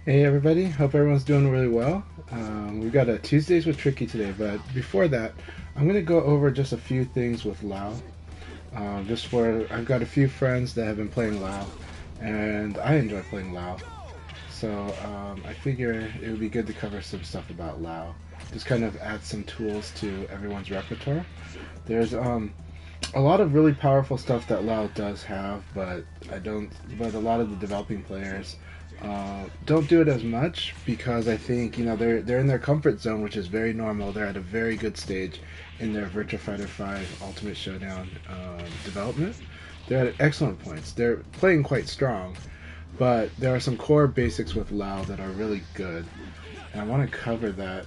Hey everybody, hope everyone's doing really well. We've got a Tuesdays with Tricky today, but before that, I'm going to go over just a few things with Lao. Just for I've got a few friends that have been playing Lao, and I enjoy playing Lao. So I figure it would be good to cover some stuff about Lao. Just kind of add some tools to everyone's repertoire. There's a lot of really powerful stuff that Lao does have, but I don't. But a lot of the developing players don't do it as much because I think they're in their comfort zone, which is very normal. They're at a very good stage in their Virtua Fighter 5 Ultimate Showdown development. They're at excellent points. They're playing quite strong, but there are some core basics with Lao that are really good, and I want to cover that.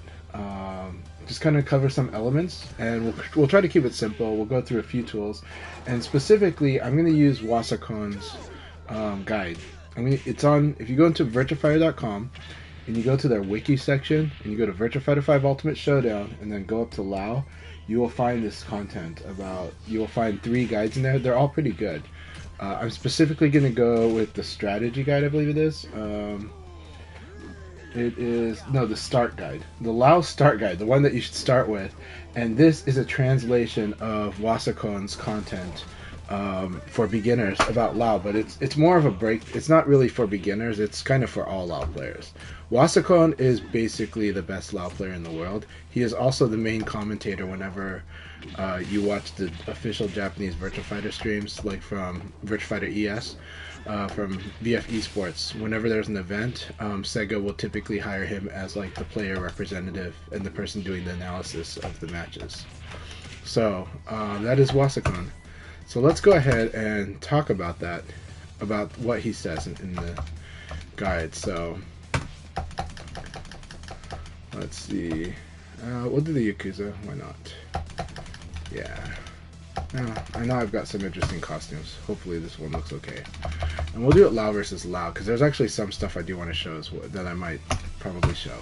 Just kind of cover some elements, and we'll try to keep it simple. We'll go through a few tools, and specifically, I'm going to use Wasakon's guide. I mean, it's on. If you go into virtuafighter.com and you go to their wiki section and you go to Virtua Fighter 5 Ultimate Showdown and then go up to Lao, you will find this content about. You will find 3 guides in there. They're all pretty good. I'm specifically going to go with the strategy guide, I believe it is. It is the start guide, the Lao start guide, the one that you should start with, and this is a translation of Wasakon's content for beginners about Lao, but it's more of a break. It's not really for beginners. It's kind of for all Lao players. Wasakon is basically the best Lao player in the world. He is also the main commentator whenever you watch the official Japanese Virtua Fighter streams, like from Virtua Fighter ES. From VF Esports. Whenever there's an event, Sega will typically hire him as like the player representative and the person doing the analysis of the matches. So that is Wasakon. So let's go ahead and talk about that, about what he says in the guide. So let's see. We'll do the Yakuza. Why not? Yeah. I know I've got some interesting costumes. Hopefully this one looks okay. And we'll do it Lao versus Lao, because there's actually some stuff I do want to show that I might probably show.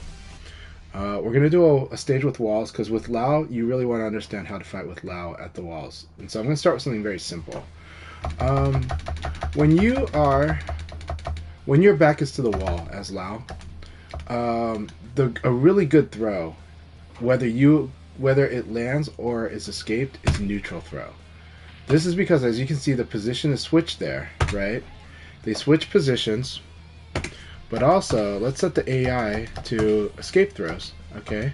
We're going to do a stage with walls, because with Lao, you really want to understand how to fight with Lao at the walls. And so I'm going to start with something very simple. When your back is to the wall as Lao, a really good throw, whether it lands or is escaped, is neutral throw. This is because, as you can see, the position is switched there, right? They switch positions, but also, let's set the AI to escape throws, okay?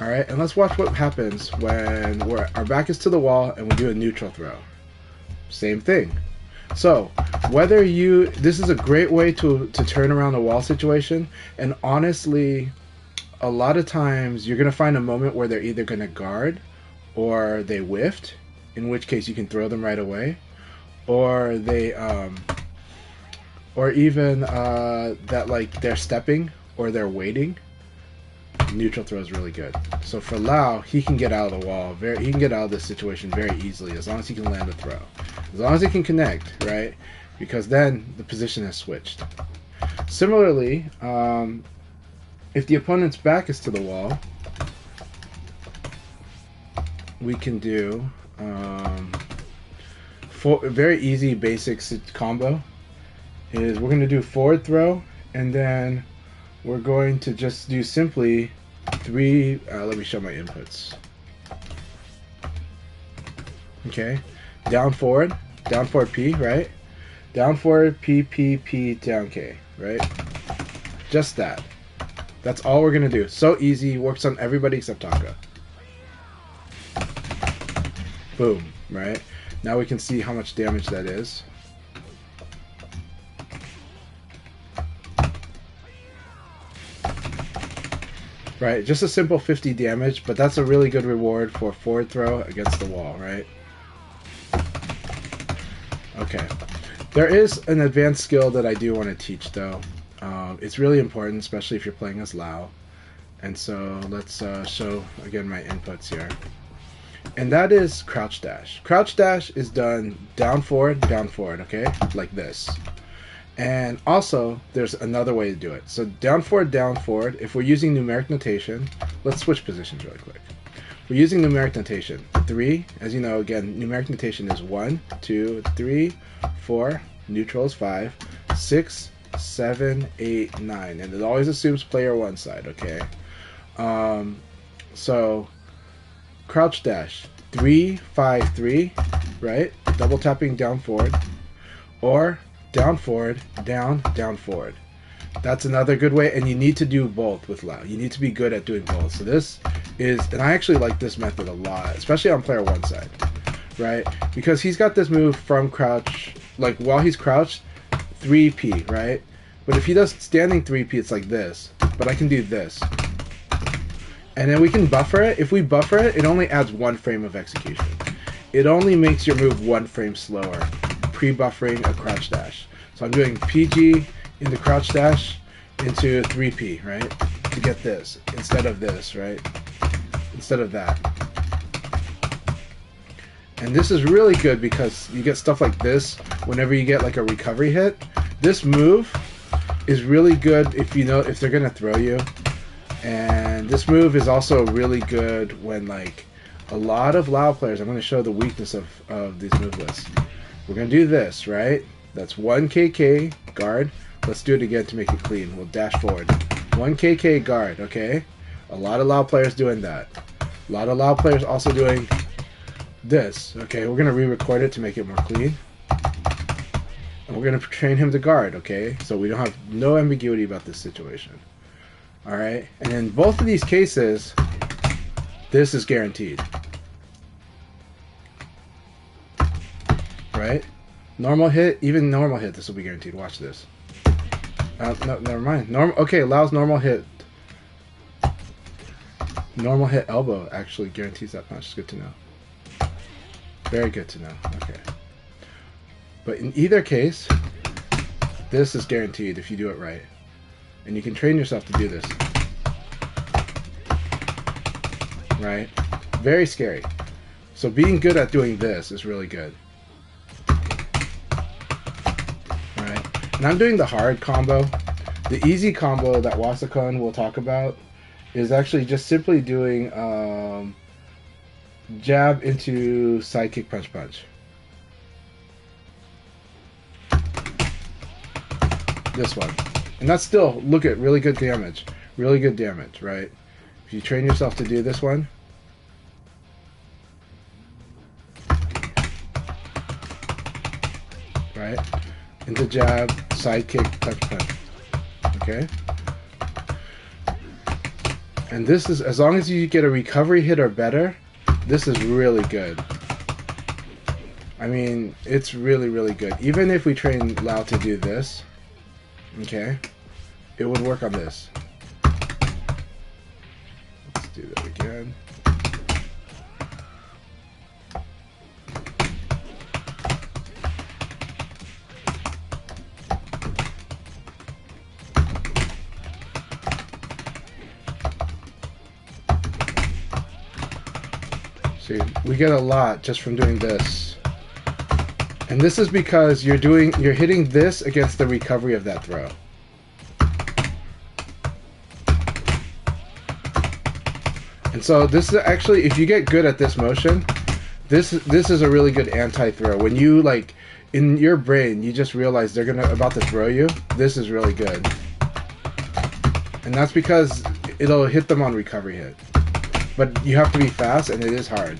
Alright, and let's watch what happens when our back is to the wall and we do a neutral throw. Same thing. So, this is a great way to turn around a wall situation, and honestly, a lot of times you're going to find a moment where they're either going to guard or they whiffed, in which case you can throw them right away, or they or even that like they're stepping or they're waiting. Neutral throw is really good. So for Lao, he can get out of the wall he can get out of this situation very easily, as long as he can land a throw, as long as he can connect, right? Because then the position has switched. Similarly, if the opponent's back is to the wall, we can do a very easy basic combo. We're going to do forward throw, and then we're going to just do simply 3. Let me show my inputs. Okay, down forward P, right? Down forward P P P down K, right? Just that. That's all we're gonna do. So easy, works on everybody except Taka. Boom, right? Now we can see how much damage that is. Right, just a simple 50 damage, but that's a really good reward for forward throw against the wall, right? Okay. There is an advanced skill that I do want to teach, though. It's really important, especially if you're playing as Lao. And so let's show again my inputs here. And that is crouch dash. Crouch dash is done down forward, okay? Like this. And also, there's another way to do it. So down forward. If we're using numeric notation, let's switch positions really quick. We're using numeric notation. 3, as you know, again, numeric notation is 1, 2, 3, 4, neutral is 5, 6, 7, 8, 9, and it always assumes player one side. Okay. So crouch dash 3, 5, 3, right? Double tapping down forward, or down forward, down, down forward. That's another good way, and you need to do both with Lau. You need to be good at doing both. So this is, and I actually like this method a lot, especially on player one side, right? Because he's got this move from crouch, like while he's crouched, 3P, right? But if he does standing 3P, it's like this. But I can do this. And then we can buffer it. If we buffer it, it only adds 1 frame of execution. It only makes your move 1 frame slower, pre-buffering a crouch dash. So I'm doing PG into crouch dash into 3P, right? To get this, instead of this, right? Instead of that. And this is really good because you get stuff like this whenever you get like a recovery hit. This move is really good if you know if they're gonna throw you. And this move is also really good when like a lot of Lau players, I'm going to show the weakness of these move lists. We're going to do this, right? That's 1 KK guard. Let's do it again to make it clean. We'll dash forward. 1 KK guard, okay? A lot of Lau players doing that. A lot of Lau players also doing this. Okay, we're going to re-record it to make it more clean. And we're going to train him to guard, okay? So we don't have no ambiguity about this situation. Alright, and in both of these cases, this is guaranteed. Right? Normal hit, even normal hit, this will be guaranteed. Watch this. No, never mind. Okay, allows normal hit. Normal hit elbow actually guarantees that punch. It's good to know. Very good to know. Okay. But in either case, this is guaranteed if you do it right. And you can train yourself to do this. Right? Very scary. So being good at doing this is really good. Right? And I'm doing the hard combo. The easy combo that Wasakon will talk about is actually just simply doing jab into sidekick punch punch. This one. And that's still, look at, really good damage. Really good damage, right? If you train yourself to do this one. Right? Into jab, sidekick, punch punch. Okay? And this is, as long as you get a recovery hit or better, this is really good. I mean, it's really, really good. Even if we train Lau to do this, okay, it would work on this. Let's do that again. See, we get a lot just from doing this. And this is because you're hitting this against the recovery of that throw. And so this is actually, if you get good at this motion, this is a really good anti-throw. When you like in your brain you just realize they're about to throw you, this is really good. And that's because it'll hit them on recovery hit. But you have to be fast, and it is hard.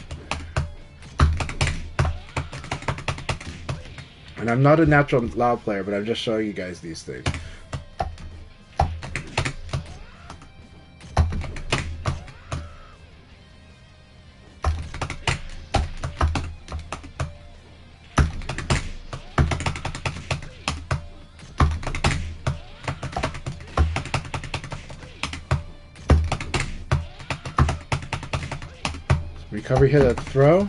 And I'm not a natural Lau player, but I'm just showing you guys these things. Recovery hit at throw.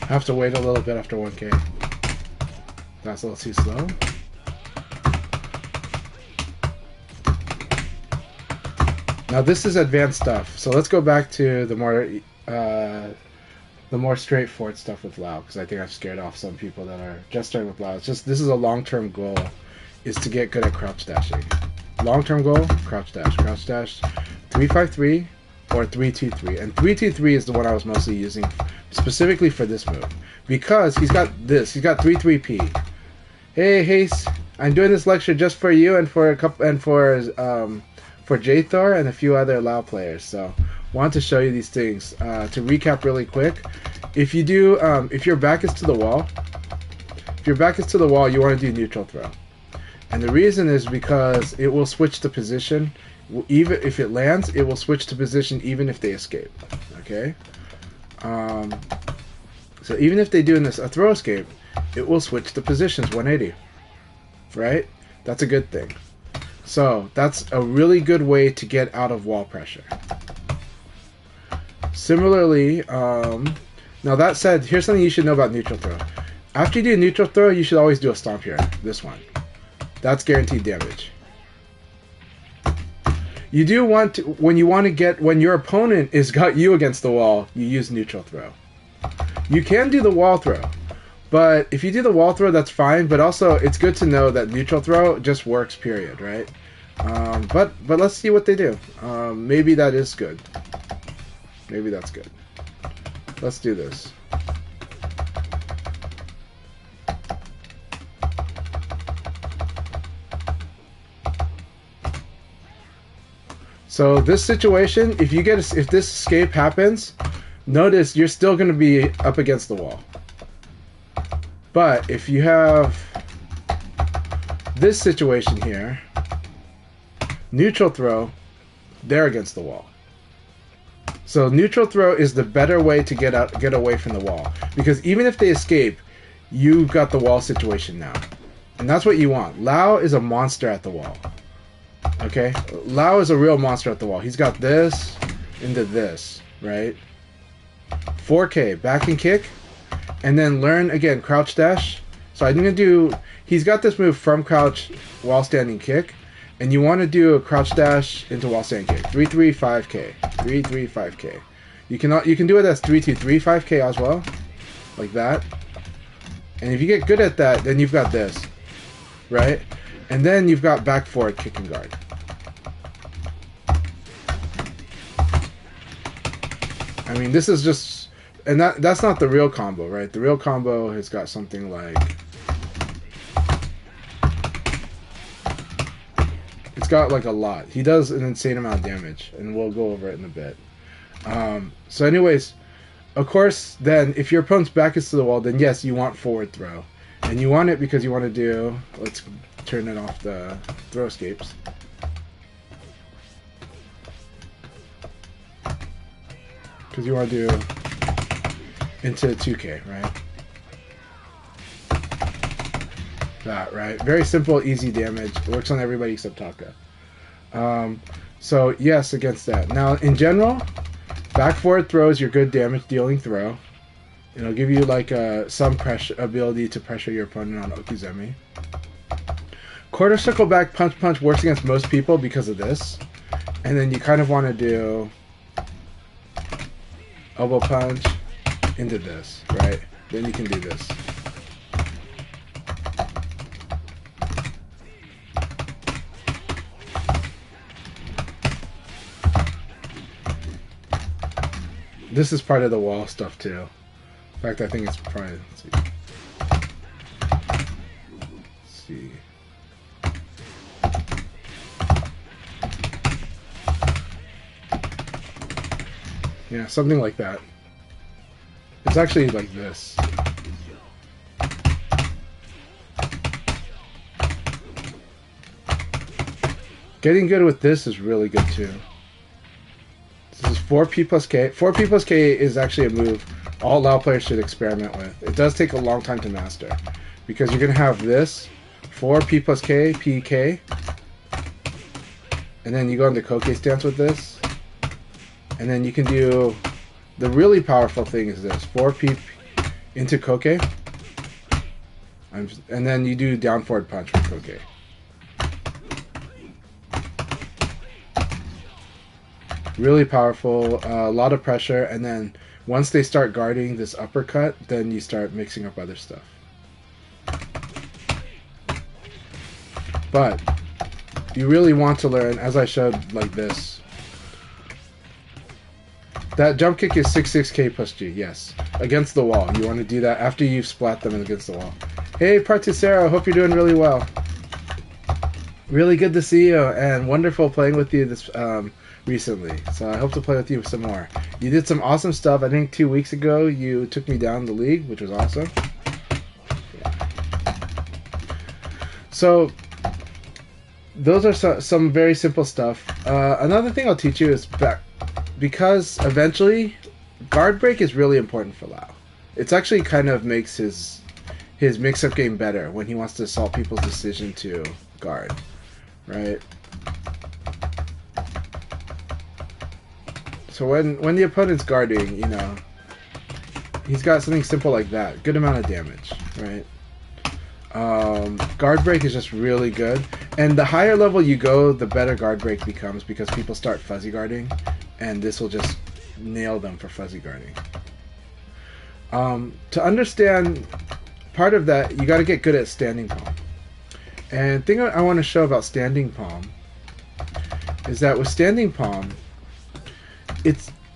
Have to wait a little bit after 1K. That's a little too slow. Now this is advanced stuff. So let's go back to the more the more straightforward stuff with Lao, because I think I've scared off some people that are just starting with Lao. It's just, this is a long-term goal, is to get good at crouch dashing. Long-term goal, crouch dash. Crouch dash 3-5-3 or 3-2-3. And 3-2-3 is the one I was mostly using specifically for this move, because he's got this. He's got 3-3-P. Hey, Haste, I'm doing this lecture just for you and for a couple and for Jthor and a few other Lao players. So, wanted to show you these things. To recap really quick, if you do, if your back is to the wall, you want to do neutral throw. And the reason is because it will switch the position. Even if it lands, it will switch to position even if they escape. Okay? So even if they do a throw escape, it will switch the positions 180. Right? That's a good thing. So that's a really good way to get out of wall pressure. Similarly, now that said, here's something you should know about neutral throw. After you do a neutral throw, you should always do a stomp here. This one. That's guaranteed damage. You do want to, when your opponent has got you against the wall, you use neutral throw. You can do the wall throw, but if you do the wall throw, that's fine. But also, it's good to know that neutral throw just works, period, right? But let's see what they do. Maybe that is good. Maybe that's good. Let's do this. So this situation, if this escape happens, notice you're still going to be up against the wall. But if you have this situation here, neutral throw, they're against the wall. So neutral throw is the better way to get away from the wall, because even if they escape, you've got the wall situation now, and that's what you want. Lao is a monster at the wall. Okay, Lao is a real monster at the wall. He's got this into this, right? 4K, back and kick, and then learn again, crouch dash. So I'm gonna do, he's got this move from crouch while standing kick, and you want to do a crouch dash into while standing kick. 3-3-5K, 3-3-5K. You can do it as 3-2-3-5K as well, like that. And if you get good at that, then you've got this, right? And then you've got back forward kick and guard. I mean, this is just, and that's not the real combo, right? The real combo has got something like, it's got like a lot. He does an insane amount of damage, and we'll go over it in a bit. So anyways, of course, then if your opponent's back is to the wall, then yes, you want forward throw. And you want it because you want to do, let's turn it off the throw escapes. Because you want to do into 2K, right? That, right? Very simple, easy damage. It works on everybody except Taka. So, yes, against that. Now, in general, back forward throw is your good damage dealing throw. It'll give you like some ability to pressure your opponent on Okuzeme. Quarter circle back punch works against most people because of this. And then you kind of want to do elbow punch into this, right? Then you can do this. This is part of the wall stuff too. In fact, I think it's probably, let's see. Yeah, something like that. It's actually like this. Getting good with this is really good too. This is 4P plus K. 4P plus K is actually a move all Lao players should experiment with. It does take a long time to master, because you're going to have this 4P plus K, PK, and then you go into Koke stance with this. And then you can do, the really powerful thing is this, 4P into Koke, and then you do down forward punch with Koke. Really powerful, a lot of pressure, and then once they start guarding this uppercut, then you start mixing up other stuff. But you really want to learn, as I showed like this. That jump kick is 6-6K plus G, yes. Against the wall. You want to do that after you've splat them against the wall. Hey, Particero, hope you're doing really well. Really good to see you, and wonderful playing with you this recently. So I hope to play with you some more. You did some awesome stuff. I think 2 weeks ago you took me down the league, which was awesome. So those are some very simple stuff. Another thing I'll teach you is because eventually guard break is really important for Lau. It's actually kind of makes his mix-up game better when he wants to assault people's decision to guard, right? So when the opponent's guarding, you know, he's got something simple like that, good amount of damage, right? Guard break is just really good, and the higher level you go, the better guard break becomes because people start fuzzy guarding, and this will just nail them for fuzzy guarding. To understand part of that, you got to get good at standing palm. And the thing I want to show about standing palm is that with standing palm,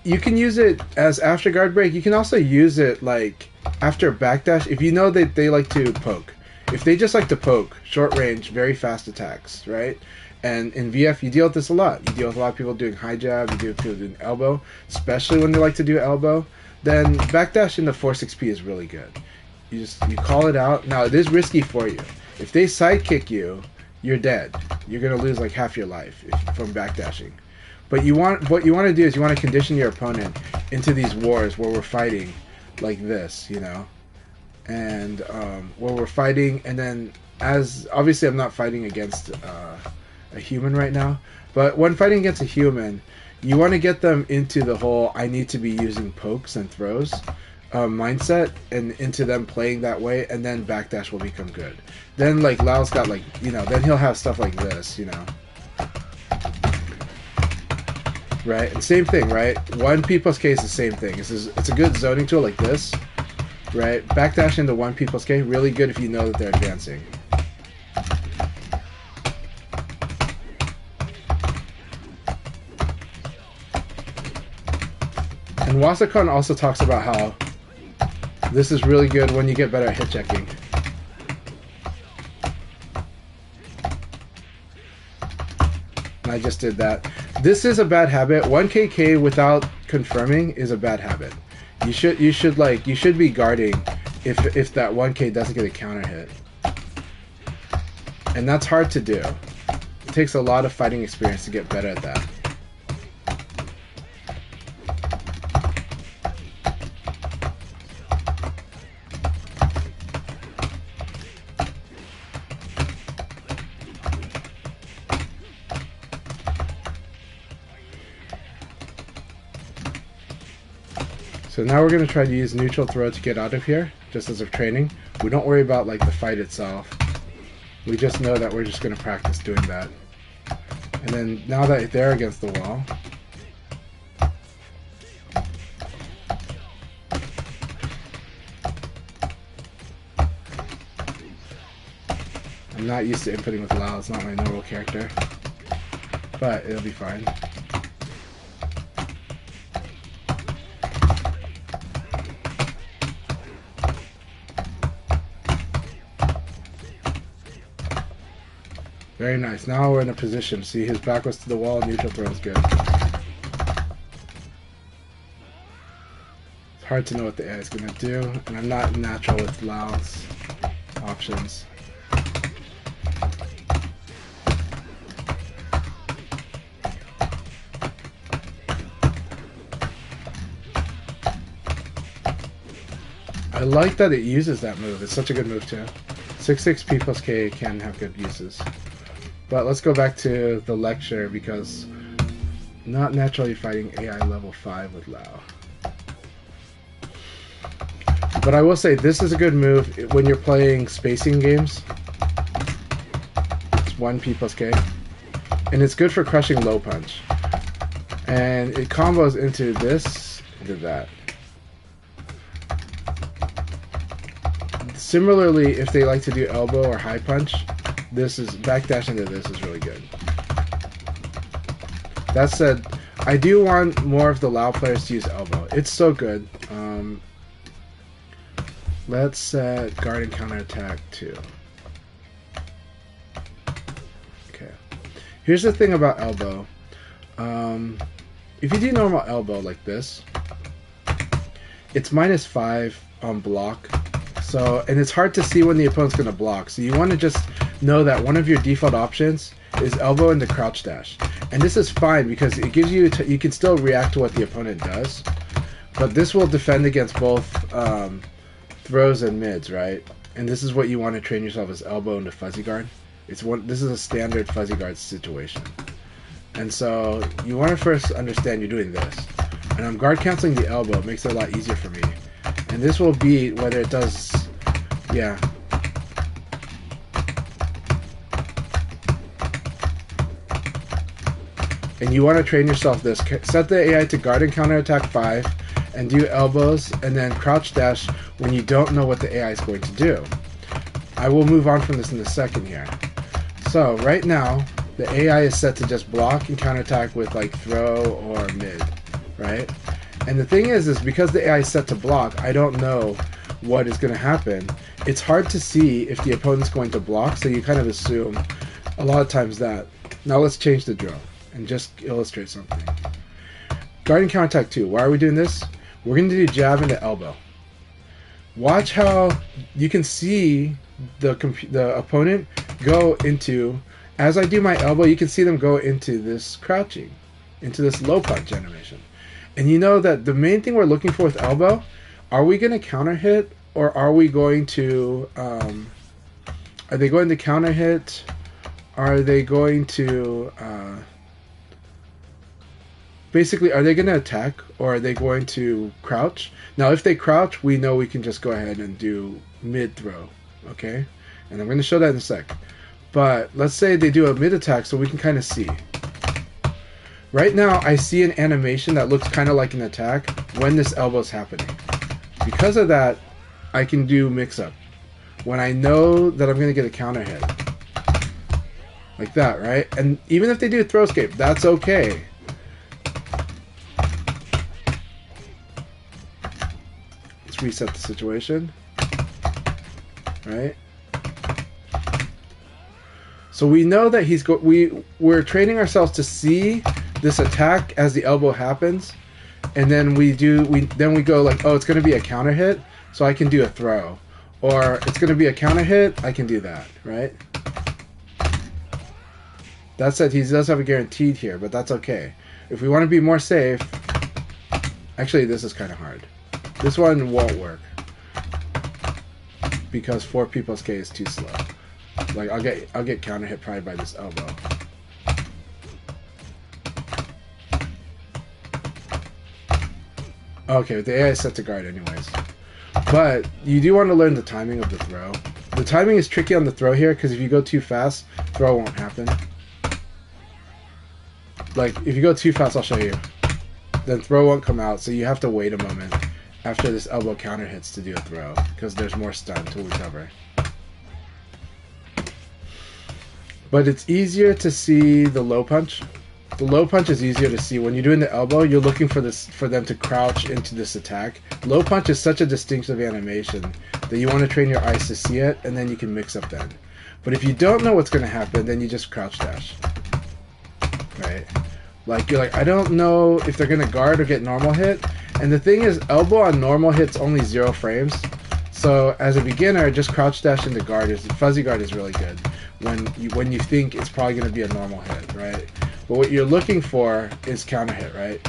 you can use it as after guard break. You can also use it like after backdash if you know that they like to poke. If they just like to poke, short range, very fast attacks, right? And in VF, you deal with this a lot. You deal with a lot of people doing high jab, you deal with people doing elbow, especially when they like to do elbow. Then backdash into 4-6P is really good. You call it out. Now, it is risky for you. If they sidekick you, you're dead. You're going to lose like half your life from backdashing. But what you want to do is you want to condition your opponent into these wars where we're fighting like this, you know? And where we're fighting, and then obviously I'm not fighting against a human right now, but when fighting against a human, you want to get them into the whole I need to be using pokes and throws mindset, and into them playing that way, and then backdash will become good. Then like Lau's got like, you know, then he'll have stuff like this, you know. Right? And same thing, right? 1P plus K is the same thing. It's a good zoning tool like this. Right? Backdash into 1P plus K, really good if you know that they're advancing. And Wasakon also talks about how this is really good when you get better at hit checking. And I just did that. This is a bad habit. 1KK without confirming is a bad habit. You should be guarding if that 1K doesn't get a counter hit. And that's hard to do. It takes a lot of fighting experience to get better at that. So now we're going to try to use neutral throw to get out of here, just as of training. We don't worry about like the fight itself. We just know that we're just going to practice doing that. And then now that they're against the wall, I'm not used to inputting with Lau, it's not my normal character, but it'll be fine. Very nice. Now we're in a position. See, his back was to the wall. Neutral throw is good. It's hard to know what the AI is going to do, and I'm not natural with Lau's options. I like that it uses that move. It's such a good move too. 6-6P plus K can have good uses. But let's go back to the lecture because not naturally fighting AI level 5 with Lau. But I will say this is a good move when you're playing spacing games. It's 1P plus K. And it's good for crushing low punch. and it combos into this, into that. Similarly, if they like to do elbow or high punch, this is backdash into this is really good. That said, I do want more of the Lao players to use elbow. It's so good. Let's set guard and counterattack too. Okay. Here's the thing about elbow. If you do normal elbow like this, it's -5 on block. So, and it's hard to see when the opponent's going to block. So you want to just know that one of your default options is elbow into crouch dash. And this is fine because it gives you, you can still react to what the opponent does. But this will defend against both throws and mids, right? And this is what you want to train yourself as elbow into fuzzy guard. This is a standard fuzzy guard situation. And so you want to first understand you're doing this. And I'm guard canceling the elbow. It makes it a lot easier for me. And this will beat whether it does, yeah. And you want to train yourself this. Set the AI to guard and counterattack 5, and do elbows, and then crouch dash when you don't know what the AI is going to do. I will move on from this in a second here. So right now, the AI is set to just block and counterattack with like throw or mid, right? And the thing is because the AI is set to block, I don't know what is going to happen. It's hard to see if the opponent's going to block, so you kind of assume a lot of times that. Now let's change the drill and just illustrate something. Guard and counterattack 2. Why are we doing this? We're going to do jab into elbow. Watch how you can see the opponent go into, as I do my elbow, you can see them go into this crouching, into this low punch animation. And you know that the main thing we're looking for with elbow, are we going to counter hit, or are we going to, are they going to counter hit? Are they going to, basically, are they going to attack, or are they going to crouch? Now, if they crouch, we know we can just go ahead and do mid throw, okay? And I'm going to show that in a sec. But let's say they do a mid attack so we can kind of see. Right now, I see an animation that looks kind of like an attack when this elbow is happening. Because of that, I can do mix-up. When I know that I'm going to get a counter hit. Like that, right? And even if they do a throw escape, that's okay. Let's reset the situation. Right? So we know that we're training ourselves to see this attack as the elbow happens, and then we go like, oh, it's going to be a counter hit, so I can do a throw, or it's going to be a counter hit, I can do that, right? That said, he does have a guaranteed here, but that's okay. If we want to be more safe, actually this is kind of hard. This one won't work because 4 P plus K is too slow. Like I'll get counter hit probably by this elbow. Okay, the AI is set to guard anyways. But you do want to learn the timing of the throw. The timing is tricky on the throw here because if you go too fast, throw won't happen. Like if you go too fast, I'll show you. Then throw won't come out, so you have to wait a moment after this elbow counter hits to do a throw because there's more stun to recover. But it's easier to see the low punch. The low punch is easier to see. When you're doing the elbow, you're looking for them to crouch into this attack. Low punch is such a distinctive animation that you want to train your eyes to see it, and then you can mix up then. But if you don't know what's going to happen, then you just crouch dash. Right? Like, you're like, I don't know if they're going to guard or get normal hit. And the thing is, elbow on normal hit's only 0 frames. So as a beginner, just crouch dash into guard. Fuzzy guard is really good when you think it's probably going to be a normal hit, right? But what you're looking for is counter hit, right?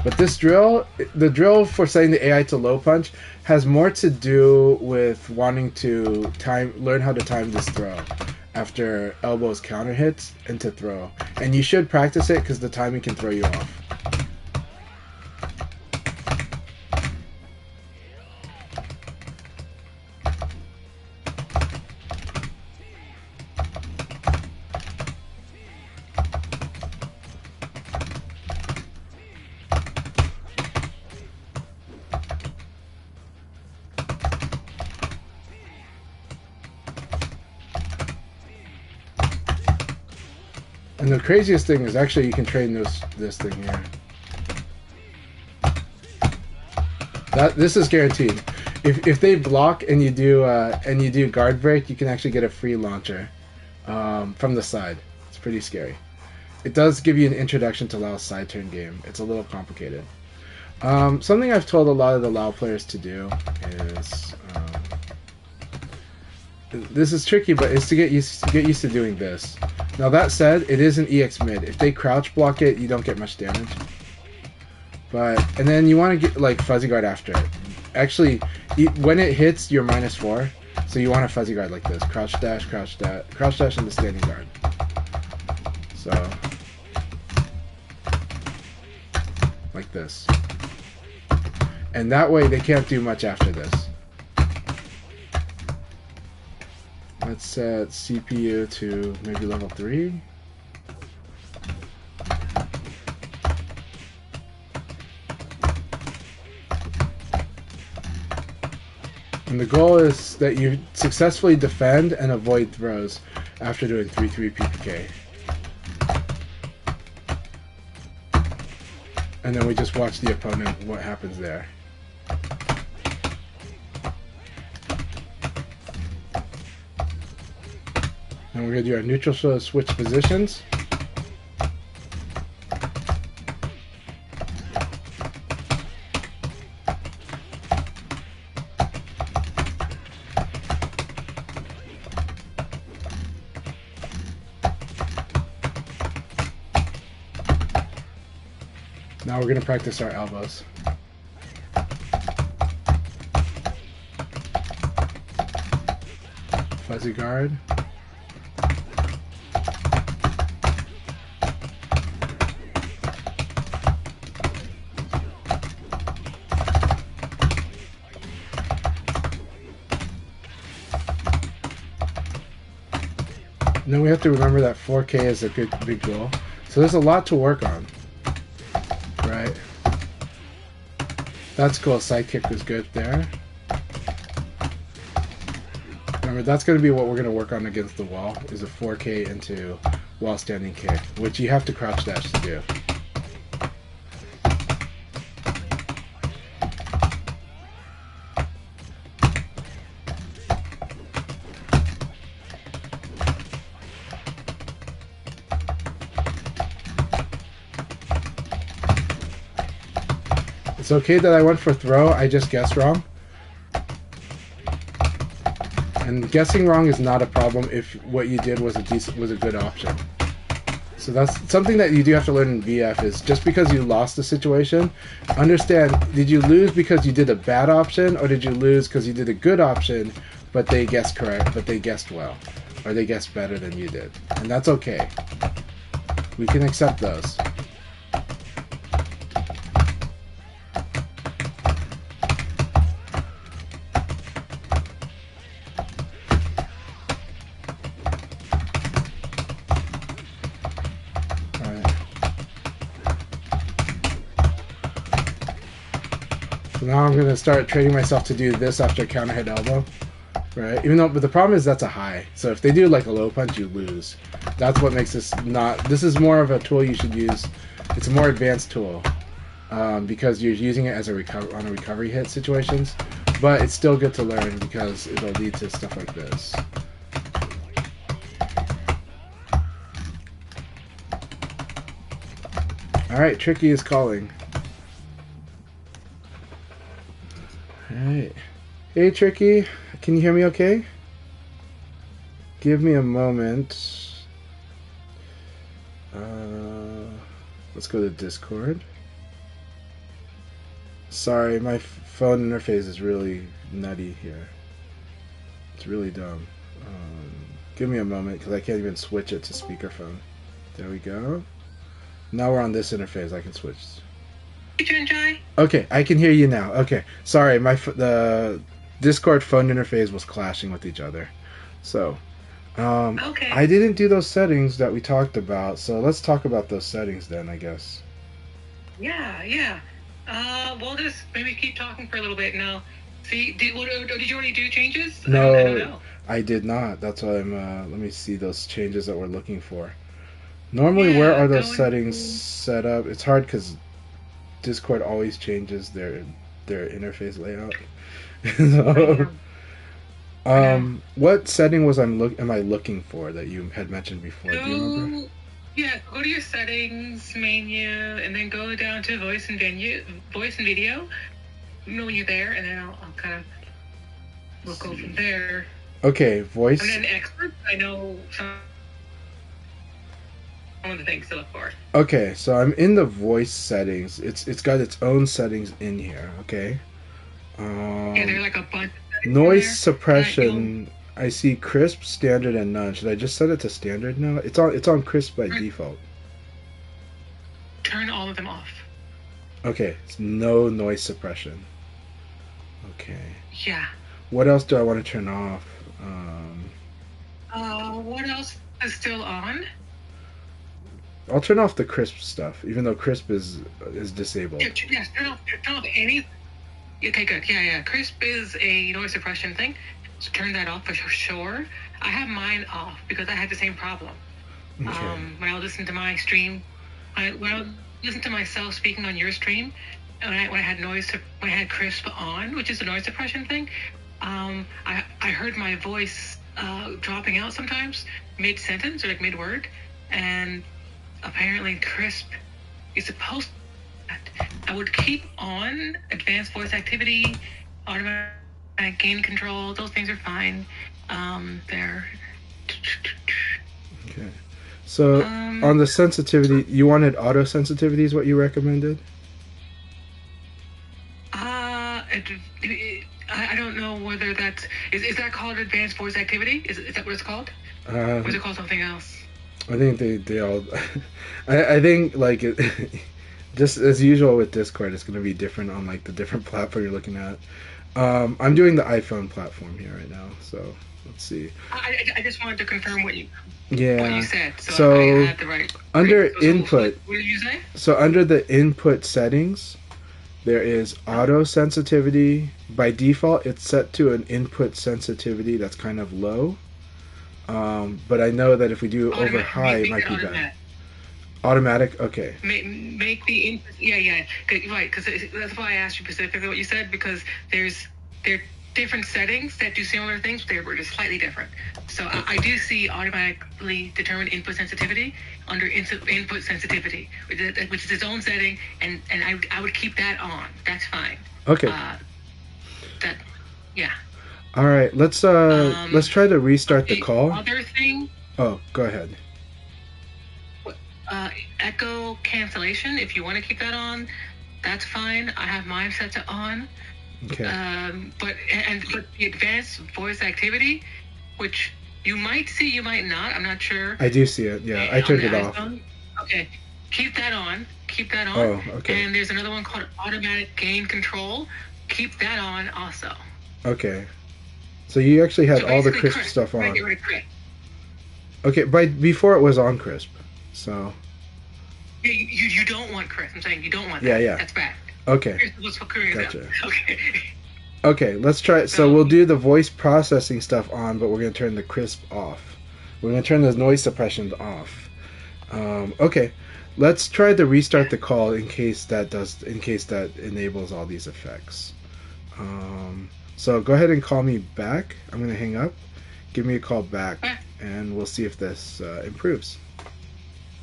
But this drill, the drill for setting the AI to low punch, has more to do with wanting to learn how to time this throw after elbows counter hits and to throw. And you should practice it because the timing can throw you off. And the craziest thing is actually you can train this thing here. This is guaranteed. If they block and you do guard break, you can actually get a free launcher from the side. It's pretty scary. It does give you an introduction to Lao's side turn game. It's a little complicated. Something I've told a lot of the Lao players to do is this is tricky, but it's to get used to doing this. Now that said, it is an EX mid. If they crouch block it, you don't get much damage. And then you want to get like fuzzy guard after it. Actually, when it hits, you're -4, so you want a fuzzy guard like this: crouch dash, into standing guard. So like this, and that way they can't do much after this. Let's set CPU to maybe level 3. And the goal is that you successfully defend and avoid throws after doing 3-3 PPK. And then we just watch the opponent, what happens there. And we're going to do our neutral switch positions. Now we're going to practice our elbows. Fuzzy guard. And then we have to remember that 4K is a big goal. So there's a lot to work on. Right. That's cool. Sidekick was good there. Remember, that's going to be what we're going to work on against the wall, is a 4K into wall standing kick, which you have to crouch dash to do. It's okay that I went for throw, I just guessed wrong. And guessing wrong is not a problem if what you did was a good option. So that's something that you do have to learn in VF, is just because you lost the situation, understand, did you lose because you did a bad option, or did you lose because you did a good option but they guessed correct, but they guessed well, or they guessed better than you did. And that's okay. We can accept those. So now I'm going to start training myself to do this after counter hit elbow, right? But the problem is that's a high. So if they do like a low punch, you lose. That's what makes this this is more of a tool you should use. It's a more advanced tool because you're using it as on a recovery hit situations, but it's still good to learn because it'll lead to stuff like this. All right, Tricky is calling. Alright. Hey Tricky, can you hear me okay? Give me a moment. Let's go to Discord. Sorry, my phone interface is really nutty here. It's really dumb. Give me a moment because I can't even switch it to speakerphone. There we go. Now we're on this interface. I can switch. Okay, I can hear you now. Okay, sorry, the Discord phone interface was clashing with each other. So, okay. I didn't do those settings that we talked about, so let's talk about those settings then, I guess. Yeah. We'll just maybe keep talking for a little bit now. See, did you already do changes? No, I did not. That's why I'm. Let me see those changes that we're looking for. Normally, where Yeah, are those go settings into. set up? It's hard because Discord always changes their interface layout. I So, know. I know. what setting was am I looking for that you had mentioned before? Do you remember? Go, yeah, go to your settings menu, and then go down to voice and video. You know when you're there, and then I'll kind of we'll go from there. Okay, I'm voice. not an expert. I know some of the things to look for. Okay, so I'm in the voice settings. It's got its own settings in here. Okay. Yeah, there are Um, like a bunch of settings in Noise there that you'll suppression. I see crisp, standard, and none. Should I just set it to standard now? It's on crisp by default. turn all of them off. Okay, it's no noise suppression. Okay. Yeah. What else do I want to turn off? What else is still on? I'll turn off the crisp stuff, even though crisp is disabled. Yes, turn off any. Okay, good. Yeah, yeah. Crisp is a noise suppression thing, so turn that off for sure. I have mine off because I had the same problem. Okay. When I would listen to my stream, when I would listen to myself speaking on your stream, when I had when I had crisp on, which is a noise suppression thing, I heard my voice dropping out sometimes mid sentence or like mid word, and apparently crisp is supposed. I would keep on advanced voice activity, automatic gain control. Those things are fine. They're Okay. So on the sensitivity, you wanted auto sensitivity is what you recommended? I don't know whether that's is that called advanced voice activity? Is that what it's called? Or is it called something else? I think they all. I think like it, just as usual with Discord, it's going to be different on like the different platform you're looking at. I'm doing the iPhone platform here right now, so let's see. I just wanted to confirm what you Yeah. said, so So I had the right. under So input, what did you say? so under the input settings, there is auto sensitivity. By default, it's set to an input sensitivity that's kind of low. But I know that if we do over high, it might be bad. Automatic, okay. Make the input. Yeah. Right, because that's why I asked you specifically what you said, because there are different settings that do similar things, but they're just slightly different. So I do see automatically determined input sensitivity under input sensitivity, which is its own setting, and I would keep that on. That's fine. Okay. That, yeah. All right, let's try to restart the call. Other thing. Oh, go ahead. Echo cancellation. If you want to keep that on, that's fine. I have mine set to on. Okay. But the advanced voice activity, which you might see, you might not. I'm not sure. I do see it. Yeah, I turned it off. Okay, keep that on. Keep that on. Oh, okay. And there's another one called automatic gain control. Keep that on also. Okay. So you actually had all the crisp crisp stuff on. Get rid of crisp. Okay, before it was on crisp, so. Yeah, you don't want crisp. I'm saying you don't want that. Yeah. That's bad. Okay. Gotcha. Okay. Okay, let's try it. So we'll do the voice processing stuff on, but we're going to turn the crisp off. We're going to turn the noise suppression off. Okay, let's try to restart the call in case that enables all these effects. So go ahead and call me back. I'm going to hang up. Give me a call back, and we'll see if this improves.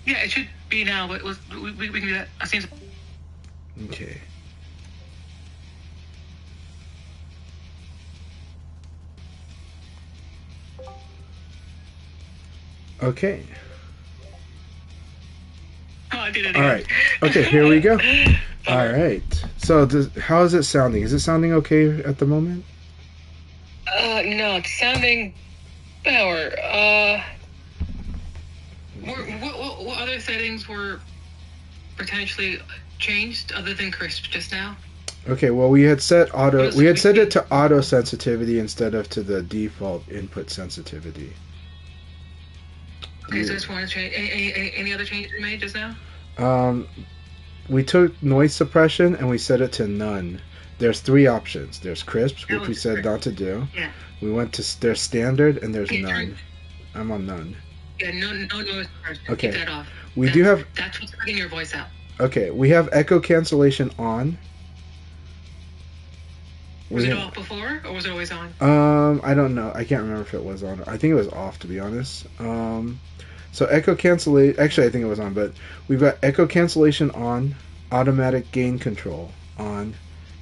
Yeah, it should be now, but we can do that. Okay. Okay. Oh, I did it All right. Okay, here we go. All right. So how is it sounding? Is it sounding okay at the moment? No, it's sounding better. What other settings were potentially changed other than crisp just now? Okay, well we had set it to auto sensitivity instead of to the default input sensitivity. Okay, so I just wanted to change. Any other changes you made just now? We took noise suppression and we set it to none. There's 3 options. There's crisp, which we said not to do. Yeah. We went to there's standard and there's none. I'm on none. Yeah, no noise suppression. Okay. Keep that off. We do have. That's what's cutting your voice out. Okay, we have echo cancellation on. Was it off before, or was it always on? I don't know. I can't remember if it was on. I think it was off, to be honest. So echo cancellation. Actually, I think it was on, but we've got echo cancellation on, automatic gain control on,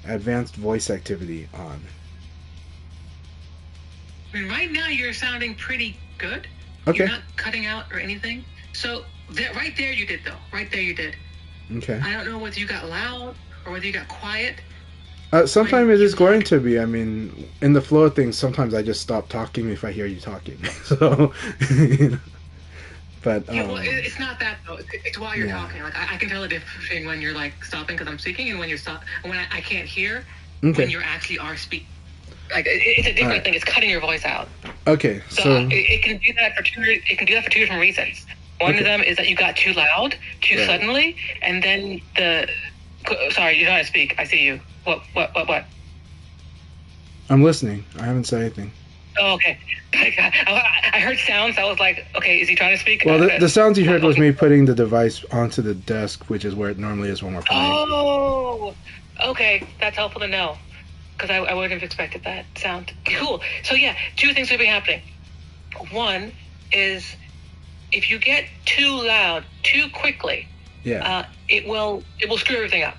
advanced voice activity on. I mean, right now you're sounding pretty good. Okay. You're not cutting out or anything. So right there you did, though. Right there you did. Okay. I don't know whether you got loud or whether you got quiet. Sometimes it is going to be. I mean, in the flow of things, sometimes I just stop talking if I hear you talking. So, but yeah, well, it's not that though. It's while you're talking. Like I can tell the difference between when you're like stopping because I'm speaking and when you're when I can't hear when you actually are speaking. Like it's a different thing. It's cutting your voice out. Okay, so it can do that for two. It can do that for two different reasons. One of them is that you got too loud, too suddenly, and then Sorry, you're not to speak. I see you. What? I'm listening. I haven't said anything. Oh, okay. I heard sounds. I was like, okay, is he trying to speak? Well, the sounds you heard was me putting the device onto the desk, which is where it normally is when we're playing. Oh, okay. That's helpful to know. Because I wouldn't have expected that sound. Cool. So yeah, two things will be happening. One is if you get too loud too quickly, it will screw everything up.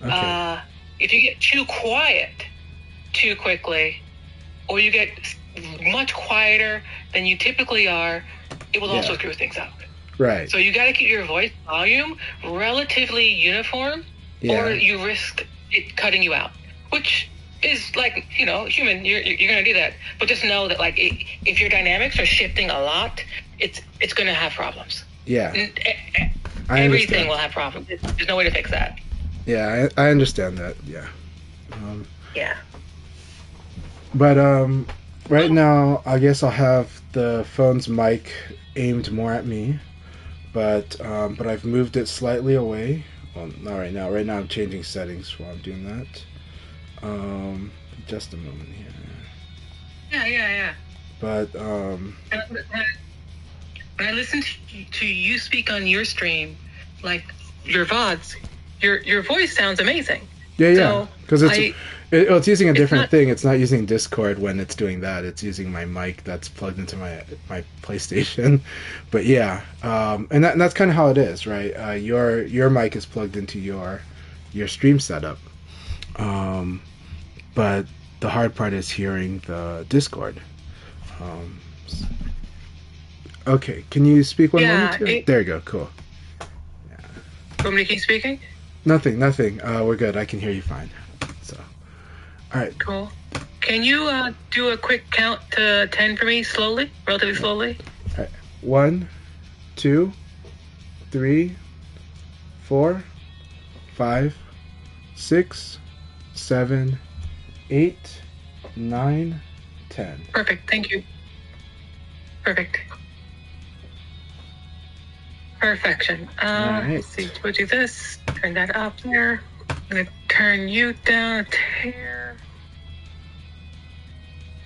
Okay. If you get too quiet too quickly, or you get much quieter than you typically are, it will also screw things up. Right. So you got to keep your voice volume relatively uniform, or you risk it cutting you out, which is like, human. You're going to do that. But just know that, like, if your dynamics are shifting a lot, it's going to have problems. Yeah. Everything will have problems. There's no way to fix that. Yeah, I understand that. Yeah. Yeah. But right now, I guess I'll have the phone's mic aimed more at me, but I've moved it slightly away. Well, not right now. Right now, I'm changing settings while I'm doing that. Just a moment here. Yeah. But when I listen to you speak on your stream, like your VODs, your voice sounds amazing. Yeah. Because it's using a different thing. It's not using Discord when it's doing that. It's using my mic that's plugged into my PlayStation. But yeah, and that's kind of how it is, right? Your mic is plugged into your stream setup. But the hard part is hearing the Discord. Okay, can you speak one moment? There you go. Cool. Yeah. Want me to keep speaking? Nothing. We're good. I can hear you fine. So, all right. Cool. Can you do a quick count to 10 for me, relatively slowly? All right. 1, 2, 3, 4, 5, 6, 7, 8, 9, 10. Perfect. Thank you. Perfect. Perfection. Right. Let's see. We'll do this. Turn that up there. I'm going to turn you down here.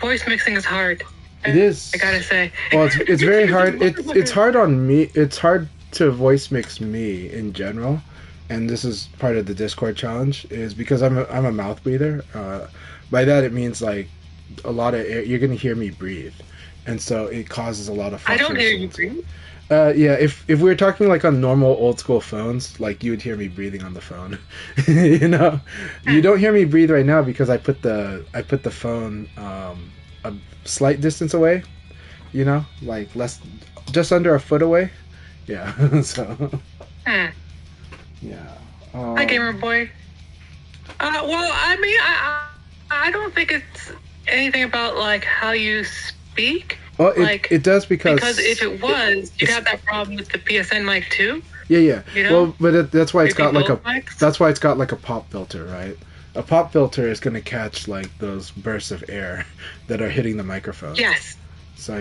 Voice mixing is hard. It is. I gotta say. Well, it's very hard. It's hard on me. It's hard to voice mix me in general, and this is part of the Discord challenge. Is because I'm a mouth breather. By that it means like a lot of air. You're gonna hear me breathe, and so it causes a lot of frustration. I don't hear you breathe. Yeah, if we were talking like on normal old school phones, like you would hear me breathing on the phone. You don't hear me breathe right now because I put the phone a slight distance away. Like just under a foot away. Yeah. So. Yeah. Hi, gamer boy. Well, I mean, I don't think it's anything about like how you speak. Well, it does because if it was, you'd have that problem with the PSN mic too. Yeah. Well, but that's why it's got like a pop filter, right? A pop filter is going to catch like those bursts of air that are hitting the microphone. Yes. So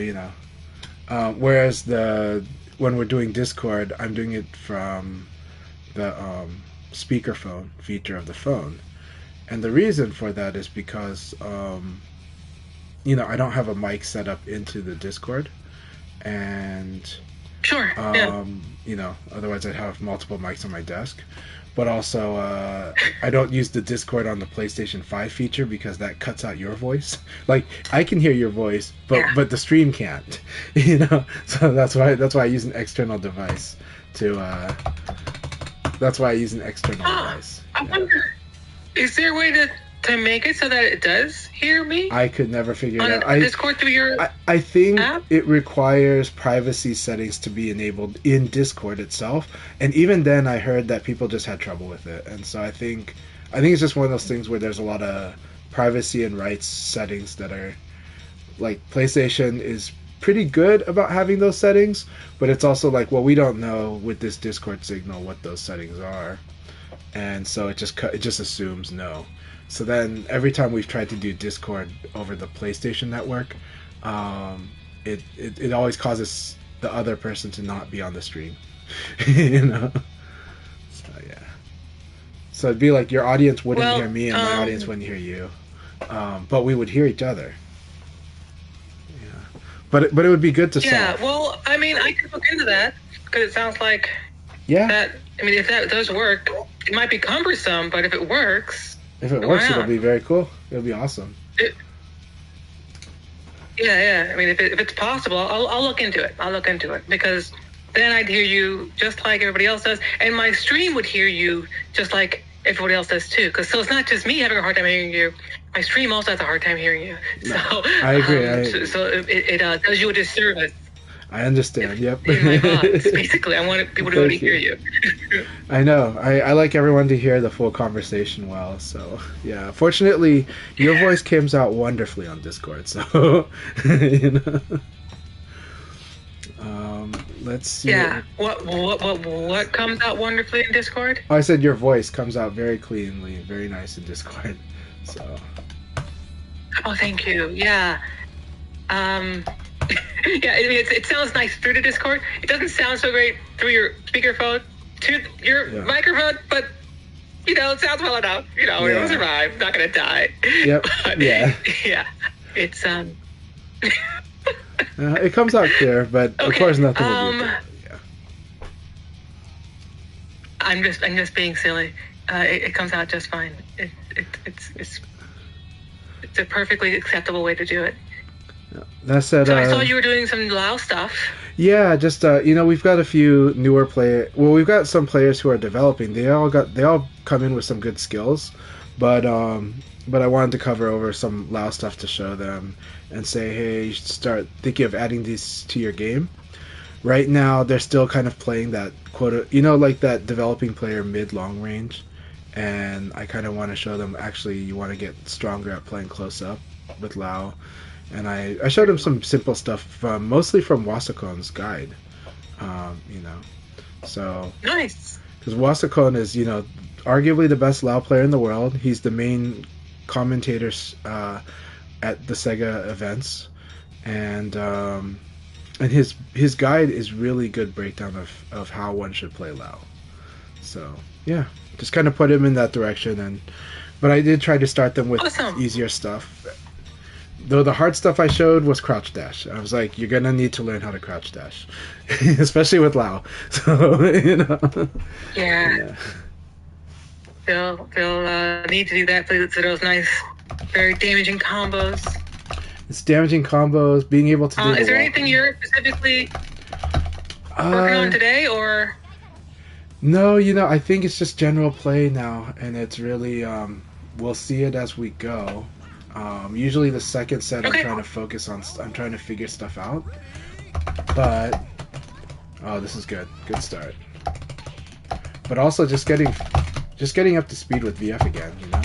whereas when we're doing Discord, I'm doing it from the speakerphone feature of the phone, and the reason for that is because I don't have a mic set up into the Discord, and Sure. Yeah. you know, otherwise I'd have multiple mics on my desk. But also, I don't use the Discord on the PlayStation 5 feature because that cuts out your voice. Like, I can hear your voice, Yeah. but the stream can't. You know, so that's why I use an external device to. That's why I use an external device. I Yeah. wonder, is there a way to make it so that it does hear me I could never figure it on out. Discord through your I think app? it requires privacy settings to be enabled in Discord itself, and even then, I heard that people just had trouble with it, and so I think it's just one of those things where there's a lot of privacy and rights settings that are like PlayStation is pretty good about having those settings, but it's also like, well, we don't know with this Discord signal what those settings are, and so it just assumes no. So then every time we've tried to do Discord over the PlayStation Network, it always causes the other person to not be on the stream. You know. So yeah. So it'd be like your audience wouldn't Well, hear me and my audience wouldn't hear you, but we would hear each other. Yeah. But it would be good to Yeah. solve. Well, I mean, I could look into that because it sounds like Yeah. that. I mean, if that does work, it might be cumbersome, but if it works, If it why works, not? it'll be very cool. It'll be awesome. Yeah. I mean, if it's possible, I'll look into it. I'll look into it because then I'd hear you just like everybody else does, and my stream would hear you just like everybody else does too. So it's not just me having a hard time hearing you. My stream also has a hard time hearing you. So I agree. So it does you a disservice I understand. Yep. in my box. Basically, I want people to be able to Thank you. hear you. I know. I like everyone to hear the full conversation well. So yeah. Fortunately, your voice comes out wonderfully on Discord. So you know. Let's see. Yeah. What comes out wonderfully in Discord? Oh, I said your voice comes out very cleanly, very nice in Discord. So. Oh, thank you. Yeah. Yeah, I mean, it sounds nice through the Discord. It doesn't sound so great through your speakerphone to your microphone, but you know, it sounds well enough. You know, it'll survive. Not gonna die. Yep. But, Yeah. Yeah. It's It comes out clear, but of Okay, course nothing will be perfect. Yeah. I'm just being silly. It comes out just fine. It's a perfectly acceptable way to do it. That said, So I saw you were doing some Lao stuff. yeah, just you know, we've got a few newer players. Well, we've got some players who are developing. They all come in with some good skills, but I wanted to cover over some Lao stuff to show them and say, hey, you should start thinking of adding these to your game. Right now, they're still kind of playing that quota, you know, like that developing player mid-long range, and I kind of want to show them actually you want to get stronger at playing close up with Lao. And I showed him some simple stuff, mostly from Wasakon's guide, you know. So Nice. because Wasakon is, you know, arguably the best Lao player in the world. He's the main commentator at the Sega events, and his guide is really good breakdown of how one should play Lao. So yeah, just kind of put him in that direction, but I did try to start them with Awesome. easier stuff. Though the hard stuff I showed was crouch dash. I was like, you're gonna need to learn how to crouch dash, especially with Lao. So you know. Yeah. They'll need to do that for those nice, very damaging combos. It's damaging combos, being able to do. Is there anything you're specifically working on today, or? No, you know, I think it's just general play now, and it's really we'll see it as we go. Usually the second set I'm trying to focus on. I'm trying to figure stuff out. But this is good. Good start. But also just getting up to speed with VF again, you know.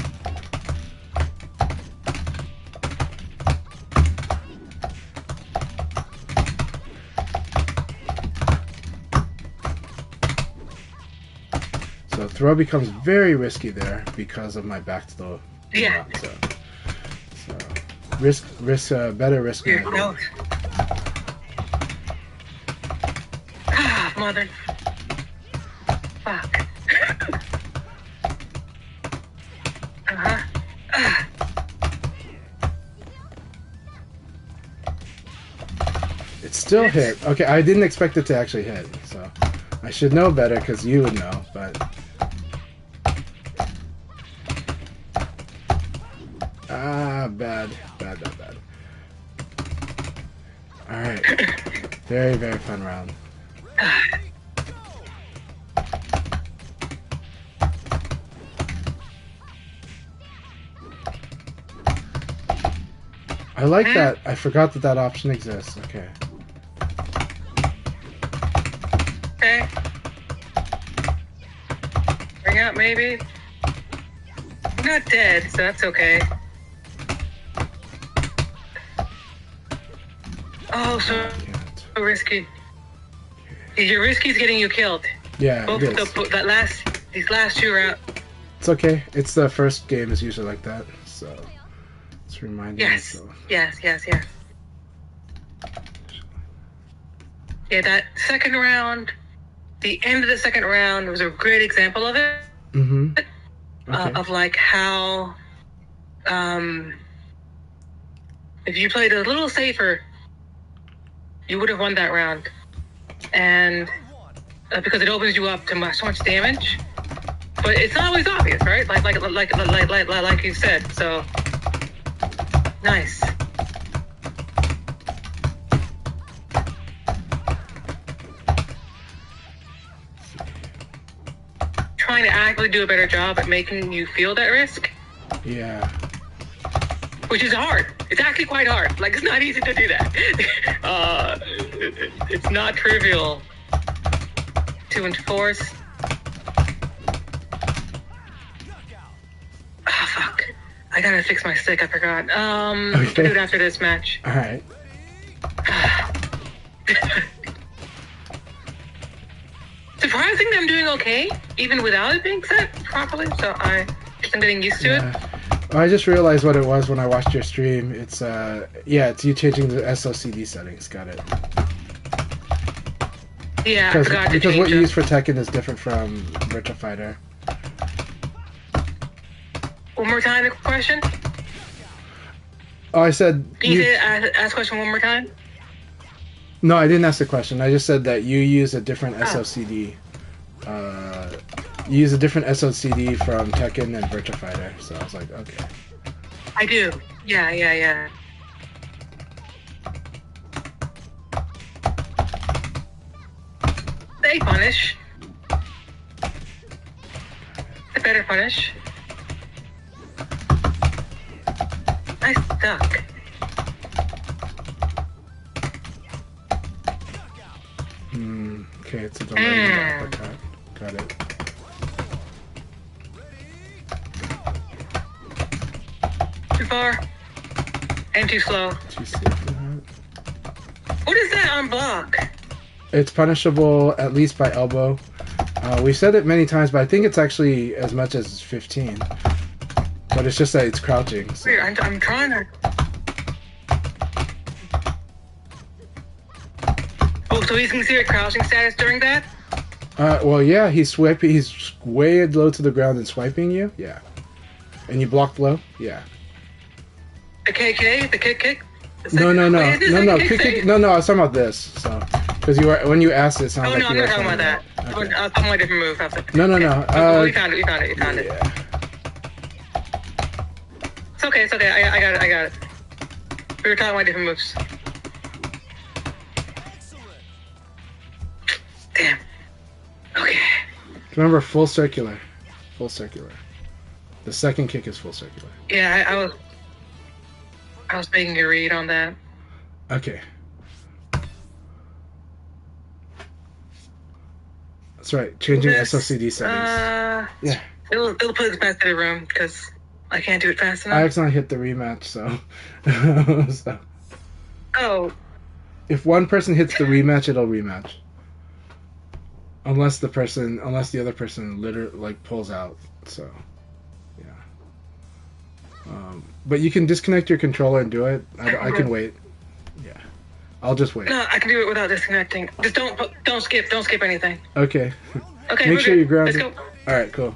So throw becomes very risky there because of my back to the rock zone. So better risk management. Ah, mother. Fuck. It's still hit. Okay, I didn't expect it to actually hit, so I should know better because you would know, but... Ah, bad. Bad. Alright. Very, very fun round. I like that. I forgot that that option exists. Okay. Okay. Bring out, maybe. I'm not dead, so that's okay. Oh, so risky. Your risky's getting you killed. Yeah, both it is. These last two rounds. It's okay. It's the first game is usually like that, so it's reminding myself. Yes. Yeah, that second round, the end of the second round was a great example of it. Mm-hmm. Okay. Of like how, if you played a little safer, you would have won that round, and because it opens you up to so much damage. But it's not always obvious, right? Like you said. So nice. Trying to actively do a better job at making you feel that risk. Yeah. Which is hard. It's actually quite hard. Like, it's not easy to do that. It's not trivial to enforce. Oh, fuck. I gotta fix my stick. I forgot. Okay. I'll do it after this match. All right. Surprisingly, I'm doing okay, even without it being set properly. So I'm getting used to it. I just realized what it was when I watched your stream. It's it's you changing the SOCD settings. Got it. Yeah, I forgot to because change what you it. use for Tekken is different from Virtua Fighter. One more time, the question. Oh, I said. Can you ask the question one more time? No, I didn't ask the question. I just said that you use a different SOCD. You use a different SOCD from Tekken and Virtua Fighter. So I was like, okay. I do. Yeah. They punish. They better punish. Nice duck. Okay, it's a delayed uppercut. Got it. Too far. And too slow. Too slow for that. What is that on block? It's punishable at least by elbow. We've said it many times, but I think it's actually as much as 15. But it's just that it's crouching. So. Weird. I'm trying to... Oh, so he's considered crouching status during that? Well, yeah, he's way low to the ground and swiping you. Yeah. And you blocked low. Yeah. The KK? The kick? No. Kick. No. I was talking about this. So, because when you asked it, sounded like you were talking about that. Okay. I was talking about a different move. No. We found it. Yeah. It's okay. I got it. We were talking about different moves. Damn. Okay. Remember, full circular. The second kick is full circular. Yeah, I was making a read on that. Okay. That's right. Changing SOCD settings. Yeah. It'll put us back to the room because I can't do it fast enough. I accidentally hit the rematch, so. So. Oh. If one person hits the rematch, it'll rematch. Unless the other person literally pulls out. So. Yeah. But you can disconnect your controller and do it. I can wait. Yeah. I'll just wait. No, I can do it without disconnecting. Just don't skip anything. Okay. Okay. Make sure you're grounded. Let's go. All right. Cool.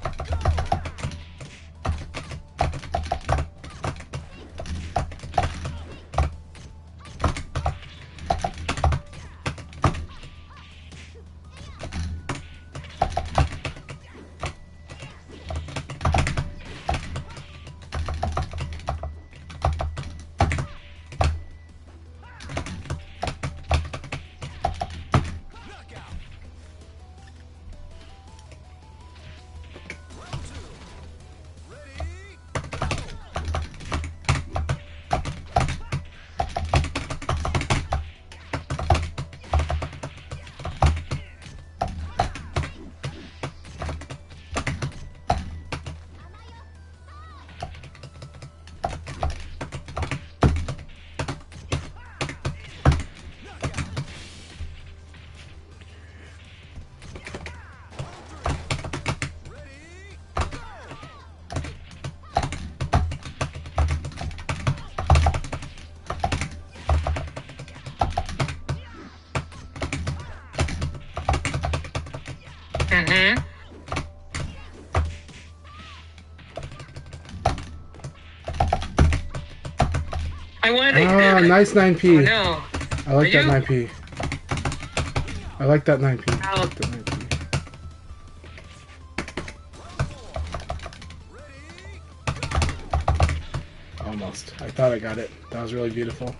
Oh, nice 9p. Oh no. I like Are that you? 9p. I like that 9p. I Ow. like that 9p. Almost. I thought I got it. That was really beautiful.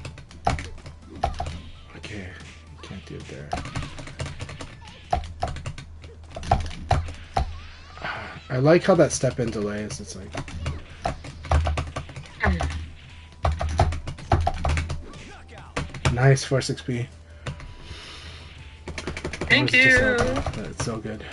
Okay. Can't do it there. I like how that step in delays. It's like... Nice 4-6p. Thank you. That's so good.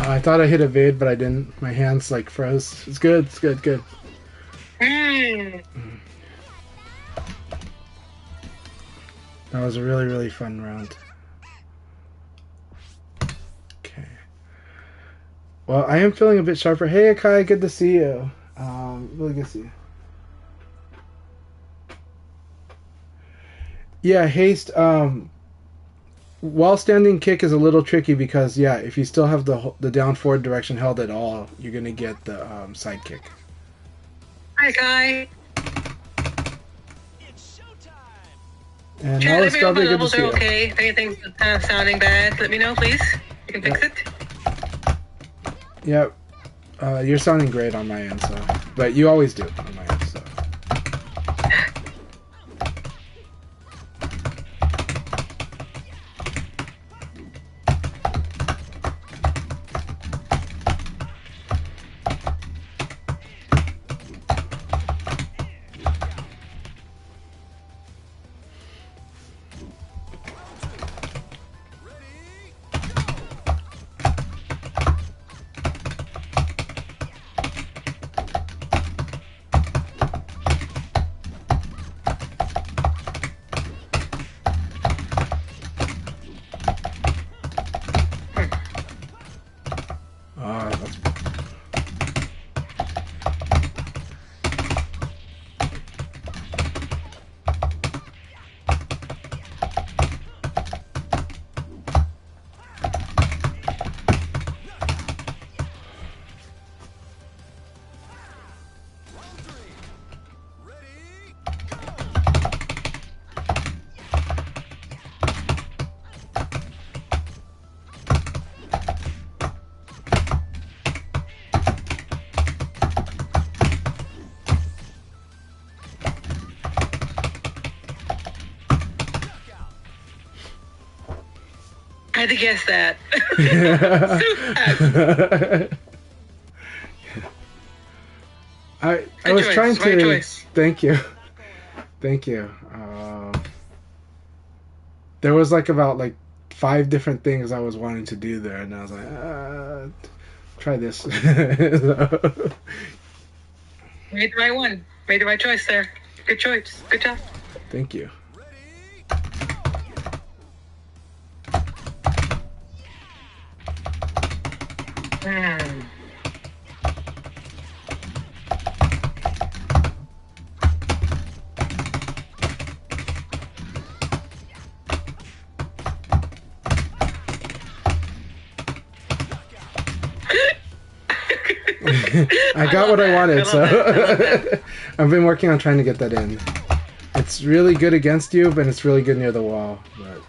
I thought I hit evade, but I didn't. My hands like froze. It's good. It's good. Good. Mm. That was a really, really fun round. Okay. Well, I am feeling a bit sharper. Hey, Akai, good to see you. Really good to see you. Yeah, haste. While standing kick is a little tricky because yeah, if you still have the down forward direction held at all, you're gonna get the side kick. Hi, Guy. And Chat, now let it's me know if Strawberry. my Good to levels see are you. okay. If anything's sounding bad, let me know, please. You can fix it. Yep. You're sounding great on my end, so. But you always do on my end, so. That's... I had to guess that. I Good was choice. trying to. Right choice. Thank you, thank you. There was like about like 5 different things I was wanting to do there, and I was like, try this. So... Made the right one. Made the right choice there. Good choice. Good job. Thank you. Mm. I got what I wanted, so I've been working on trying to get that in. It's really good against you, but it's really good near the wall. But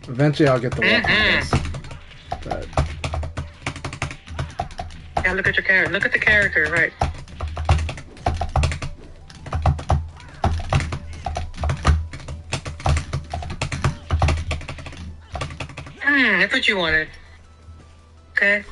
eventually, I'll get the wall combos. But Yeah, look at your character. Look at the character, right? That's what you wanted. Okay.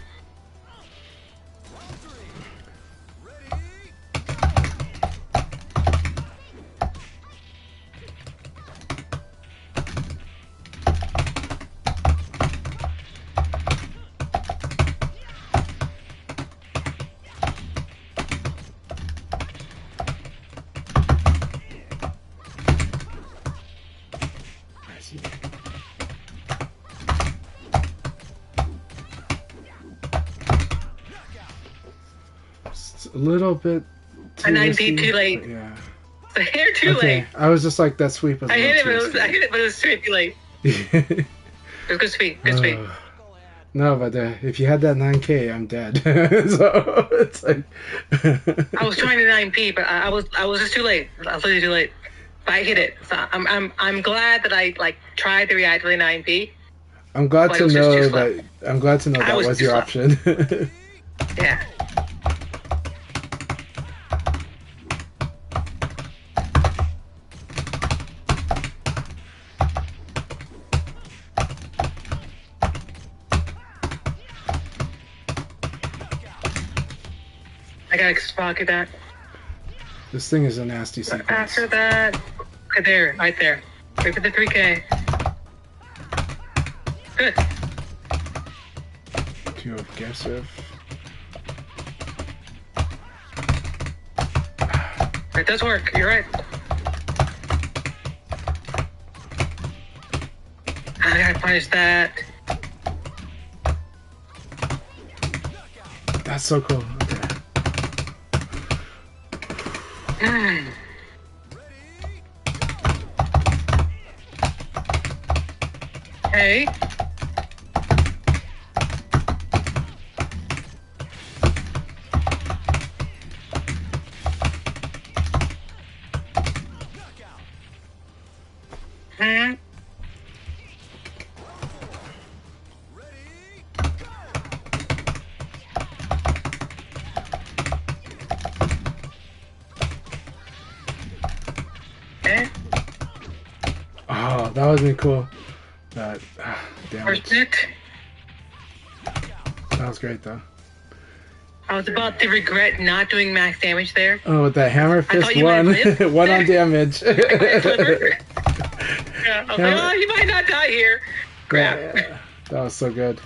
It's a little bit too A 9 risky, feet too late. but yeah. The hair too late. I was just like, that sweep was a I little hit it, too I hit it, but it was too late. risky. It was good sweep. Good sweep. No, but if you had that 9K, I'm dead. So it's like I was trying to 9P, but I was just too late. I was literally too late. But I hit it. So I'm glad that I like tried to react to the 9P. I'm glad But to it was just know too slow. that was too your slow. option. Yeah. I gotta pocket that. This thing is a nasty sequence. After that, okay, there, right there. Wait for the 3K. Good. Too aggressive. It does work. You're right. I gotta punish that. That's so cool. Okay. Hey. Hmm. Okay. Oh, that would be cool. That damage. First hit. That was great though. I was about to regret not doing max damage there. Oh, with that hammer fist thought you might one, live. one on damage. Yeah, I was like, oh, you might not die here. Crap. Yeah, that was so good.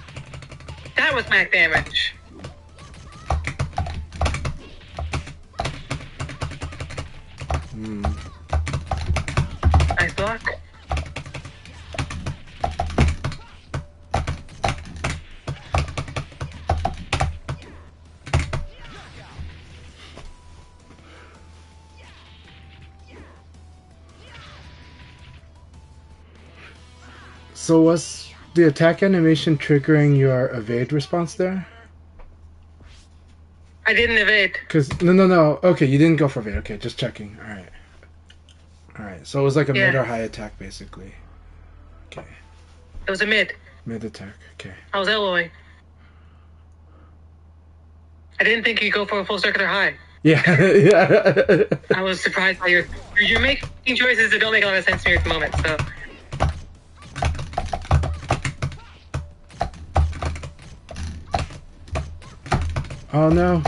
That was max damage. Nice block. So was the attack animation triggering your evade response there? I didn't evade. Cause no. Okay, you didn't go for evade. Okay, just checking. All right. So it was like a Yeah. mid or high attack basically. Okay, It was a mid. mid attack. Okay. I was elbowing. I didn't think you'd go for a full circuit or high. Yeah, yeah. I was surprised by you're making choices that don't make a lot of sense to me at the moment. So Oh no.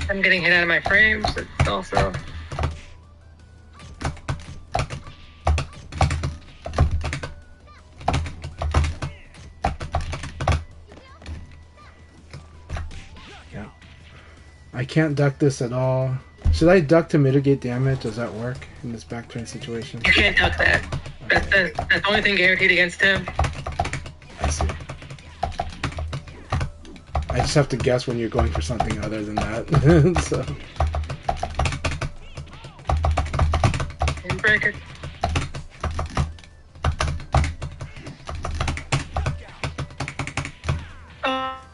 I'm getting hit out of my frames. It's also Yeah. I can't duck this at all. Should I duck to mitigate damage? Does that work in this back turn situation? you can't duck that. That's the only thing guaranteed against him. I see. I just have to guess when you're going for something other than that. So And break it.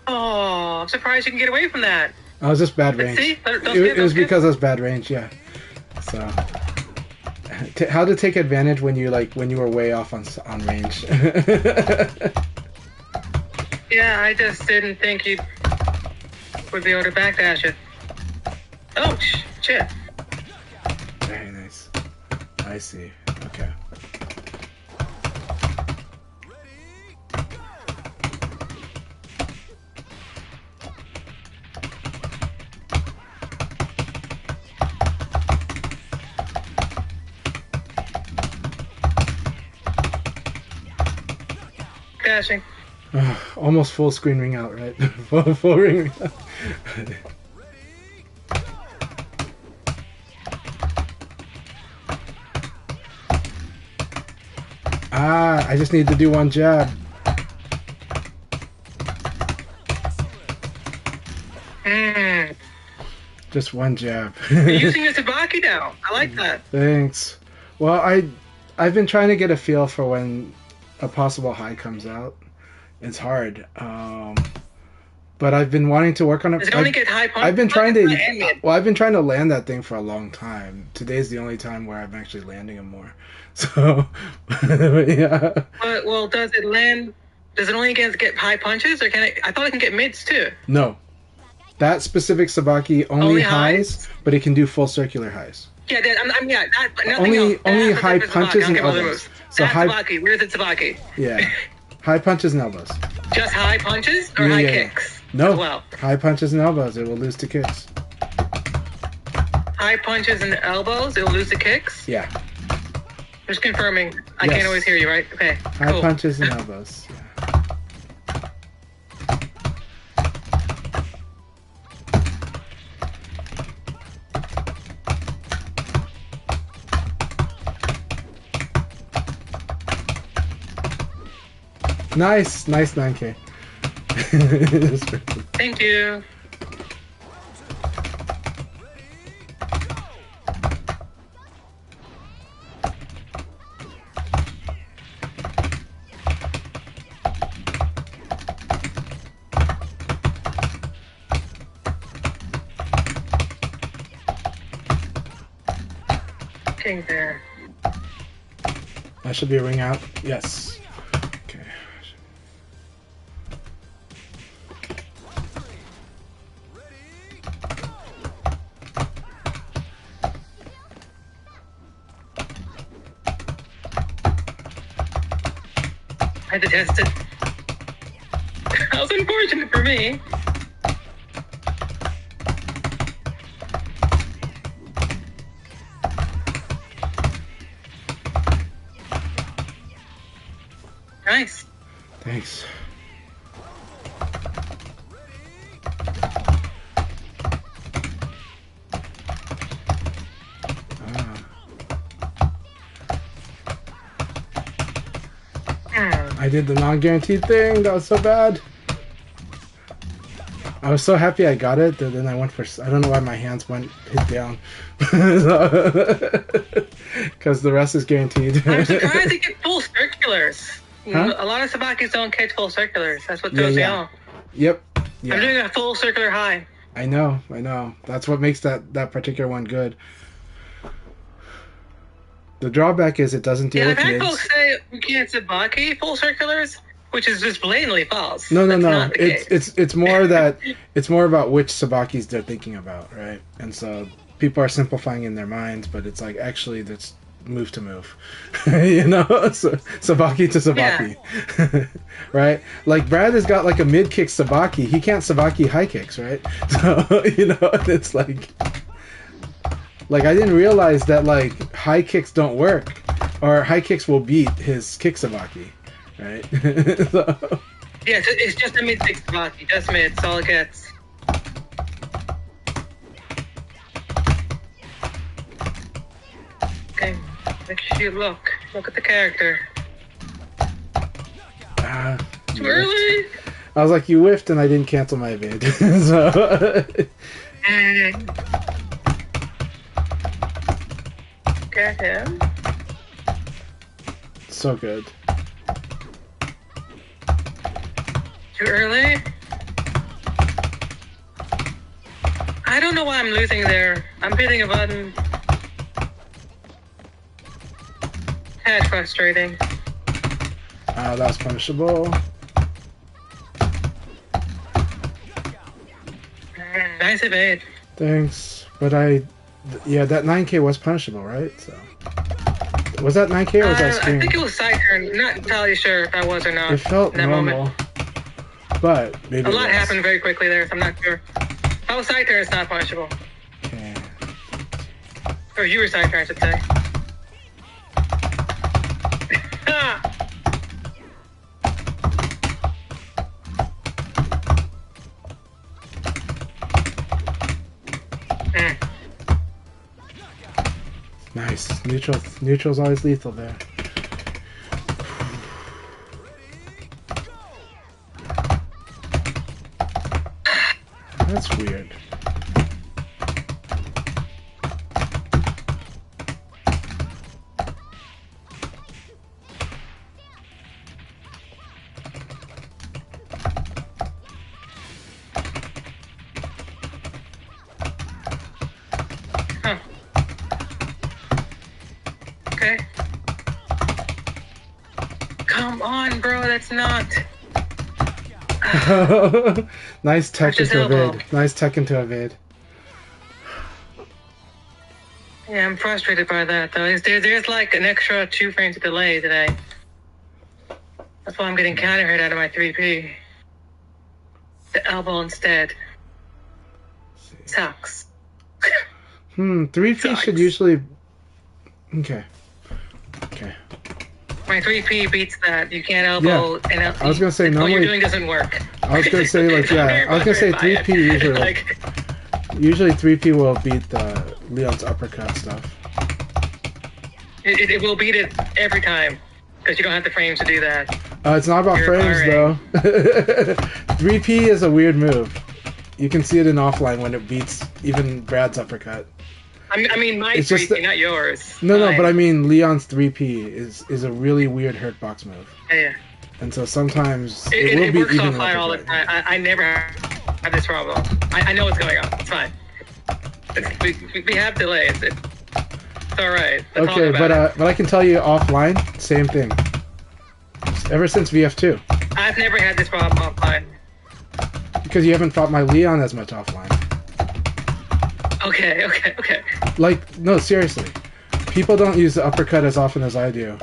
Oh, I'm surprised you can get away from that. I was just bad range. See? That was It good, was that was because I was bad range, yeah. So how to take advantage when you were way off on range. Yeah, I just didn't think you would be able to backdash it. Oh, shit. Very nice. I see. Okay. Dashing. Almost full screen ring out, right? full ring out. Ah, I just need to do one jab. Mm. Just one jab. You're using your Sabaki now. I like that. Thanks. Well, I've been trying to get a feel for when a possible high comes out. It's hard. But I've been wanting to work on it. Does it only get high punch? I've been trying to. Well, I've been trying to land that thing for a long time. Today's the only time where I'm actually landing them more. So, yeah. Well, does it land? Does it only get high punches, or can it? I thought it can get mids too. No, that specific Sabaki only highs, but it can do full circular highs. Yeah, yeah. Only high punches and elbows. So high Sabaki. Where's it Sabaki? Yeah, high punches and elbows. Just high punches or high kicks? No, well, high punches and elbows. It will lose to kicks. High punches and elbows. It will lose to kicks. Yeah. Just confirming. I can't always hear you, right? Okay. High punches and elbows. Yeah. Nice 9K. Thank you. King there. That should be a ring out. Yes. Okay. I had to test it. That was unfortunate for me. Nice. Thanks. I did the non-guaranteed thing. That was so bad. I was so happy I got it, that then I went for... I don't know why my hands went hit down. Because the rest is guaranteed. I'm surprised they get full circulars. Huh? A lot of Sabakis don't catch full circulars. That's what throws me off. Yep. Yeah. I'm doing a full circular high. I know. That's what makes that particular one good. The drawback is it doesn't deal with mids. I've had folks say we can't Sabaki full circulars, which is just blatantly false. No. It's more that it's more about which Sabakis they're thinking about, right? And so people are simplifying in their minds, but it's like actually that's move to move, you know, so, Sabaki to Sabaki, yeah. Right? Like Brad has got like a mid kick Sabaki. He can't Sabaki high kicks, right? So you know, it's like I didn't realize that like high kicks don't work, or high kicks will beat his kick Sabaki, right? So. Yeah, it's just a mid kick Sabaki, just mid. That's all it gets. Okay. Make sure you look at the character. Too early. I was like, you whiffed, and I didn't cancel my evade. So. Get him. So good. Too early. I don't know why I'm losing there. I'm hitting a button. That's frustrating. That's punishable. Nice evade. Thanks. But yeah, that 9K was punishable, right? So was that 9K or was that stream? I think it was side turn. Not entirely sure if that was or not. It felt normal. Moment. But maybe a lot happened very quickly there, so I'm not sure. If I was side turn, it's not punishable. Okay. Or you were side turn, I should say. Nice. Neutral's always lethal there. Come on, bro. That's not. Nice tech Touch his into a elbow. vid. Nice tech into a vid. Yeah, I'm frustrated by that though. There's like an extra 2 frames of delay today. That's why I'm getting counter hit out of my 3P. The elbow instead. Sucks. 3P Sucks. should usually. Okay. Okay. My 3P beats that. You can't elbow. Yeah. And I was gonna say what normally. you're doing doesn't work. I was gonna say like yeah. I was gonna say 3P usually. Like, Usually 3P will beat the Leon's uppercut stuff. it will beat it every time because you don't have the frames to do that. It's not about You're frames firing. though. 3P is a weird move. You can see it in offline when it beats even Brad's uppercut. I mean, my It's 3P, just that- not yours. No, Mine. but I mean Leon's 3P is a really weird hurtbox move. Yeah. And so sometimes It will beat works even offline all the uppercut. time. I never have this problem. I know what's going on. It's fine. We have delays. It's all right. Let's talk Okay, about it. but I can tell you offline, same thing. Ever since VF2, I've never had this problem offline. because you haven't fought my Leon as much offline. Okay. Like, no, seriously. People don't use the uppercut as often as I do.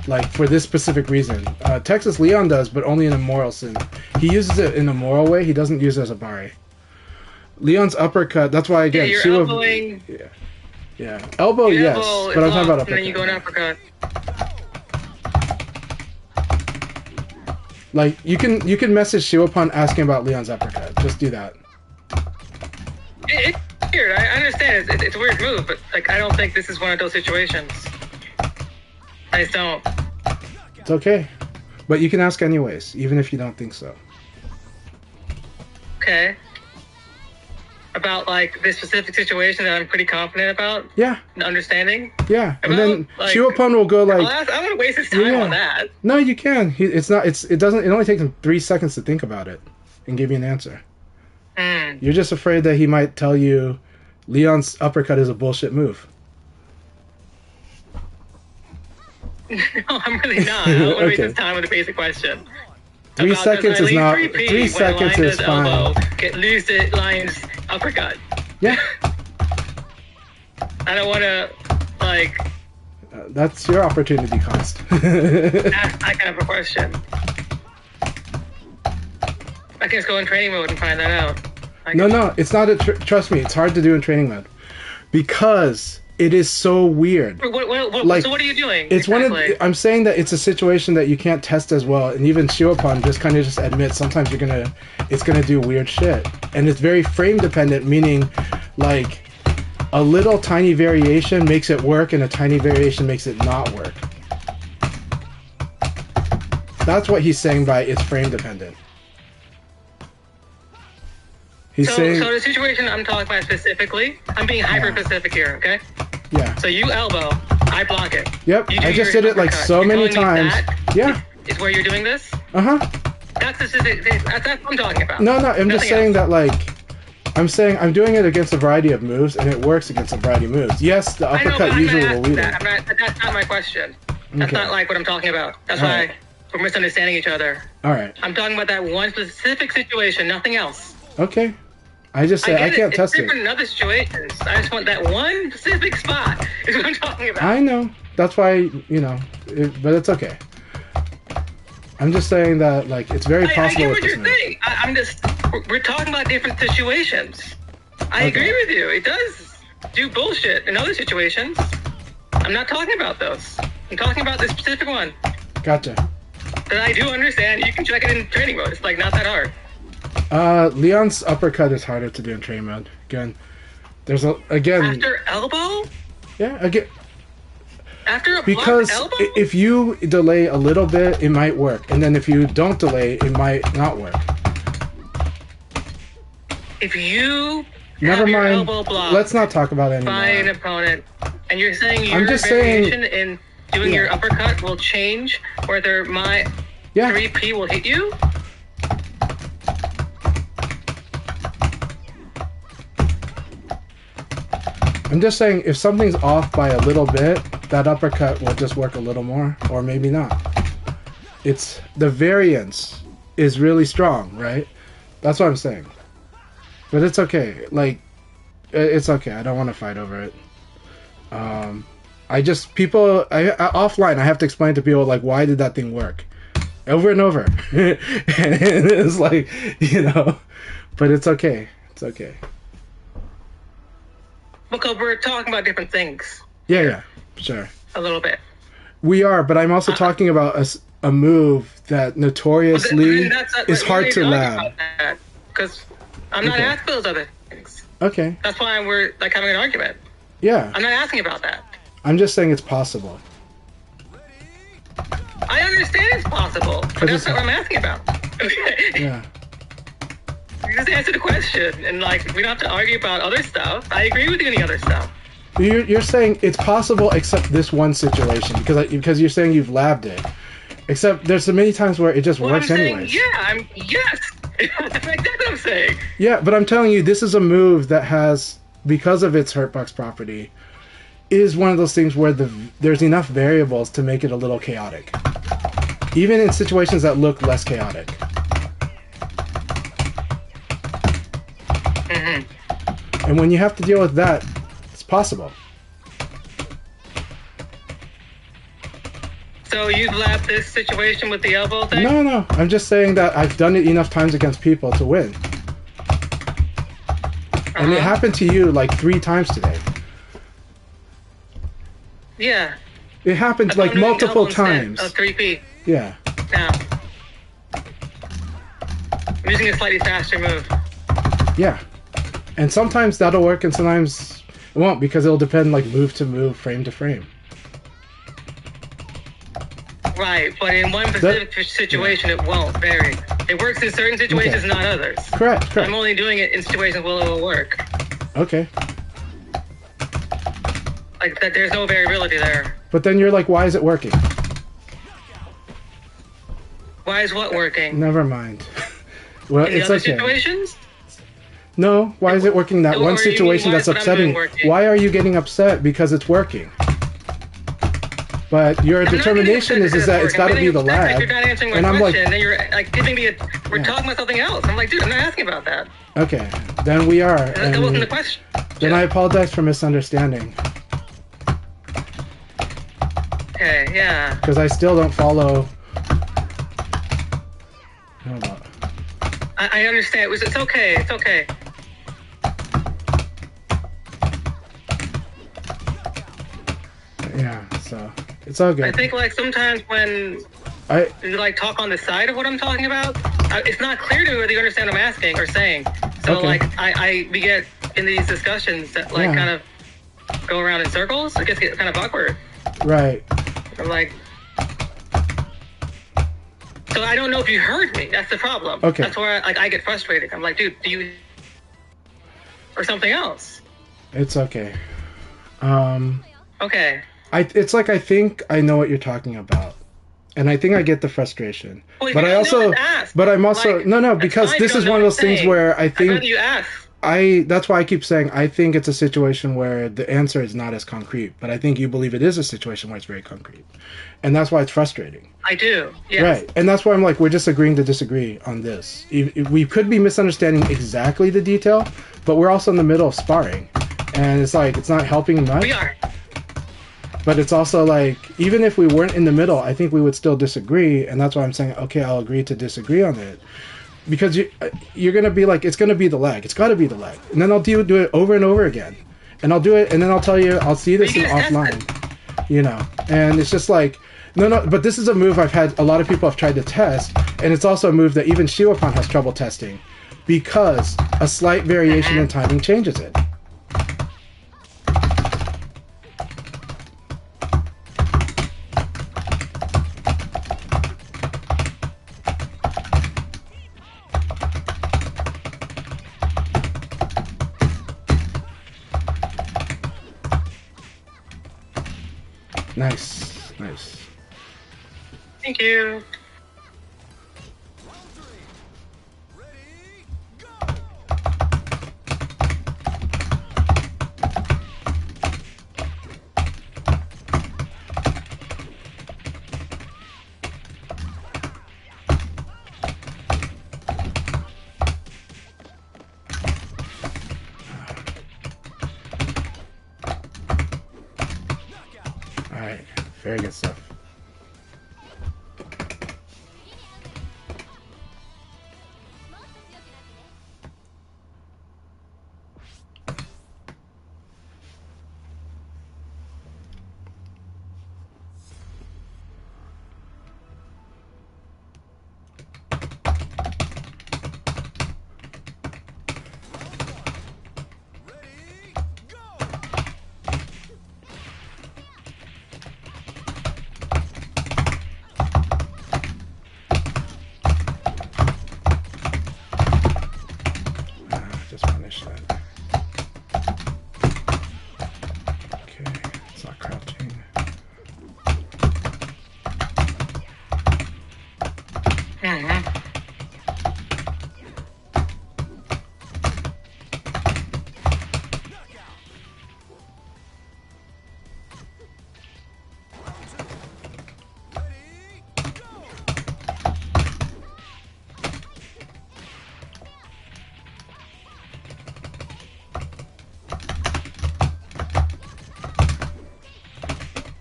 Like, for this specific reason. Texas Leon does, but only in a moral sin. He uses it in a moral way, he doesn't use it as a bari. Leon's uppercut, that's why, again, You're Shua- elbowing. Yeah. Elbow, Your yes, elbow but I'm is talking about off, and then you go an uppercut. uppercut. Like, you can message Shiwapun asking about Leon's uppercut. Just do that. It's weird. I understand. It's a weird move, but like I don't think this is one of those situations. I just don't. It's okay. But you can ask anyways, even if you don't think so. Okay. About like this specific situation that I'm pretty confident about Yeah, and understanding. yeah. And About, then like- Shiwapun will go like, I'm gonna waste his time Yeah. on that. no, you can. It only takes him 3 seconds to think about it and give you an answer. Hmm. You're just afraid that he might tell you Leon's uppercut is a bullshit move. No, I'm really not. I don't want to waste Okay. his time with a basic question. 3 About, seconds does my is lead not. 3P 3 when seconds Lion is does fine. elbow, lose the Lion's uppercut. Yeah, I don't want to like that's your opportunity cost. ask that kind of a question. I can just go in training mode and find that out. No, it's not. Trust me, it's hard to do in training mode because it is so weird. Like, so what are you doing? It's exactly? I'm saying that it's a situation that you can't test as well, and even Shiwapun just kind of just admits sometimes it's gonna do weird shit, and it's very frame dependent, meaning like a little tiny variation makes it work, and a tiny variation makes it not work. That's what he's saying by it's frame dependent. He's saying, So the situation I'm talking about specifically, I'm being hyper specific here, okay? yeah, So you elbow, I block it. yep. You do I just your did it like uppercut. so You're many telling me times. that Yeah, is where you're doing this? uh-huh. That's what I'm talking about. No, I'm just Nothing saying else. that, like, I'm saying I'm doing it against a variety of moves, and it works against a variety of moves. Yes, the I know, but uppercut I'm usually not will asking lead that. it. That's not my question. That's Okay. not like what I'm talking about. That's All why right. we're misunderstanding each other. All right. I'm talking about that one specific situation, nothing else. Okay. I just say I get can't it. test It's it. different in other situations. I just want that one specific spot is what I'm talking about. I know. That's why, but it's okay. I'm just saying that, like, it's very I possible get with what this you're move. saying. I'm just, we're talking about different situations. I Okay. agree with you. It does do bullshit in other situations. I'm not talking about those. I'm talking about this specific one Gotcha. that I do understand. You can check it in training mode. It's like not that hard. Leon's uppercut is harder to do in training mode. Again, After elbow? yeah, again, After a because blocked elbow? if you delay a little bit, it might work, and then if you don't delay, it might not work. If you Never have your mind. elbow blocked Let's not talk about it by an anymore. opponent, and you're saying your I'm just saying- variation in doing Yeah. your uppercut will change whether my Yeah. 3P will hit you? I'm just saying if something's off by a little bit, that uppercut will just work a little more, or maybe not. It's the variance is really strong, right? That's what I'm saying. But it's okay. Like, it's okay. I don't want to fight over it. Offline, I have to explain to people, like, why did that thing work? Over and over. And it's like, but it's okay. It's okay. Because we're talking about different things. Yeah, sure. A little bit. We are, but I'm also talking about a move that notoriously is hard to lab. Because I'm not asking those other things. Okay. That's why we're like having an argument. Yeah. I'm not asking about that. I'm just saying it's possible. I understand it's possible, but that's not what I'm asking about. Yeah. You just answer the question, and like we don't have to argue about other stuff. I agree with you on the other stuff. You're saying it's possible except this one situation because you're saying you've labbed it. Except there's so many times where it just works anyways. Yes. That's exactly what I'm saying. Yeah, but I'm telling you, this is a move that has, because of its hurtbox property, is one of those things where there's enough variables to make it a little chaotic. Even in situations that look less chaotic. Mm-hmm. And when you have to deal with that, it's possible. So you labbed this situation with the elbow thing? No. I'm just saying that I've done it enough times against people to win. And it happened to you like 3 times today. Yeah. It happened like multiple times. 3P. Yeah. Now. I'm using a slightly faster move. Yeah. And sometimes that'll work and sometimes it won't because it'll depend like move to move, frame to frame. Right, but in one specific situation it won't vary. It works in certain situations, not others. Correct. I'm only doing it in situations where it will work. Okay. Like that, there's no variability there. But then you're like, why is it working? Why is what working? Never mind. Well, in it's other okay. Situations? No, why is it working that one situation that's upsetting? Why are you getting upset because it's working? But your determination is that it's got to be the lag. You're not answering my question, then you're like giving me we're talking about something else. I'm like, dude, I'm not asking about that. Okay, then we are. That wasn't the question. Then I apologize for misunderstanding. Okay, yeah. Because I still don't follow. Hold on. I understand. It's okay. It's okay. Yeah, so it's all good. I think like sometimes when you like talk on the side of what I'm talking about, it's not clear to me whether you understand what I'm asking or saying. So like we get in these discussions that like kind of go around in circles. It gets kind of awkward. Right. I'm like, so I don't know if you heard me. That's the problem. Okay. That's where I get frustrated. I'm like, dude, do you or something else? It's okay. Okay. It's like I think I know what you're talking about, and I think I get the frustration. Well, but I'm also like, no because this is one of those things where I think you ask. That's why I keep saying I think it's a situation where the answer is not as concrete, but I think you believe it is a situation where it's very concrete, and that's why it's frustrating. I do. Yes. Right, and that's why I'm like we're just agreeing to disagree on this. We could be misunderstanding exactly the detail, but we're also in the middle of sparring, and it's like it's not helping much. We are. But it's also like, even if we weren't in the middle, I think we would still disagree, and that's why I'm saying, okay, I'll agree to disagree on it. Because you're going to be like, it's going to be the lag. It's got to be the lag. And then I'll do it over and over again. And I'll do it, and then I'll tell you, I'll see this in offline. And it's just like, no, but this is a move I've had, a lot of people have tried to test, and it's also a move that even Shiwapan has trouble testing, because a slight variation in timing changes it. Nice. Thank you. Alright, very good stuff. Just punish that. Okay, it's not crouching.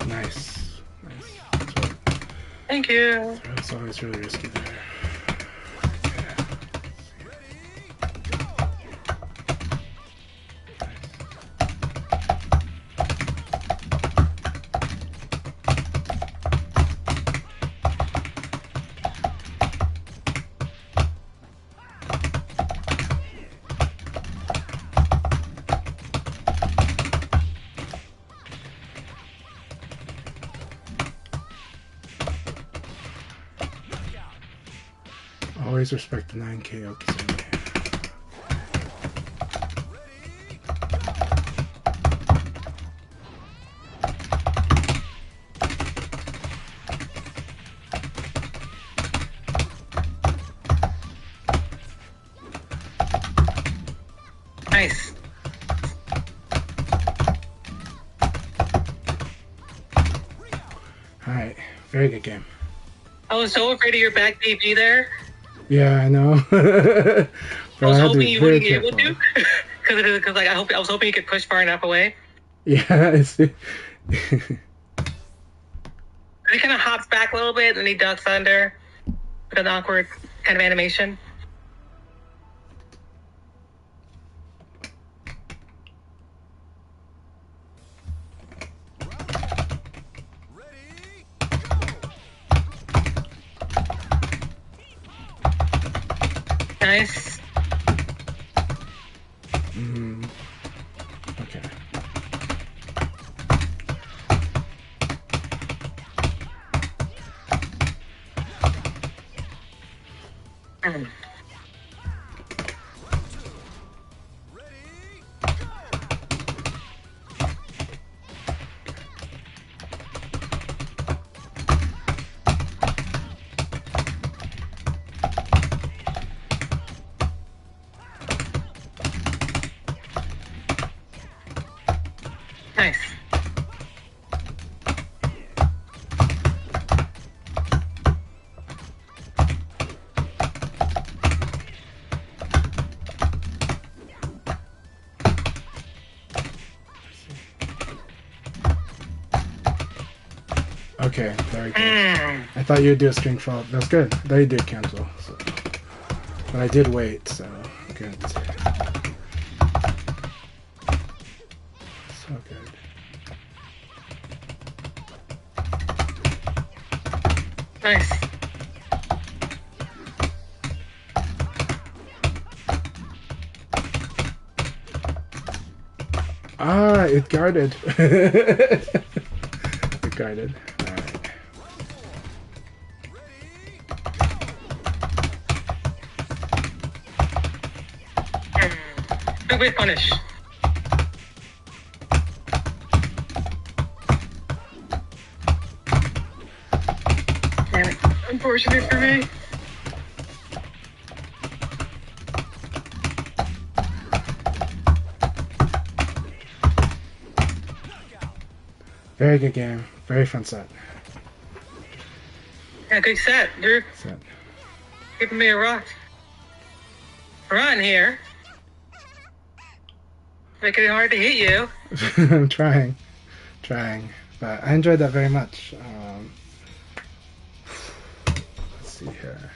Nice. Thank you. That's always really risky there. Always respect the 9K Okizumi. Nice. Alright, very good game. I was so afraid of your back DP there. Yeah, I know. But I was had to hoping be you very wouldn't be able to, careful. because like I was hoping you could push far enough away. Yeah, it's He kind of hops back a little bit and he ducks under with an awkward kind of animation. Nice. okay. Nice. Okay, very good. I thought you would do a string fault. That's good. I thought you did cancel. So. But I did wait, so good. So good. Nice. Ah, it guarded. It guarded. Alright. Big wave punish. Damn it. Unfortunate for me. Very good game. Very fun set. Yeah, good set. You're Set. giving me a rock run here. Making it hard to hit you. I'm trying. But but I enjoyed that very much. Let's see here.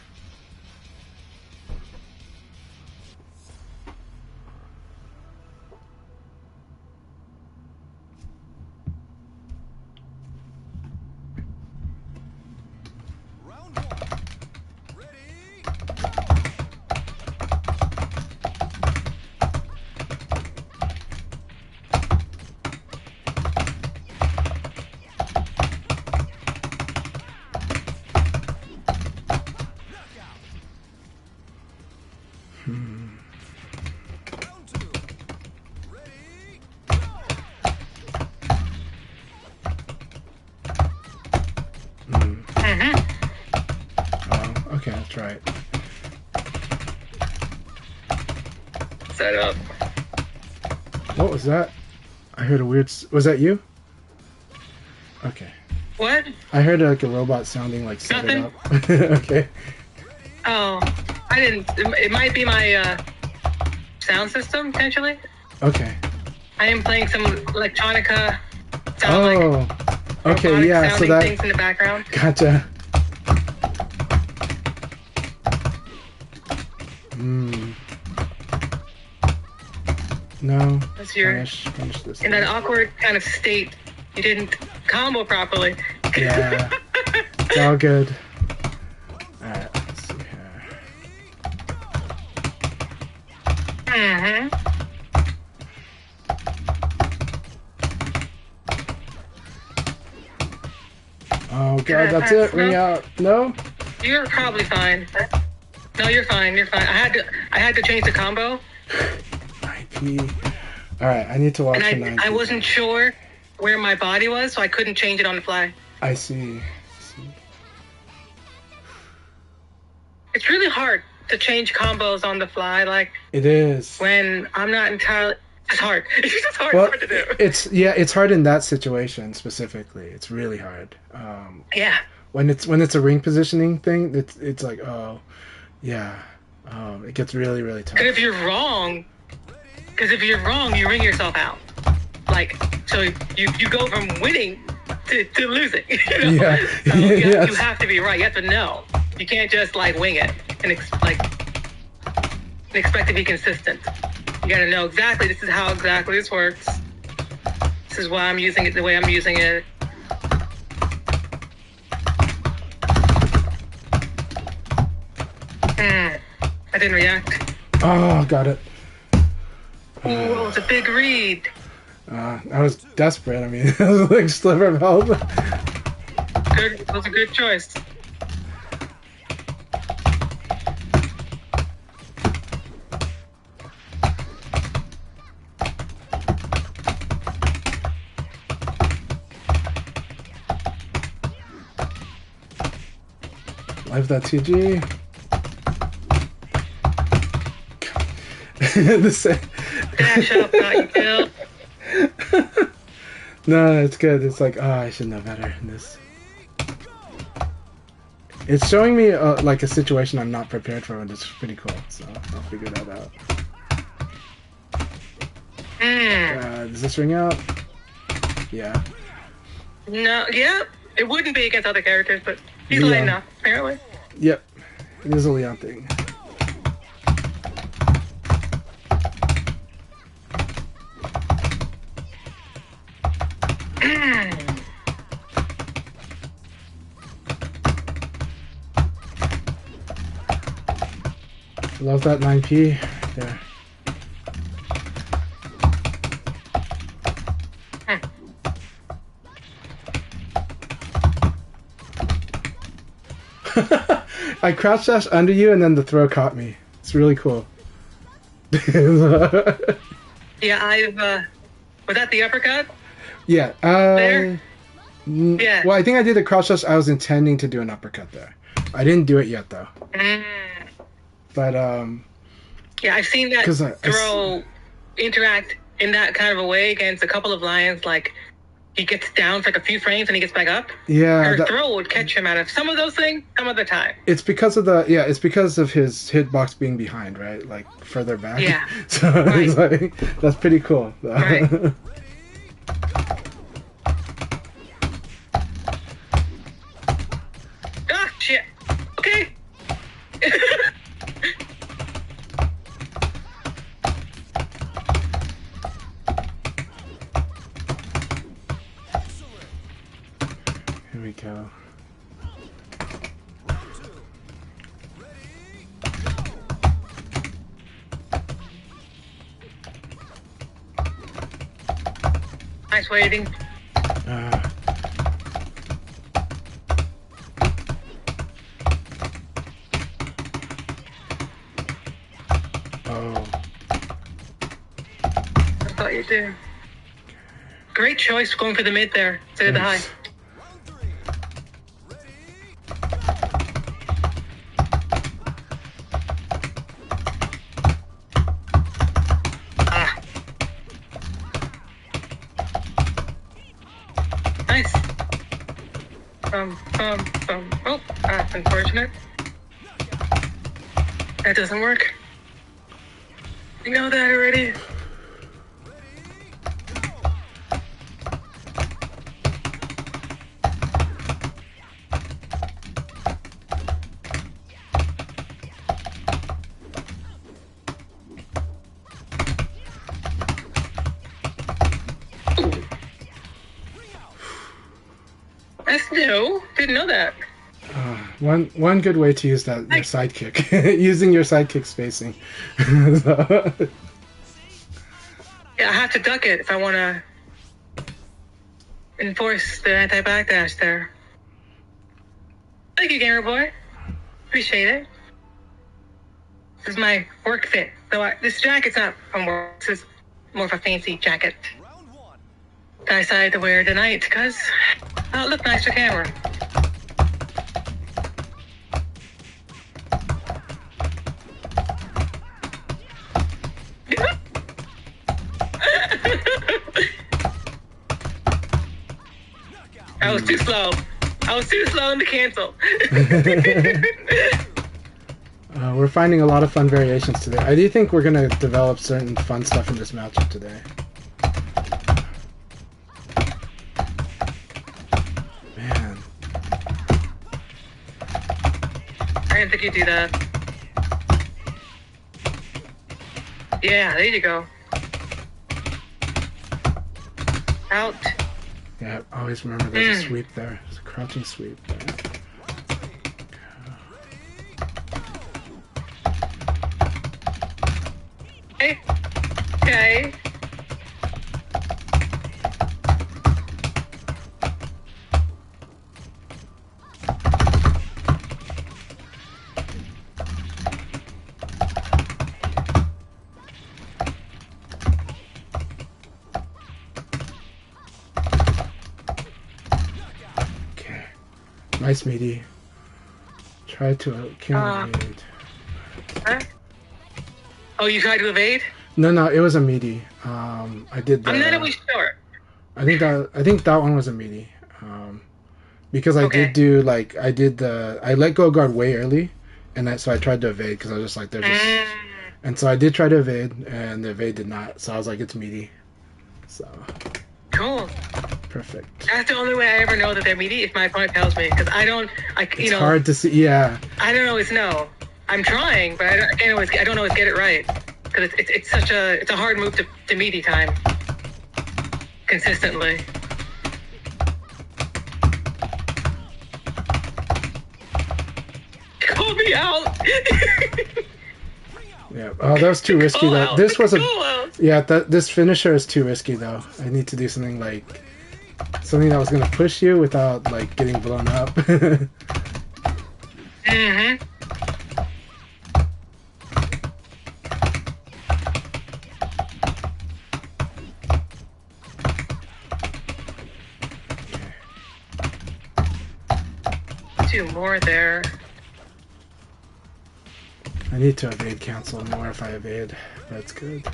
Okay, that's right. Set up. What was that? I heard a weird... Was that you? Okay. What? I heard like a robot sounding like set Nothing. it up. Okay. Oh, I didn't. It might be my sound system, potentially. Okay. I am playing some electronica. Sound Oh. Okay, yeah, so sounding that... things in the background. Gotcha. No. That's your Finish this. in that awkward kind of state. You didn't combo properly. Yeah. It's all good. Alright, let's see here. Oh god, that's it. Ring out. No? You're probably fine. No, you're fine. You're fine. I had to change the combo, 9P. Alright, I need to watch the and 9P. I wasn't sure where my body was, so I couldn't change it on the fly. I see. It's really hard to change combos on the fly, like It is. when I'm not entirely. It's hard. It's just hard. Well, It's hard to do. it's hard in that situation specifically. It's really hard. Yeah. When it's a ring positioning thing, it's like, oh, yeah, it gets really, really tough. Because if you're wrong, you ring yourself out. Like, so you go from winning to losing. You know? Yeah. So Yes. you have to be right. You have to know. You can't just like wing it and expect to be consistent. You got to know exactly. This is how exactly this works. This is why I'm using it the way I'm using it. I didn't react. Oh, got it. Ooh, it was a big read. I was desperate. I mean, it was like sliver of help. Good. It was a good choice. Live that TG. The same. Dash up, not you kill. No, it's good. It's like, oh, I should know better in this. It's showing me like a situation I'm not prepared for, and it's pretty cool. So I'll figure that out. Does this ring out? Yeah. No, yeah, it wouldn't be against other characters, but he's Leon. late enough, apparently. Yep. It is a Leon thing. Love that 9P there. I crouch dash under you and then the throw caught me. It's really cool. Yeah, was that the uppercut? Yeah. There? Yeah. Well, I think I did the crouch dash. I was intending to do an uppercut there. I didn't do it yet though. But Yeah, I've seen that 'Cause throw interact in that kind of a way against a couple of lions. Like, he gets down for like a few frames and he gets back up. yeah, Her throw would catch him out of some of those things, some of the time. it's because of it's because of his hitbox being behind, right? Like further back. Yeah. So it's like that's pretty cool. Right. Here we go. Nice waiting. Oh. I thought you did. Great choice going for the mid there instead of the high. Nice. Oh, that's unfortunate. That doesn't work. You know that already. That's new. Didn't know that. One good way to use that your sidekick, using your sidekick spacing. So. Yeah, I have to duck it if I want to enforce the anti-backdash there. Thank you, Gamer Boy. Appreciate it. This is my work fit. So this jacket's not from work. This is more of a fancy jacket that I decided to wear tonight because it'll look nice for camera. I was too slow. I was too slow in the cancel. We're finding a lot of fun variations today. I do think we're going to develop certain fun stuff in this matchup today. Man. I didn't think you'd do that. Yeah, there you go. Out. Yeah, always remember there's a sweep there. There's a crouching sweep there. Okay. Okay. Nice meaty. Try to evade. Huh? Oh, you tried to evade? No, it was a meaty. I did the, I'm not always sure. I think that one was a meaty. Because I did do I let go guard way early, and so I tried to evade because I was just like they're just, and so I did try to evade, and the evade did not. So I was like it's meaty. So. Cool. Perfect. That's the only way I ever know that they're meaty if my opponent tells me, because I don't. It's hard to see. Yeah. I don't always know. I'm trying, but I don't always get it right. Because it's a hard move to meaty time consistently. Call me out. Yeah. Oh, that was too risky. Though this was this finisher is too risky though. I need to do something something that was gonna push you without getting blown up. Mm-hmm. Two more there. I need to evade cancel more if I evade. That's good.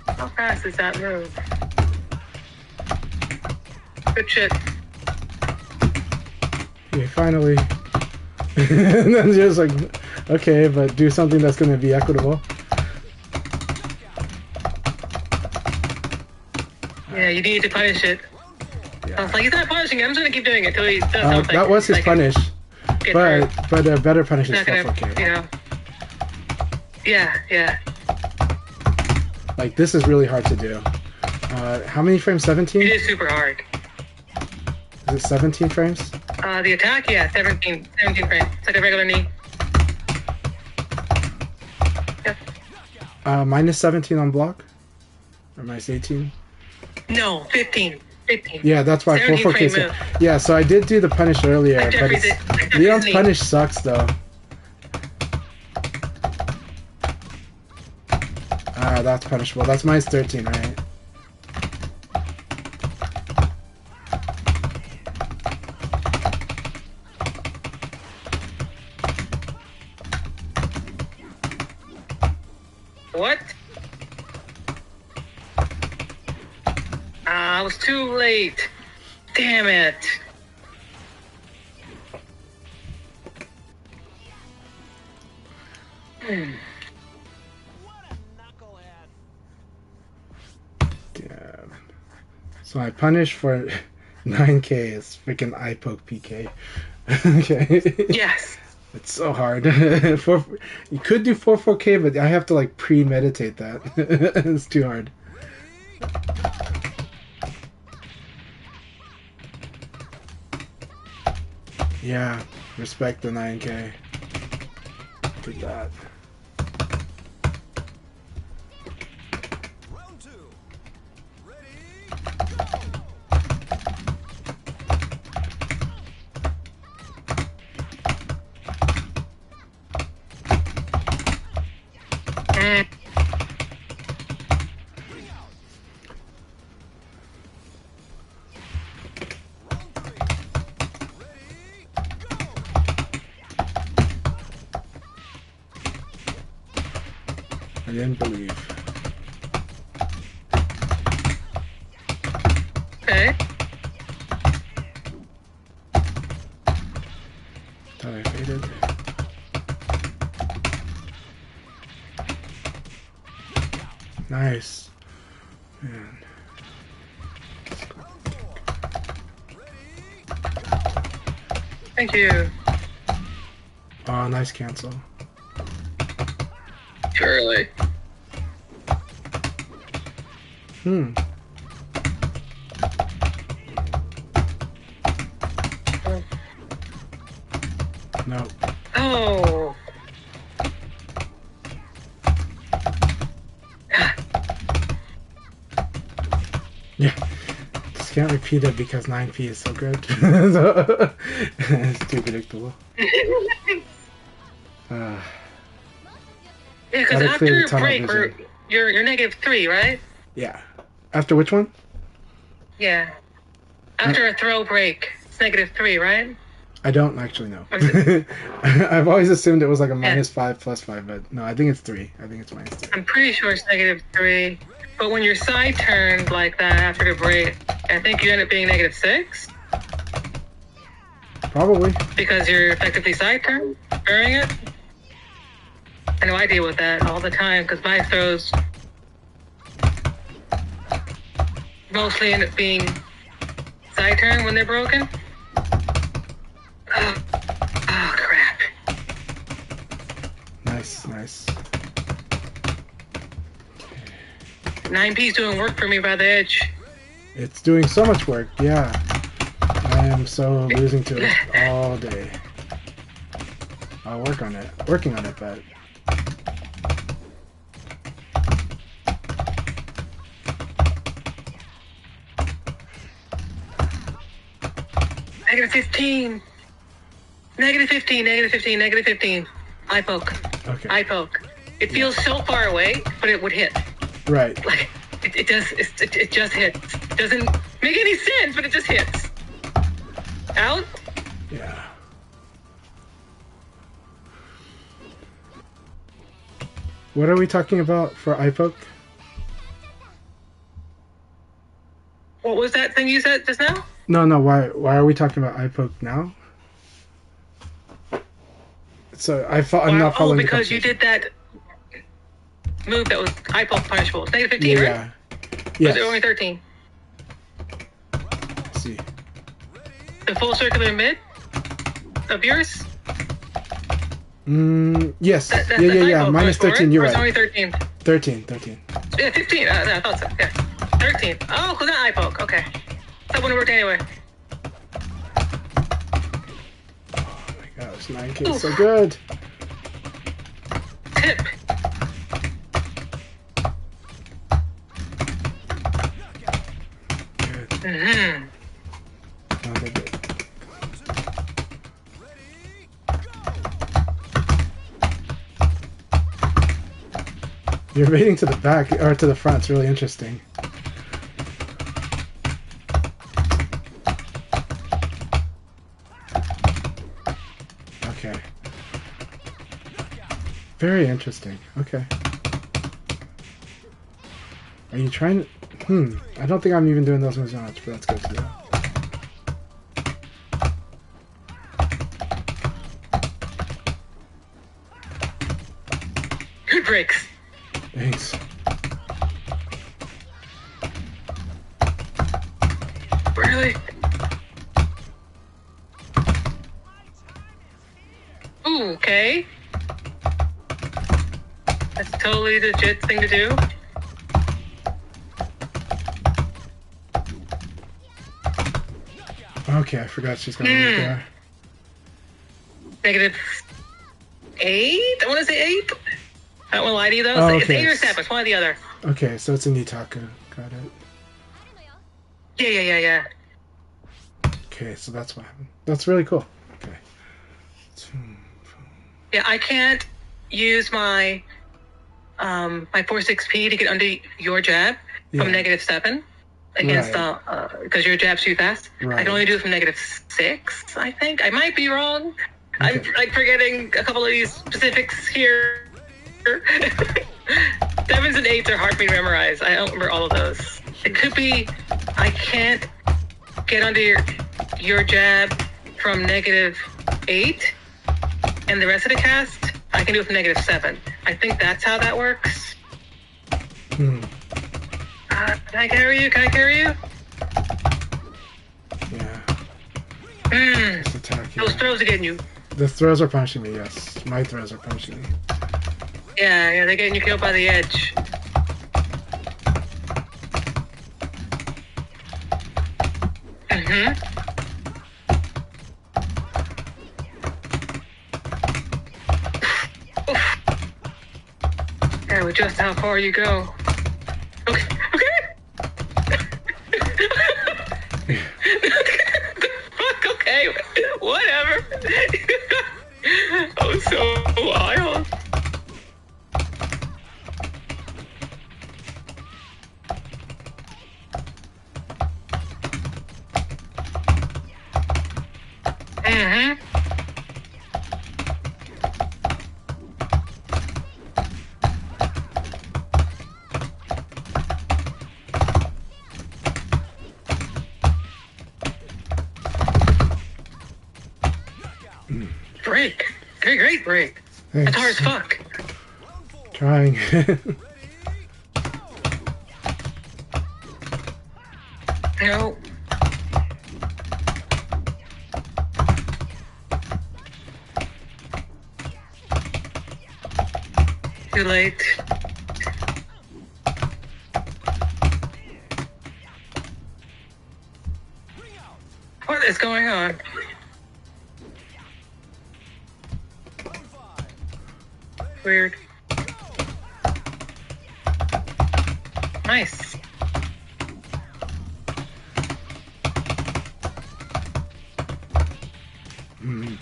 How fast is that move? Good shit. Okay, finally. And then just okay, but do something that's going to be equitable. Yeah, you need to punish it. Yeah. I was like, he's not punishing it. I'm just going to keep doing it until he does something. That was his punish. But a better punish is 4K. You know. Yeah. Like, this is really hard to do. How many frames? 17? It is super hard. Is it 17 frames? The attack, yeah, 17 frames. It's like a regular knee. Yep. Minus 17 on block? Or minus 18? No, 15. Yeah, that's why 17 4-4K. frame move. Yeah, so I did do the punish earlier, Like but Jeffrey's- it's, like Jeffrey's Leon's knee. punish sucks though. That's punishable. That's minus 13, right? What? I was too late. Damn it. Damn. So I punish for 9K is freaking eye poke PK. Okay. Yes. It's so hard. You could do 4-4K, but I have to like premeditate that. It's too hard. Yeah, respect the 9K. Look at that. Round 2. Ready, go! Mm. Round 3. Ready, go! I didn't believe. Okay. Thought I faded. Nice. Man. Round 4. Ready, go! Thank you. Oh, nice cancel. Surely. Hmm. No. Oh. Yeah. Just can't repeat it because 9P is so good. So, it's too predictable. Yeah, because Gotta clear the after tunnel break, vision. you're -3, right? Yeah. After which one? Yeah. After a throw break, it's -3, right? I don't actually know. What is I've always assumed it was like a -5 +5, but no, I think it's 3. I think it's -3. I'm pretty sure it's -3. But when you're side turned like that after the break, I think you end up being -6 Probably. because you're effectively side turned during it. I know I deal with that all the time because my throws mostly end up being side turn when they're broken. Oh, crap. Nice, nice. 9P's doing work for me by the edge. It's doing so much work, yeah. I am so losing to it all day. I'll work on it. Working on it, but -15. -15, -15, -15. Eye poke. okay. Eye poke. It feels so far away, but it would hit. Right. Like, it does, it just hits. Doesn't make any sense, but it just hits. Out? Yeah. What are we talking about for eye poke? What was that thing you said just now? No, why are we talking about eye poke now? So I'm not following the because you conversation. did that move that was eye poke punishable. It's -15, Yeah, right? yeah. Or Yes. is it only 13? Let's see. The full circular mid of yours? Yes. That's Yeah, the yeah, yeah. typo, Minus correct? 13. You're Or it's right. only 13. 13. 13. Yeah, 15. I thought so. Yeah. 13. Oh, not eye poke. Okay. That wouldn't work anyway. Oh my gosh, 9K is so good. Tip. Good. Mm-hmm. Oh, they did. Ready, go! You're rating to the back or to the front. It's really interesting. Okay. Very interesting. Okay. Are you trying to... I don't think I'm even doing those moves much, but that's good to know. Good breaks. Thanks. Really? Ooh, okay. That's totally the legit thing to do. Okay, I forgot she's got a move there. -8? I want to say 8. I don't want to lie to you though. Oh, It's okay. 8 or 7. It's one or the other. Okay, so it's a Nitaku. Got it. Yeah. Okay, so that's what happened. That's really cool. Okay. Yeah, I can't use my my 4-6P to get under your jab Yeah. from -7 against Right. because your jab's too fast. I Right. can only do it from -6. I think I might be wrong. I'm Okay. like forgetting a couple of these specifics here. 7s and 8s are hard for me to memorize. I don't remember all of those. It could be I can't get under your jab from -8, and the rest of the cast I can do it from -7. I think that's how that works. Hmm. Can I carry you? Can I carry you? Yeah. Mm, This attack here. those throws are getting you. The throws are punishing me, yes. My throws are punishing me. Yeah, they're getting you killed by the edge. Mm-hmm. Yeah, with just how far you go. Okay. Fuck, okay. Whatever. Oh, so wild. Mm-hmm. Break. Great break. Thanks. That's hard as fuck. Trying. No. Too late. What is going on? Weird. Nice. Hmm.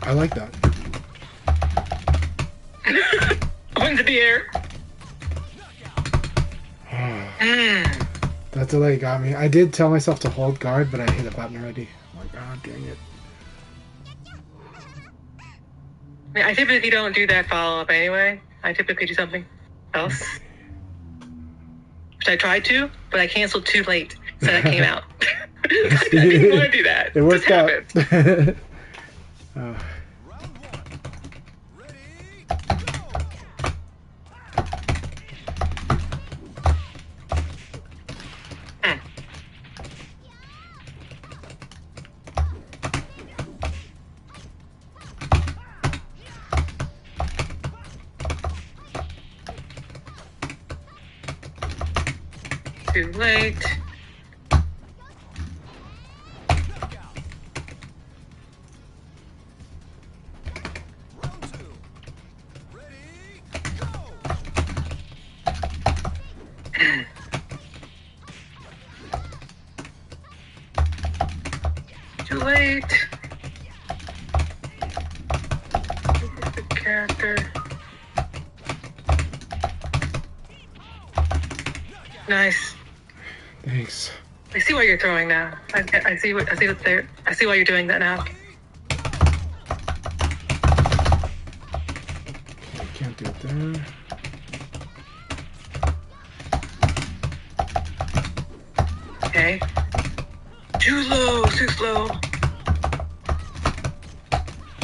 I like that. Into the air. Mm. That delay got me. I did tell myself to hold guard, but I hit a button already. I'm like, ah, dang it. I mean, I typically don't do that follow-up anyway. I typically do something else. Which I tried to, but I canceled too late, so that came out. I didn't want to do that. It worked Just out. happened. Oh. Too late. Round two. Ready, go! Too late. The character. Nice. Thanks. I see why you're throwing now. I see what there. I see why you're doing that now. Okay, can't do it there. Okay. Too low. Too slow.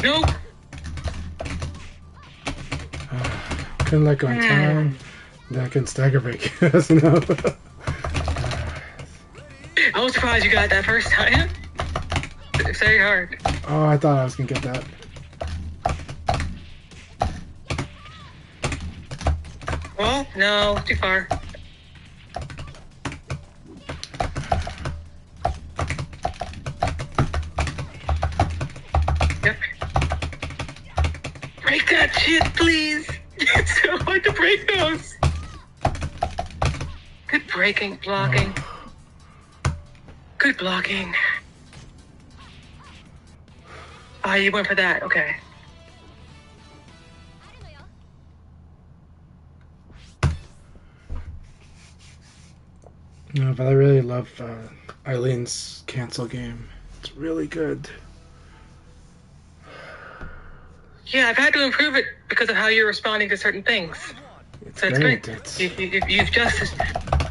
Nope. Couldn't let go in time. That can stagger break. So no. I was surprised you got that first time. It's very hard. Oh, I thought I was gonna get that. Well, no, too far. Yep. Break that shit, please. It's so hard to break those. Good breaking, blocking. Good blocking. Ah, you went for that. Okay. No, but I really love Eileen's cancel game. It's really good. Yeah, I've had to improve it because of how you're responding to certain things. It's So it's great. great. It's, You've just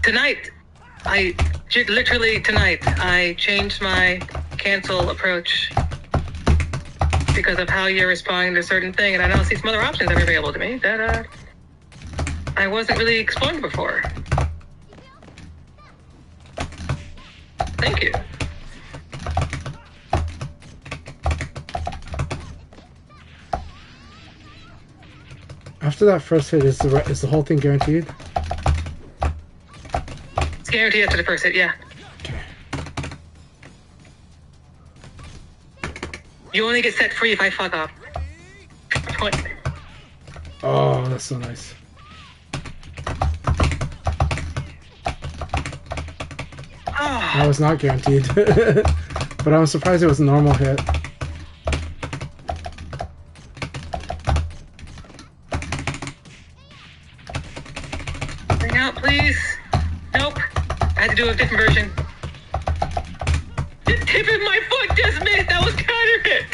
tonight. Literally tonight, I changed my cancel approach because of how you're responding to a certain thing, and I now see some other options that are available to me that I wasn't really exploring before. Thank you. after that first hit, is the whole thing guaranteed? It's guaranteed after the first hit, yeah. Okay. You only get set free if I fuck up. Point. Oh, that's so nice. Oh, That was not guaranteed. But I was surprised it was a normal hit. bring out, please. Nope. I had to do a different version. The tip of my foot just missed. That was counter hit.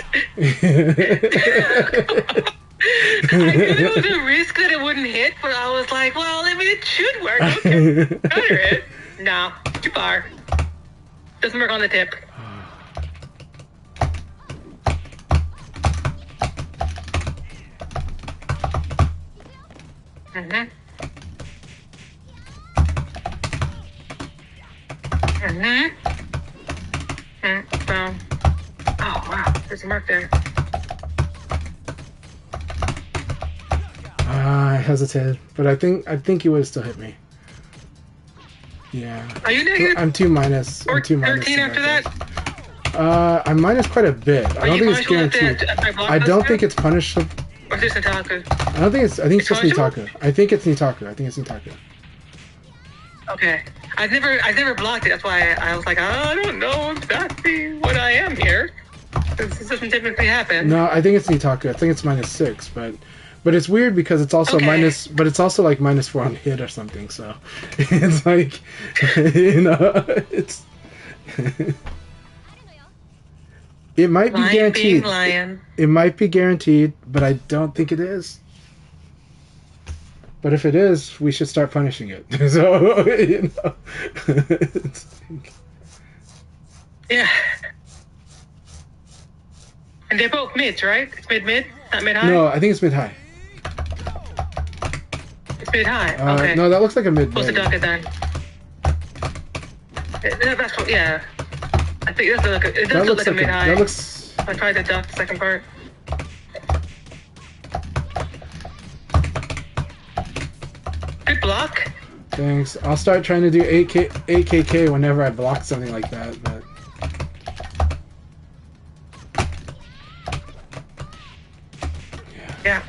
I knew there was a risk that it wouldn't hit, but I was like, well, I mean, it should work. Okay. Counter hit. No, too far. Doesn't work on the tip. Mm-hmm. Oh, wow. There's a mark there. I hesitated, but I think he would have still hit me. Yeah. Are you negative I'm two minus. I'm two minus 13 to after guy. that? I'm minus quite a bit. I don't think it's guaranteed. I don't think it's punishable. Or just Nitaku? I don't think it's. I think it's just punishable? Nitaku. I think it's Nitaku. I think it's Nitaku. Okay. I've never blocked it. That's why I was like, I don't know exactly what I am here. This doesn't typically happen. No, I think it's Nitaku. I think it's -6, but it's weird because it's also Okay. minus. But it's also like -4 on hit or something. So it's like, it's. It might be Lion guaranteed. being lion. It might be guaranteed, but I don't think it is. But if it is, we should start punishing it. So, it's like- Yeah. And they're both mids, right? It's mid, not mid-high? no, I think it's mid high. It's mid-high. Okay. No, that looks like a mid. Supposed to duck it then. That's what, yeah. I think it does look, it does look like a mid-high. that looks. I tried to duck the second part. Good block. Thanks. I'll start trying to do 8KK whenever I block something like that, but... Yeah.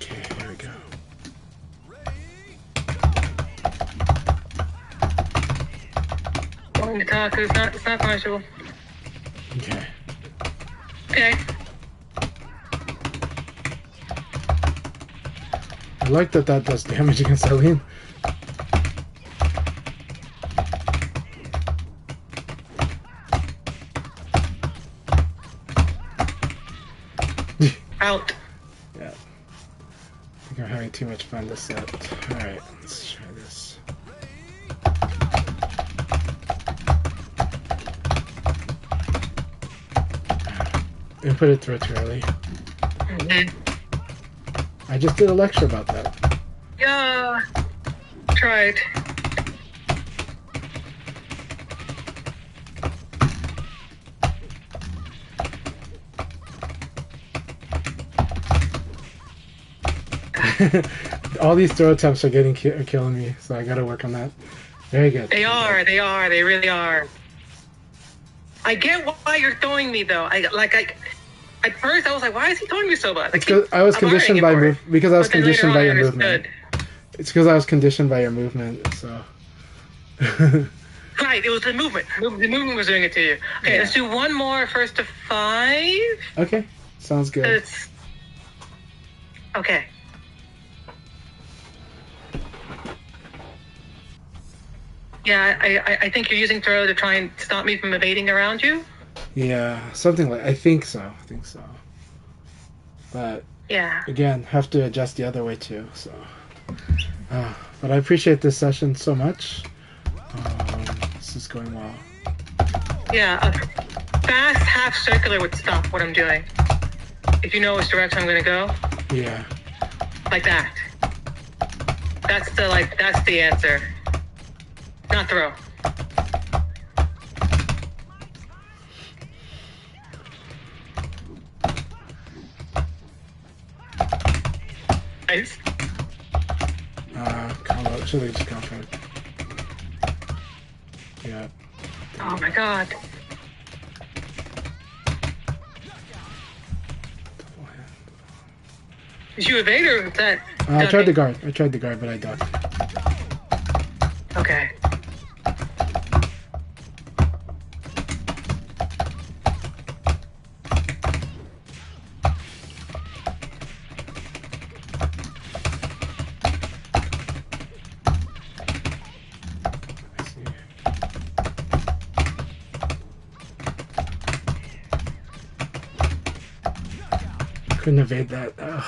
Okay, here we go. Going to talk. It's not punishable. Okay. Okay. I like that does damage against Eileen. Out. Yeah. I think I'm having too much fun this set. Alright, let's try this. Input it through too early. Mhm. I just did a lecture about that. Yeah. Tried. All these throw attempts are are killing me, so I gotta work on that. Very good. They are. They really are. I get why you're throwing me though. At first I was like, why is he throwing me so much? It's because I was conditioned by because I was conditioned by your movement. It's because I was conditioned by your movement, so. Right, it was the movement. The movement was doing it to you. Okay, Yeah. let's do one more first to 5. Okay, sounds good. It's okay. Yeah, I think you're using throw to try and stop me from evading around you. Yeah, something like I think so. But Yeah. again, have to adjust the other way too. So, but I appreciate this session so much. This is going well. Yeah, a fast half circular would stop what I'm doing. If you know which direction I'm gonna go, Yeah. like that. That's the answer. Not throw. Nice. Combo. Should have just gone for it. Yeah. Oh my god. Did you evade or was that? I tried the guard. But I ducked. Okay. I see. Couldn't evade that. Ugh.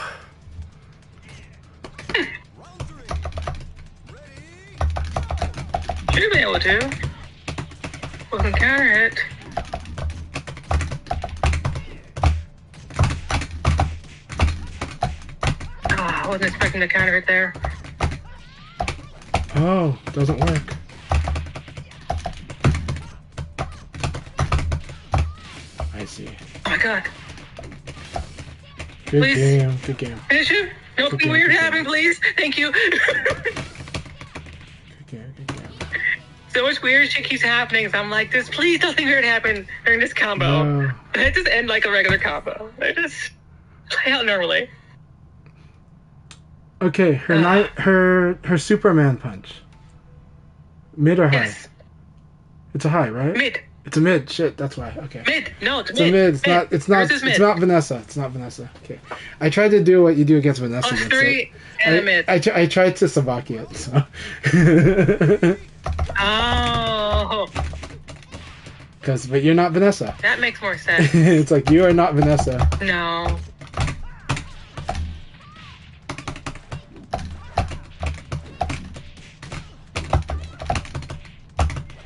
Should have been able to. Wasn't counter it. Ah, I wasn't expecting to counter it there. Oh, doesn't work. I see. Oh my god. Good Please. game. Good game. Finish him? Nothing Okay, weird okay. happened, please. Thank you. Good game. Good game. So much weird shit keeps happening, so I'm like, this please nothing weird happen during this combo. No. And it just end like a regular combo. I just play out normally. Okay, her Superman punch. Mid or high? Yes. It's a high, right? Mid. It's a mid. Shit, that's why. Okay. Mid. No, it's It's mid. a mid. It's not. It's not. Yours is It's mid. not Vanessa. It's not Vanessa. Okay. I tried to do what you do against Vanessa. Plus against 3 it. and a mid. I tried to Sabaki it. So. Oh, But you're not Vanessa. that makes more sense. It's like you are not Vanessa. No.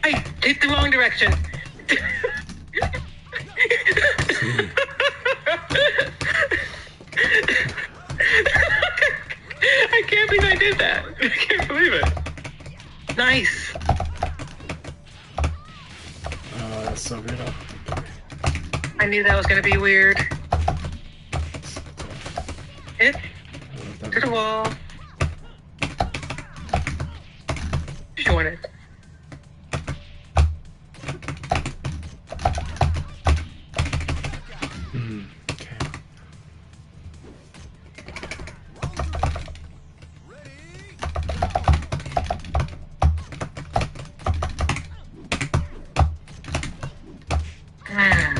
I hit the wrong direction. I can't believe I did that. I can't believe it. Nice. Oh, that's so brutal. I knew that was going to be weird. So tough. Hit? I love To the wall. Join it. Okay. Hmm.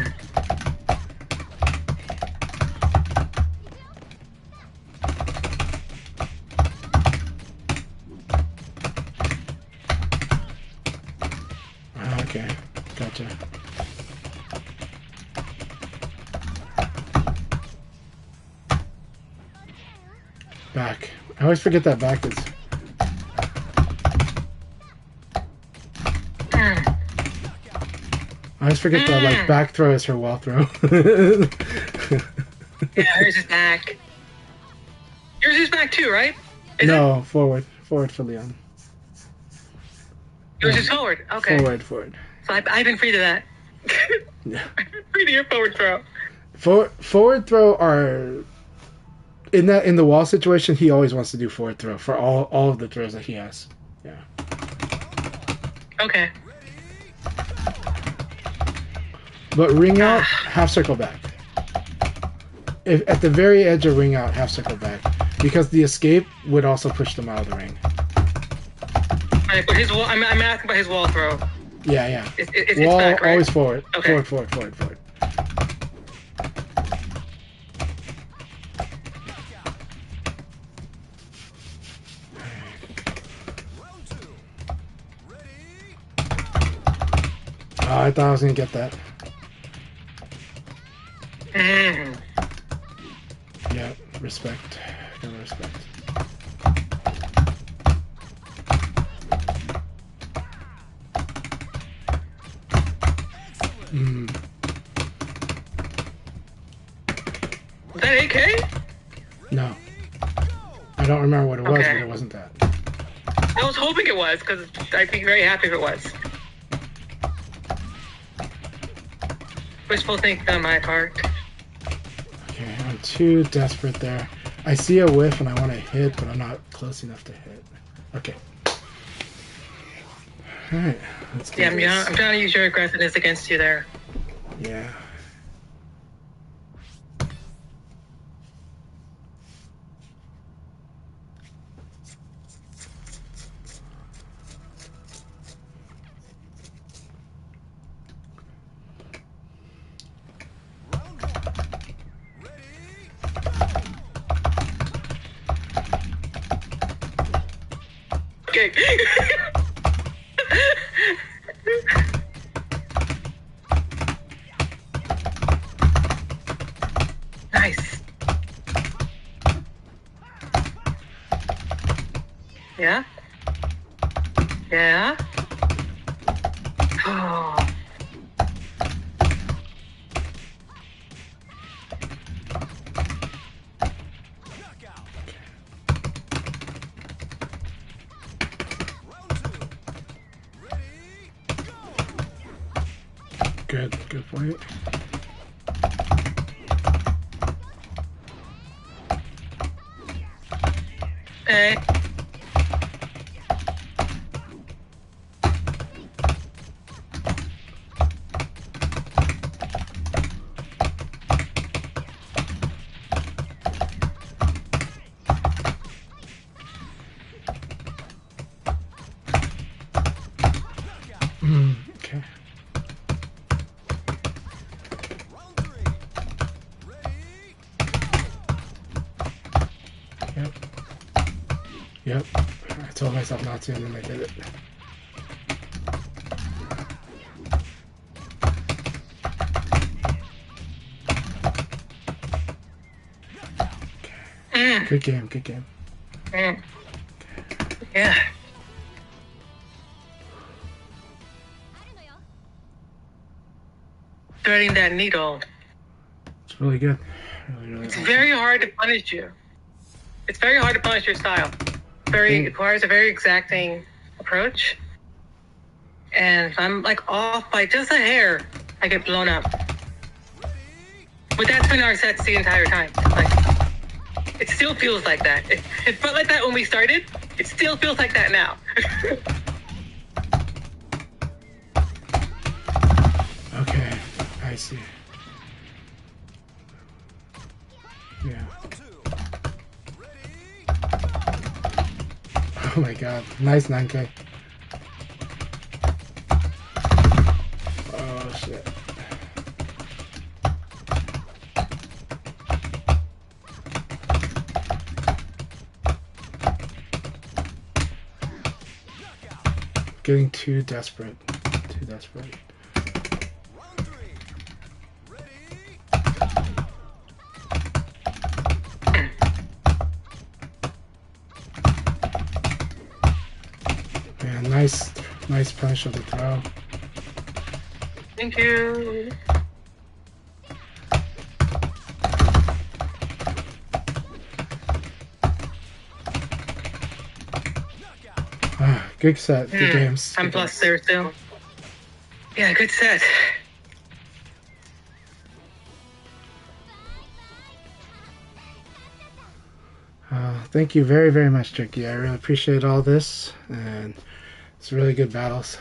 Okay. Gotcha. Back. I always forget that back is. Hmm. I always forget that like back throw is her wall throw. Yeah, hers is back. Yours is back too, right? Is it? No, forward. Forward for Leon. Yours is forward. Okay. Forward. So I've been free to that. Yeah. I've been free to your forward throw. Forward throw are in the wall situation. He always wants to do forward throw for all of the throws that he has. Yeah. Okay. But ring out, half circle back. If at the very edge of ring out, half circle back, because the escape would also push them out of the ring. Alright, but his wall. I'm asking about his wall throw. Yeah. It's Wall back, right? always forward. Okay. Forward. Round two. Ready? Oh, I thought I was gonna get that. Mm. Yeah, respect. Gotta respect. Mm. Was that AK? No. I don't remember what it was, Okay. but it wasn't that. I was hoping it was, because I'd be very happy if it was. Wishful thinking on my part. Okay, I'm too desperate there. I see a whiff and I want to hit, but I'm not close enough to hit. Okay. Alright, let's do Yeah, this. I'm trying to use your aggressiveness against you there. Yeah. Round one. Ready? Okay. Nice. Yeah? Yeah? Oh. Knockout. Round two. Ready? Go. Good point. Hey. Okay. Round three. Ready? Yep. I told myself not to, and then I did it. Mm. Good game. Mm. Yeah. Threading that needle. It's really good. Really It's awesome. very hard to punish you. It's very hard to punish your style. It requires a very exacting approach. And if I'm like off by just a hair, I get blown up. But that's been our sets the entire time. Like, It still feels like that. It felt like that when we started. It still feels like that now. Okay, I see. Yeah. Round two. Ready? Oh my god. Nice 9K. Oh shit. Getting too desperate. Too desperate. Round three. Ready? Man, nice punish of the throw. Thank you. Knockout. Ah, good set. Good games. I'm Good plus games. there still. Yeah, good set. Thank you very, very much, Tricky. I really appreciate all this, and it's really good battles.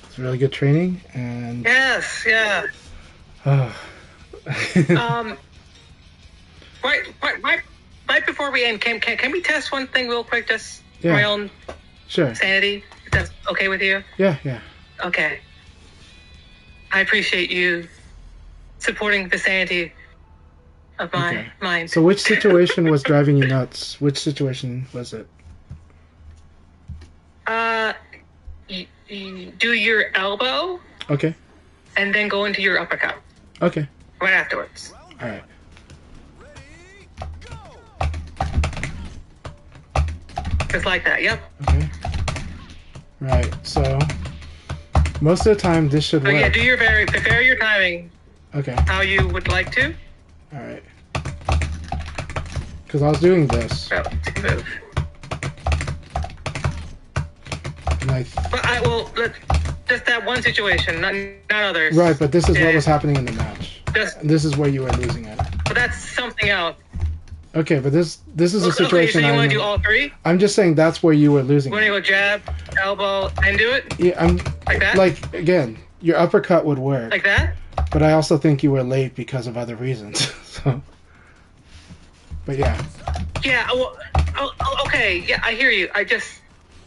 It's really good training, and Yes, yeah. oh. Right before we end, can we test one thing real quick, just for Yeah. my own Sure. sanity? If that's okay with you? Yeah, yeah. Okay. I appreciate you supporting the sanity of my Okay. mind. So, which situation was driving you nuts? Which situation was it? You do your elbow Okay. and then go into your uppercut Okay. right afterwards. All right. Ready? Go. Just like that. Yep. Okay. Right. So, most of the time, this should So yeah, work. do your vary your timing Okay. how you would like to. All right. Because I was doing this, So move. and I But I will just that one situation, not others. right. But this is Yeah. what was happening in the match. Just, And this is where you were losing it. but that's something else. Okay, but this is a Okay, so situation. you want to I'm, do all three? I'm just saying that's where you were losing Want to it. go jab, elbow, and do it Yeah, I'm like that? like again, your uppercut would work, Like that? but I also think you were late because of other reasons. So, but yeah, Yeah. Well, okay. Yeah, I hear you. I just.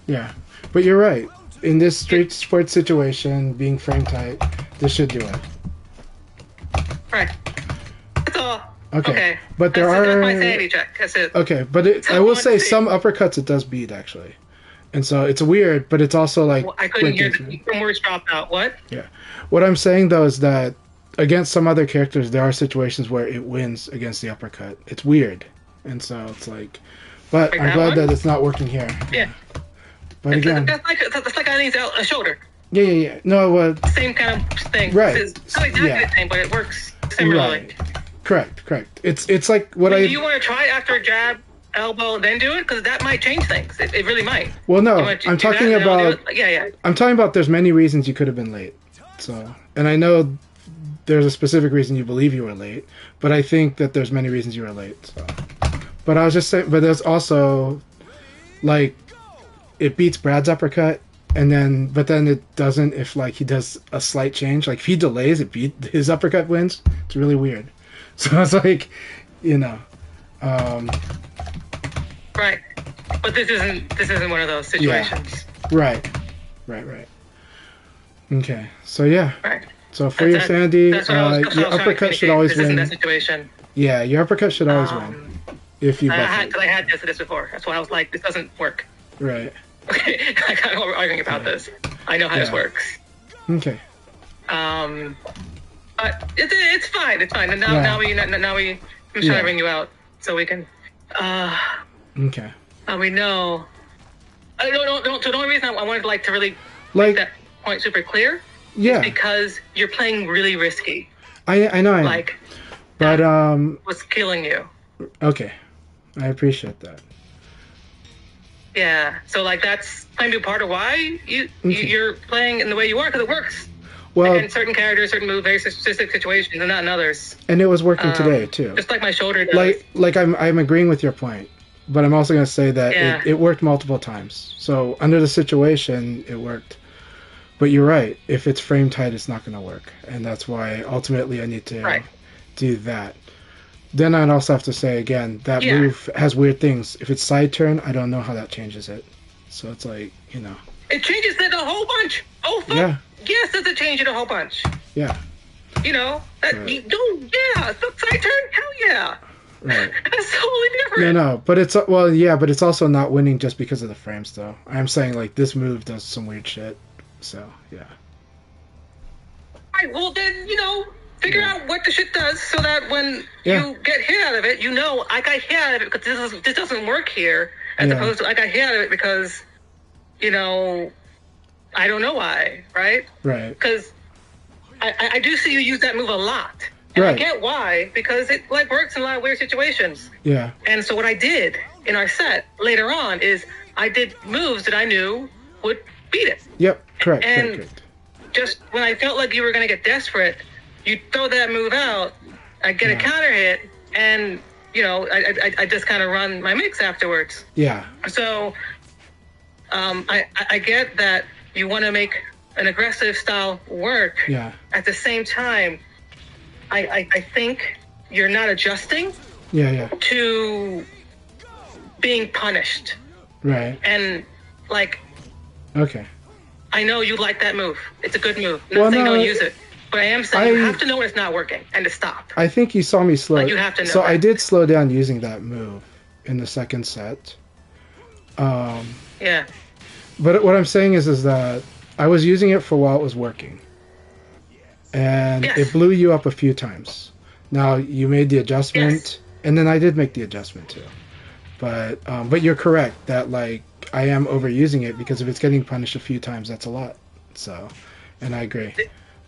yeah, but you're right. In this street sports situation, being frame tight, this should do it. Right. That's all. Okay. But there that's are my sanity check. That's it. okay, but I So will let's say see. some uppercuts it does beat actually, and so it's weird, but it's also like Well, I couldn't hear breaking through. some words dropped out. What? What I'm saying though is that against some other characters, there are situations where it wins against the uppercut. It's weird, and so it's like, but Like I'm that glad one? that it's not working here. Yeah. But again, That's like I need a shoulder. yeah. No, Same kind of thing. Right. It's not exactly Yeah. the same, but it works similarly. right. Correct. It's like what Do I. you want to try after jab, elbow, then do it? Because that might change things. It really might. Well, no, You want to I'm do talking that, then I'll do about. it? Yeah. I'm talking about. There's many reasons you could have been late. So, and I know there's a specific reason you believe you were late, but I think that there's many reasons you were late. So, but I was just saying. But there's also, like, it beats Brad's uppercut, and then but then it doesn't if like he does a slight change. Like if he delays, it beat his uppercut wins. It's really weird. So it's like, you know, Right. But this isn't one of those situations. right. Okay, so yeah. Right. So for your sanity, That's what I was your trying to uppercut should communicate. always This isn't win. that situation. Yeah, your uppercut should always win if you I buff had it. cause I had this before. That's why I was like, this doesn't work. Right. Okay. I kind of we're arguing about this. I know how this Yeah. works. Okay. But it's fine. It's fine. And now Yeah. now we I'm trying Yeah. to bring you out so we can. Okay. We know. I don't. So the only reason I wanted like to really Like, make that point super clear yeah, because you're playing really risky. I know I am. Like But what's killing you. okay, I appreciate that. Yeah. So like that's maybe part of why Okay. you're playing in the way you are because it works. Well, And certain characters, certain moves, very specific situations, and not in others. and it was working today too. Just like my shoulder does. Like I'm agreeing with your point, but I'm also going to say that Yeah. it worked multiple times. So under the situation, it worked. But you're right. If it's frame tight, it's not going to work, and that's why ultimately I need to Right. do that. Then I'd also have to say again that Yeah. move has weird things. If it's side turn, I don't know how that changes it. So it's like, you know, It changes it a whole bunch. Oh, fuck. Yeah. Yes, does it change it a whole bunch? yeah, You know? That, Right. yeah. Side turn? Hell yeah. right. That's totally different. No, but it's well, yeah, but it's also not winning just because of the frames, though. I'm saying like this move does some weird shit. So yeah, Right, well then, figure Yeah. out what the shit does so that when Yeah. you get hit out of it, I got hit out of it because this doesn't work here, as Yeah. opposed to I got hit out of it because, I don't know why, right? right, Because I do see you use that move a lot. And Right. I get why, because it works in a lot of weird situations. yeah, And so what I did in our set later on is I did moves that I knew would beat it. yep, correct, And- correct. Just when I felt like you were going to get desperate, you throw that move out, I get a Yeah. counter hit, and, I just kind of run my mix afterwards. Yeah, So I get that you want to make an aggressive style work. yeah, At the same time, I think you're not adjusting yeah, to being punished. right, And, like, okay. I know you like that move. It's a good move. Not Well, saying no, don't use it. But I am saying you I- have to know when it's not working and to stop. I think you saw me slow. Like, you have to know so I that. did slow down using that move in the second set. Yeah. But what I'm saying is that I was using it for while it was working, and Yes. it blew you up a few times. Now you made the adjustment, Yes. and then I did make the adjustment too. But you're correct that like I am overusing it because if it's getting punished a few times, that's a lot. So, and I agree.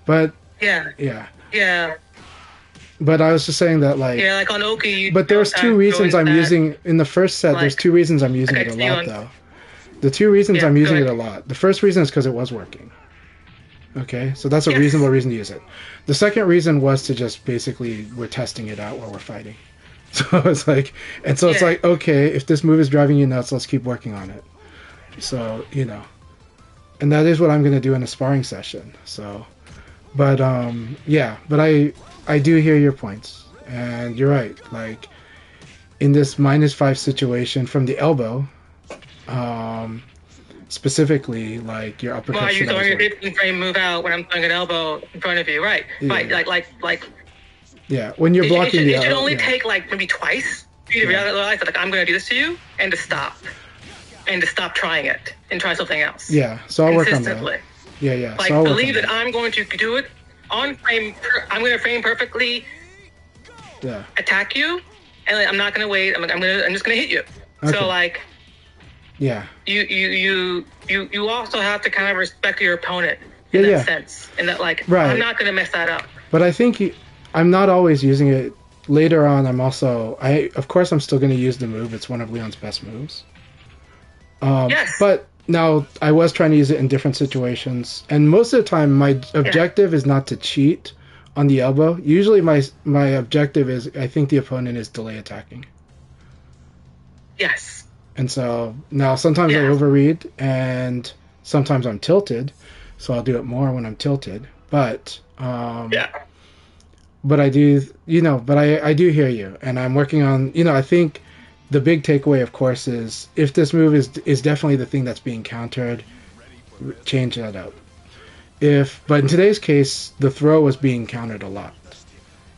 But Yeah. yeah, Yeah. but I was just saying that like. Yeah, like on Oki. you But there's don't two have reasons noise I'm that- using in the first set. There's like, two reasons I'm using it a affects you lot, on- though. The two reasons Yeah, I'm go using it ahead. a lot. The first reason is because it was working. Okay, so that's a Yes. reasonable reason to use it. The second reason was to just basically we're testing it out while we're fighting. So it's like, and so it's Yeah. like, okay, if this move is driving you nuts, let's keep working on it. So and that is what I'm gonna do in a sparring session. So, but yeah, but I do hear your points, and you're right. Like in this -5 situation from the elbow, specifically, like your uppercut Why are you should always throwing a work. 15 frame move out when I'm throwing an elbow in front of you? Right. Yeah. Right. Like Yeah, when you're it blocking should, it should the only yeah. take like maybe twice for you to Yeah. realize that like I'm going to do this to you and to stop. And to stop trying it and try something else. Yeah, so I'll work on Consistently. that. Yeah. Like so I'll work believe on that I'm going to do it on frame. I'm going to frame perfectly, Yeah, attack you, and like, I'm not going to wait. I'm just going to hit you. Okay. So like yeah, you also have to kind of respect your opponent Yeah, in that yeah. sense, and that like Right. I'm not going to mess that up. but I think I'm not always using it. Later on, of course I'm still going to use the move. It's one of Leon's best moves. Yes. But now I was trying to use it in different situations, and most of the time my objective is not to cheat on the elbow. Usually my objective is I think the opponent is delay attacking. Yes. And so now sometimes I Yeah. overread and sometimes I'm tilted, so I'll do it more when I'm tilted. But Yeah. but I do, but I do hear you, and I'm working on, I think the big takeaway, of course, is if this move is definitely the thing that's being countered, change that up. But in today's case, the throw was being countered a lot,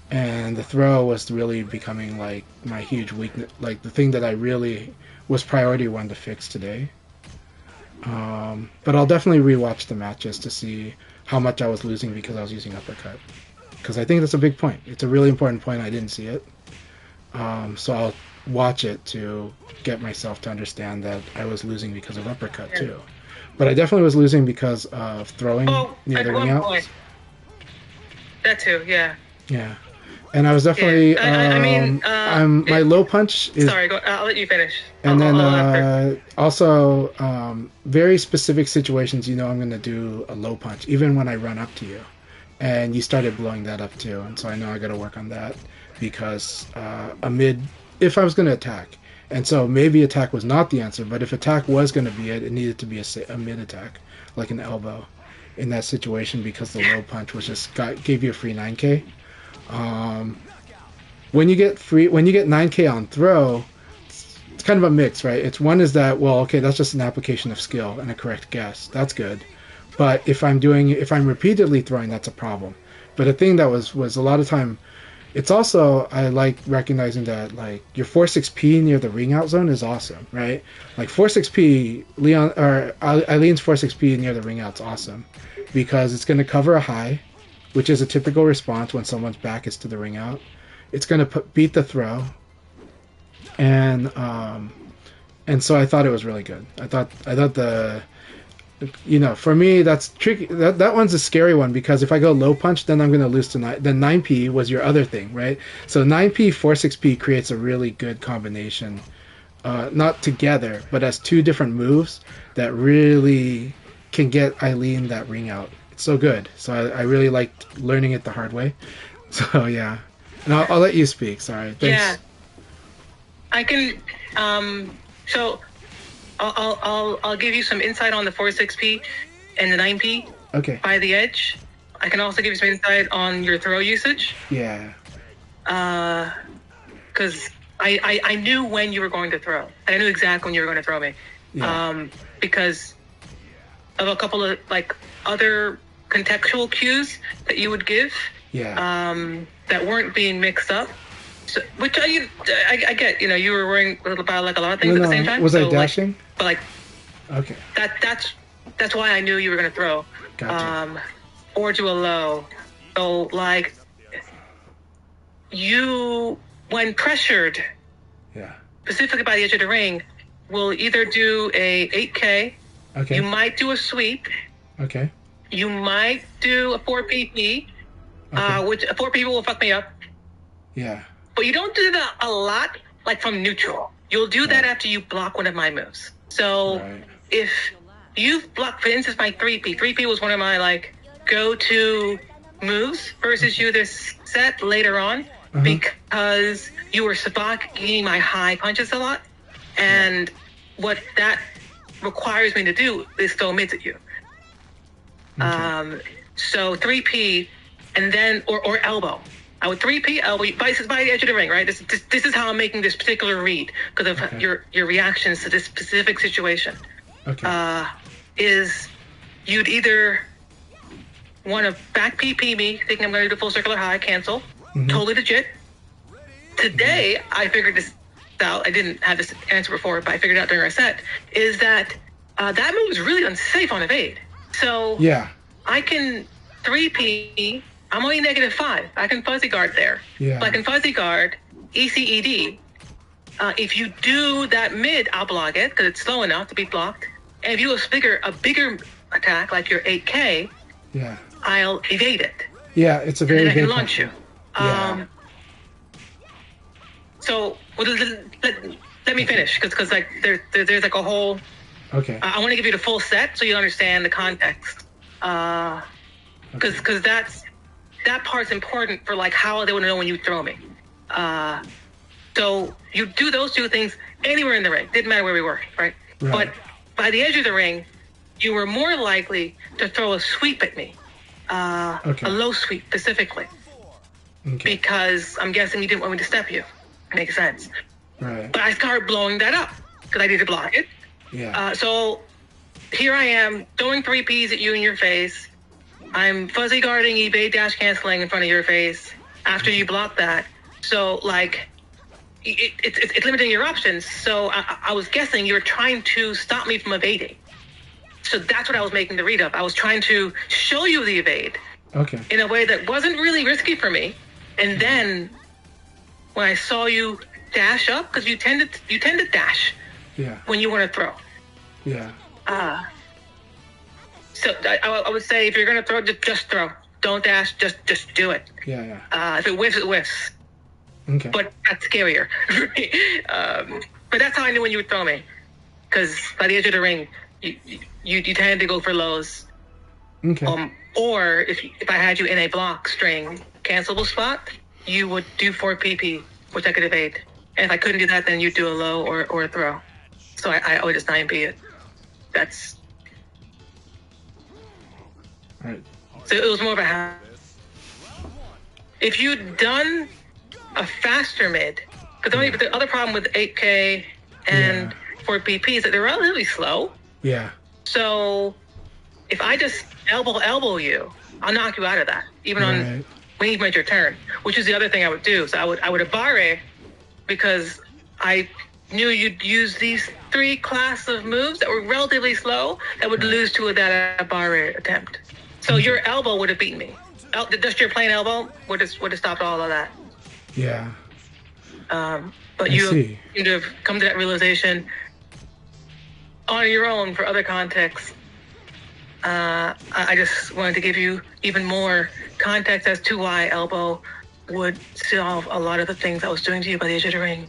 and the throw was really becoming like my huge weakness, like the thing that I really was priority one to fix today. But I'll definitely rewatch the matches to see how much I was losing because I was using uppercut. Because I think that's a big point. It's a really important point. I didn't see it. So I'll watch it to get myself to understand that I was losing because of uppercut too. But I definitely was losing because of throwing Oh, near at the ring one outs. point. That too. Yeah. Yeah. And I was definitely Yeah. I mean, my low punch is Sorry. I'll let you finish. and then I'll after. also very specific situations, I'm going to do a low punch even when I run up to you. and you started blowing that up too. And so I know I got to work on that because a mid, if I was going to attack, and so maybe attack was not the answer, but if attack was going to be it, it needed to be a mid attack, like an elbow, in that situation because the low punch was just gave you a free 9k. When you get 9k on throw, it's kind of a mix, right? It's one is that, well, okay, that's just an application of skill and a correct guess. That's good. But if I'm repeatedly throwing, that's a problem. But a thing that was a lot of time, it's also, I like recognizing that like your 4-6p near the ring out zone is awesome, right? Like 4-6p, Eileen's 4-6p near the ring out's awesome because it's going to cover a high, which is a typical response when someone's back is to the ring out. It's going to beat the throw, and so I thought it was really good. I thought the, for me that's tricky. That one's a scary one because if I go low punch, then I'm going to lose to 9. Then 9p was your other thing, right? So 9p 4-6p creates a really good combination, not together, but as two different moves that really can get Eileen that ring out. It's so good. So I really liked learning it the hard way. So yeah. And I'll let you speak. Sorry. Thanks. Yeah, I can. So I'll give you some insight on the 4-6p and the 9p. Okay. By the edge. I can also give you some insight on your throw usage. Yeah. Because I knew when you were going to throw. I knew exactly when you were going to throw me. Yeah. Because of a couple of like other contextual cues that you would give. Yeah. That weren't being mixed up. So, which I get. You were worrying about like a lot of things at the same time. Was so, I dashing? Like, but like. Okay. That's why I knew you were going to throw. Gotcha. Or do a low. So like. You, when pressured. Yeah. Specifically by the edge of the ring, will either do a 8K. Okay. You might do a sweep. Okay. You might do a 4PP. Okay. Which a 4PP will fuck me up. Yeah. But you don't do that a lot, like from neutral. You'll do that after you block one of my moves. So Right. if you've blocked, for instance, my 3P. 3P was one of my like go-to moves versus you this set later on because you were blocking my high punches a lot. And what that requires me to do is throw mids at you. Okay. So 3P and then or elbow. I would 3P elbow by the edge of the ring, right? This is how I'm making this particular read because of your reactions to this specific situation. Okay. Is you'd either want to back PP me, thinking I'm going to do the full circular high, cancel, totally legit. Today I figured this out. I didn't have this answer before, but I figured it out during our set. Is that that move is really unsafe on evade. So Yeah. I can 3P. I'm only -5. I can fuzzy guard there. Yeah. So I can fuzzy guard ECED. If you do that mid, I'll block it because it's slow enough to be blocked. And if you do a bigger attack like your 8K, Yeah. I'll evade it. Yeah. It's a And very then I can big launch you. Yeah. So let me finish because like there's like a whole. Okay. I want to give you the full set so you understand the context. Because that part's important for like how they want to know when you throw me. So you do those two things anywhere in the ring. Didn't matter where we were, right? Right. But by the edge of the ring, you were more likely to throw a sweep at me. Okay. A low sweep specifically. Okay. Because I'm guessing you didn't want me to step you. Makes sense. Right. But I started blowing that up because I needed to block it. Yeah. So here I am throwing 3Ps at you in your face. I'm fuzzy guarding evade dash canceling in front of your face after you block that. So like it's limiting your options. So I was guessing you were trying to stop me from evading. So that's what I was making the read of. I was trying to show you the evade Okay. in a way that wasn't really risky for me. And then when I saw you dash up, because you tend to dash Yeah. when you want to throw. Yeah. So I would say if you're gonna throw, just throw. Don't dash. Just do it. Yeah. Yeah. If it whiffs, it whiffs. Okay. But that's scarier. But that's how I knew when you would throw me, because by the edge of the ring, you tend to go for lows. Okay. Or if I had you in a block string cancelable spot, you would do 4 PP, which I could evade. And if I couldn't do that, then you'd do a low or a throw. So I would just 9P it. That's All right. so it was more of a half. If you'd done a faster mid, because the other problem with 8K and 4 PP is that they're relatively slow. Yeah. So if I just elbow you, I'll knock you out of that, even on Right. when you made your turn, which is the other thing I would do. So I would abare because I knew you'd use these 3 class of moves that were relatively slow that would lose to that abare attempt. So your elbow would have beaten me. Just your plain elbow would have stopped all of that. Yeah. But I you see. seem to have come to that realization on your own for other contexts. I just wanted to give you even more context as to why elbow would solve a lot of the things I was doing to you by the edge of the ring.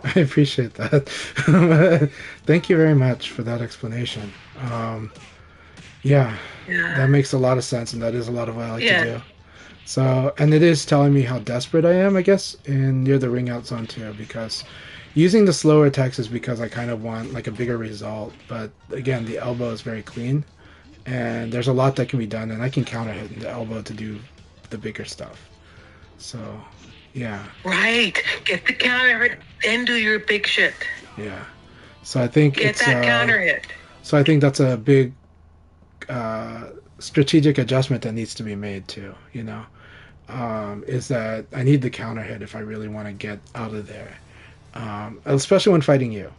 I appreciate that. Thank you very much for that explanation. Yeah, Yeah. that makes a lot of sense, and that is a lot of what I like Yeah. to do. So, and it is telling me how desperate I am, I guess, in near the ring out zone too, because using the slower attacks is because I kind of want like a bigger result. But again, the elbow is very clean, and there's a lot that can be done, and I can counter hit the elbow to do the bigger stuff. So, yeah, Right. Get the counter hit, then do your big shit. yeah. So I think Get it's that counter hit. so I think that's a big strategic adjustment that needs to be made too. You know, is that I need the counter hit if I really want to get out of there, especially when fighting you.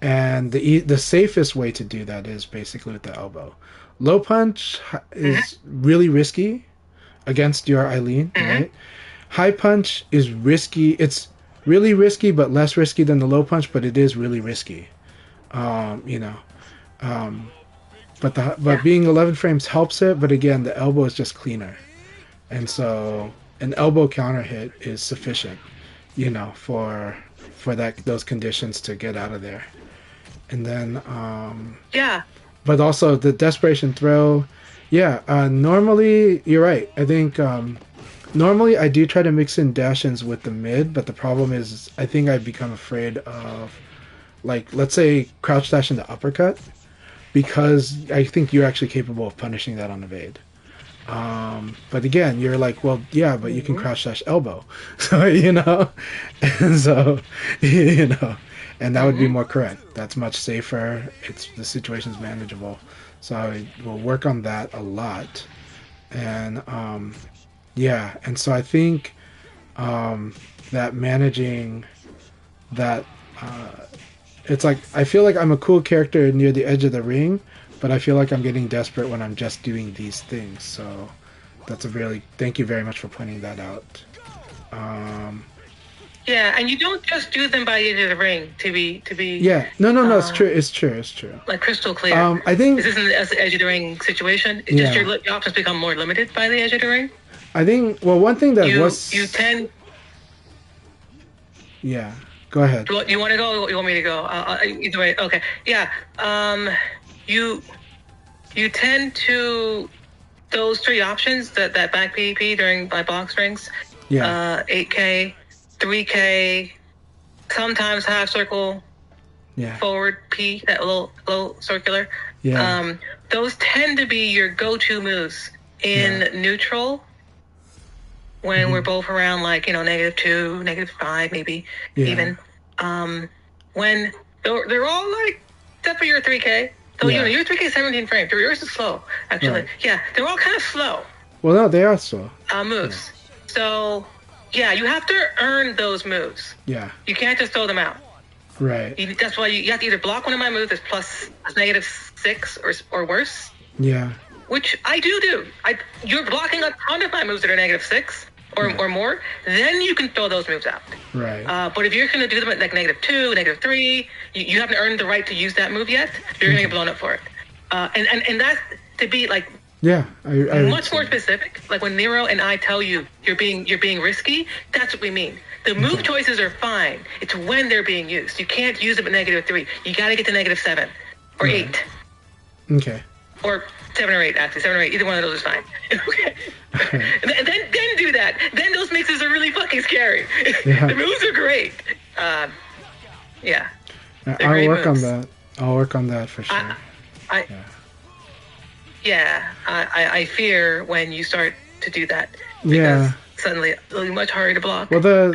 And the safest way to do that is basically with the elbow. Low punch is really risky against your Eileen, right? High punch is risky. It's really risky, but less risky than the low punch. But it is really risky. You know, but being 11 frames helps it. But again, the elbow is just cleaner, and so an elbow counter hit is sufficient, you know, for those conditions to get out of there. And then Yeah. but also the desperation throw. Yeah, normally you're right. I think normally I do try to mix in dash-ins with the mid, but the problem is I think I've become afraid of, like, let's say crouch dash into uppercut, because I think you're actually capable of punishing that on evade. But again, you're like, well, yeah, but you can crouch dash elbow, so you know, and so you know, and that would be more correct. That's much safer. The situation's manageable, so I will work on that a lot, and yeah, and so I think that managing that, it's like I feel like I'm a cool character near the edge of the ring, but I feel like I'm getting desperate when I'm just doing these things. So that's thank you very much for pointing that out. Yeah, and you don't just do them by the edge of the ring to be Yeah, no, it's true. like crystal clear. I think This isn't an edge of the ring situation. It's Yeah. just your options become more limited by the edge of the ring. well, one thing that You tend. yeah. Go ahead. Do you want to go? Or you want me to go? Either way. Okay. Yeah. You tend to those 3 options that back PvP during my box rings. Yeah, 8K, 3K, sometimes half circle, yeah, forward P, that little circular. yeah, Those tend to be your go-to moves in neutral when we're both around, like, you know, -2, -5, maybe Yeah. even. When they're all like, except for your 3K. So, Yeah. you know, your 3K is 17 frames. Yours is slow, actually. Right. Yeah, they're all kind of slow Well, no, they are so. moves. So, yeah, you have to earn those moves. Yeah, You can't just throw them out. right. That's why you have to either block one of my moves that's plus -6 or worse, Yeah, which I do. You're blocking a ton of my moves that are -6 or more, then you can throw those moves out. right. But if you're going to do them at like -2, -3, you haven't earned the right to use that move yet. You're going to get blown up for it. And that's to be like Yeah, I much more specific. Like when Nero and I tell you you're being risky, that's what we mean. The move choices are fine. It's when they're being used. You can't use them at -3. You got to get to -7 or Right. 8. Okay. or 7 or 8 actually. 7 or 8, either one of those is fine. Okay. And then do that. Then those mixes are really fucking scary. Yeah. The moves are great. Yeah. They're I'll great work moves. on that. I'll work on that for sure. I Yeah. I fear when you start to do that. Yeah. Suddenly it'll be much harder to block. Well,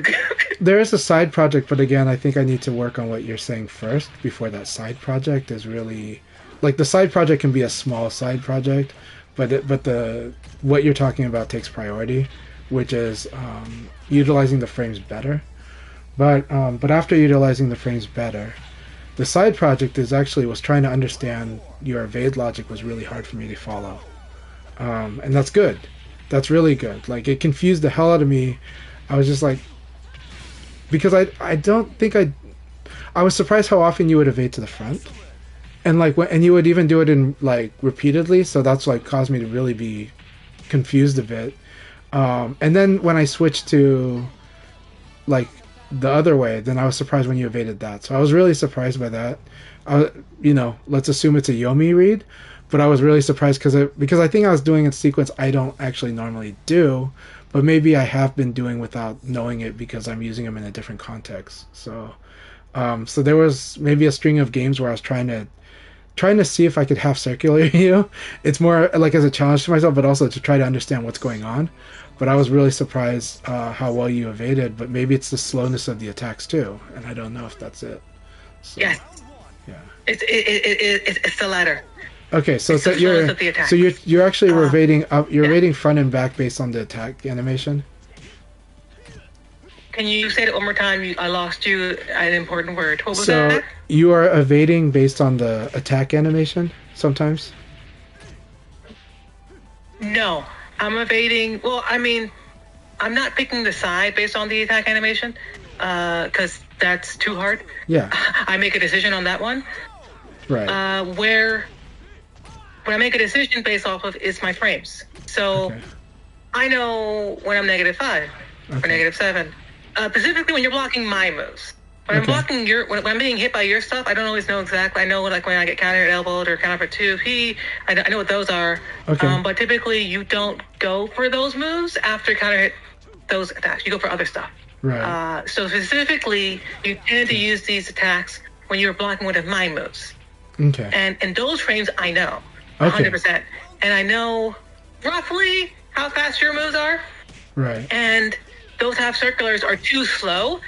there is a side project, but again, I think I need to work on what you're saying first before that side project is really like the side project can be a small side project, but what you're talking about takes priority, which is utilizing the frames better. But after utilizing the frames better, the side project was trying to understand your evade logic was really hard for me to follow, and that's good. That's really good. Like it confused the hell out of me. I was just like, because I don't think I was surprised how often you would evade to the front, and and you would even do it in like repeatedly. So that's like caused me to really be confused a bit. And then when I switched to like the other way, then I was surprised when you evaded that. So I was really surprised by that. Let's assume it's a Yomi read, but I was really surprised because I think I was doing a sequence I don't actually normally do, but maybe I have been doing without knowing it because I'm using them in a different context. So there was maybe a string of games where I was trying to see if I could half circular you. It's more like as a challenge to myself, but also to try to understand what's going on. But I was really surprised how well you evaded. But maybe it's the slowness of the attacks too, and I don't know if that's it. So, Yes. Yeah. It's the latter. Okay, so It's the slowness of the attack. you're actually evading yeah. evading front and back based on the attack animation. Can you say that one more time? I lost you at an important word. What was So that? you are evading based on the attack animation sometimes. No, I'm evading. Well, I mean, I'm not picking the side based on the attack animation, because that's too hard. Yeah. I make a decision on that one. Right. Where I make a decision based off of is my frames. So Okay. I know when I'm -5 or Okay. -7. Specifically when you're blocking my moves. When I'm Okay. blocking when I'm being hit by your stuff, I don't always know exactly. I know like when I get countered, elbowed, or countered for 2P. I know what those are. Okay. But typically you don't go for those moves after counter hit those attacks. You go for other stuff. Right. So specifically, you tend to use these attacks when you're blocking one of my moves. Okay. And those frames I know, Okay. 100%. And I know roughly how fast your moves are. Right. And those half circulars are too slow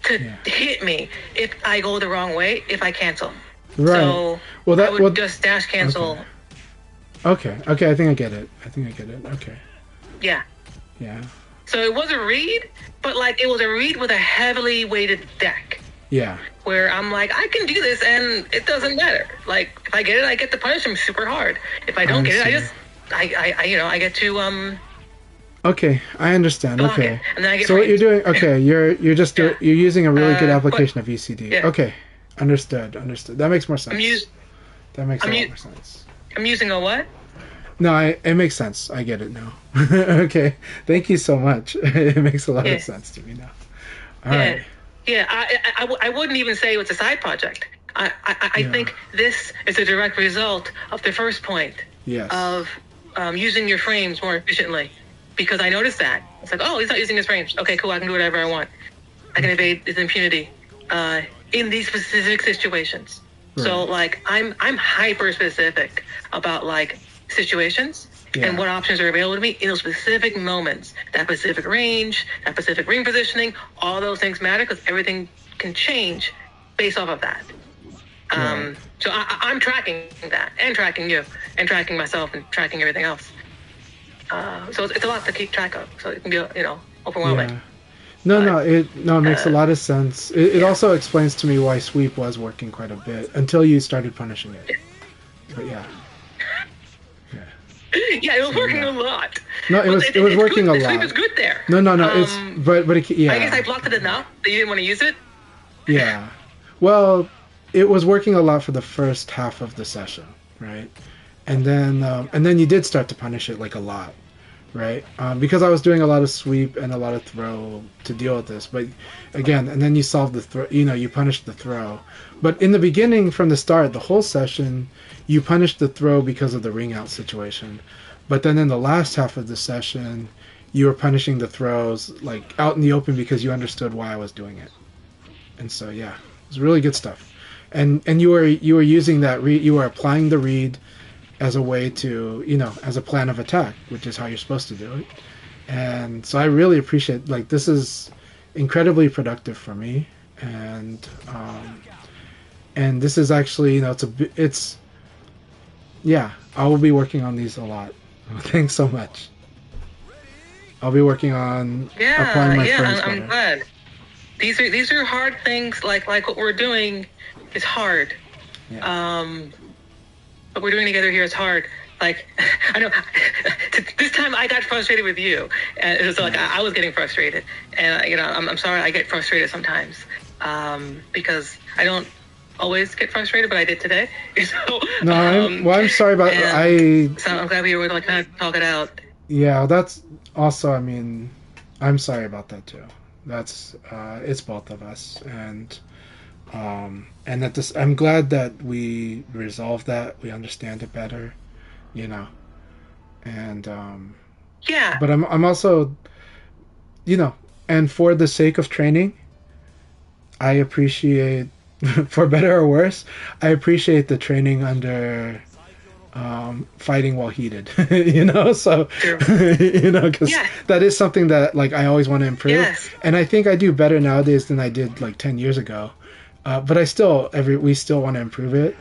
to Yeah. hit me if I go the wrong way, if I cancel. Right. So Well, I would just dash cancel. Okay. Okay. I think I get it. Okay. Yeah. Yeah. So it was a read, but like it was a read with a heavily weighted deck. Yeah. Where I'm like, I can do this and it doesn't matter. Like if I get it, I get to punish him super hard. If I don't get it, I get to Okay, I understand. block Okay. it. And then I get So what you're frames. doing? Okay, you're just Yeah. you're using a really good But- application of ECD. yeah. Okay. Understood. That makes more sense. That makes a I'm lot u- more sense. I'm using a what? No, it makes sense. I get it now. Okay. Thank you so much. It makes a lot Yeah. of sense to me now. All right. Yeah, I wouldn't even say it's a side project. I Yeah. think this is a direct result of the first point Yes. of using your frames more efficiently. Because I noticed that. It's like, oh, he's not using his frames. Okay, cool, I can do whatever I want. I can evade his impunity in these specific situations. So, Right. like, I'm hyper specific about, like, situations Yeah. and what options are available to me in those specific moments. That specific range, that specific ring positioning, all those things matter because everything can change based off of that. Right. So I'm tracking that and tracking you and tracking myself and tracking everything else. So it's a lot to keep track of. So it can get, overwhelming. Yeah. No, it makes a lot of sense. It yeah. also explains to me why sweep was working quite a bit until you started punishing it. But yeah. Yeah, it was working yeah. a lot. No, it But was it's working good. a The sweep lot. is good there. No, it's yeah. I guess I blocked it enough that you didn't want to use it. Yeah. Well, it was working a lot for the first half of the session, right? And then you did start to punish it like a lot, right? Because I was doing a lot of sweep and a lot of throw to deal with this. But again, and then you solve the throw, you punish the throw. But in the beginning, from the start, the whole session, you punish the throw because of the ring out situation. But then in the last half of the session, you were punishing the throws like out in the open because you understood why I was doing it. And so yeah, it was really good stuff. And you were using that you were applying the read as a way to, as a plan of attack, which is how you're supposed to do it. And so I really appreciate, like, this is incredibly productive for me. And this is actually, I will be working on these a lot. Thanks so much. I'll be working on applying my frames better. I'm glad. These are hard things, like what we're doing is hard. Yeah. What we're doing together here is hard. Like, I know, this time I got frustrated with you. And it was like, I was getting frustrated. And, I'm sorry I get frustrated sometimes. Because I don't always get frustrated, but I did today. So, no, I'm sorry about So I'm glad we were able to kind of talk it out. Yeah, that's also, I'm sorry about that too. That's, it's both of us. And that this, I'm glad that we resolved that. We understand it better, and yeah. But I'm also, and for the sake of training, I appreciate, for better or worse, I appreciate the training under fighting while heated, so Sure. because that is something that, like, I always want to improve. Yes. And I think I do better nowadays than I did like 10 years ago. But we still want to improve it.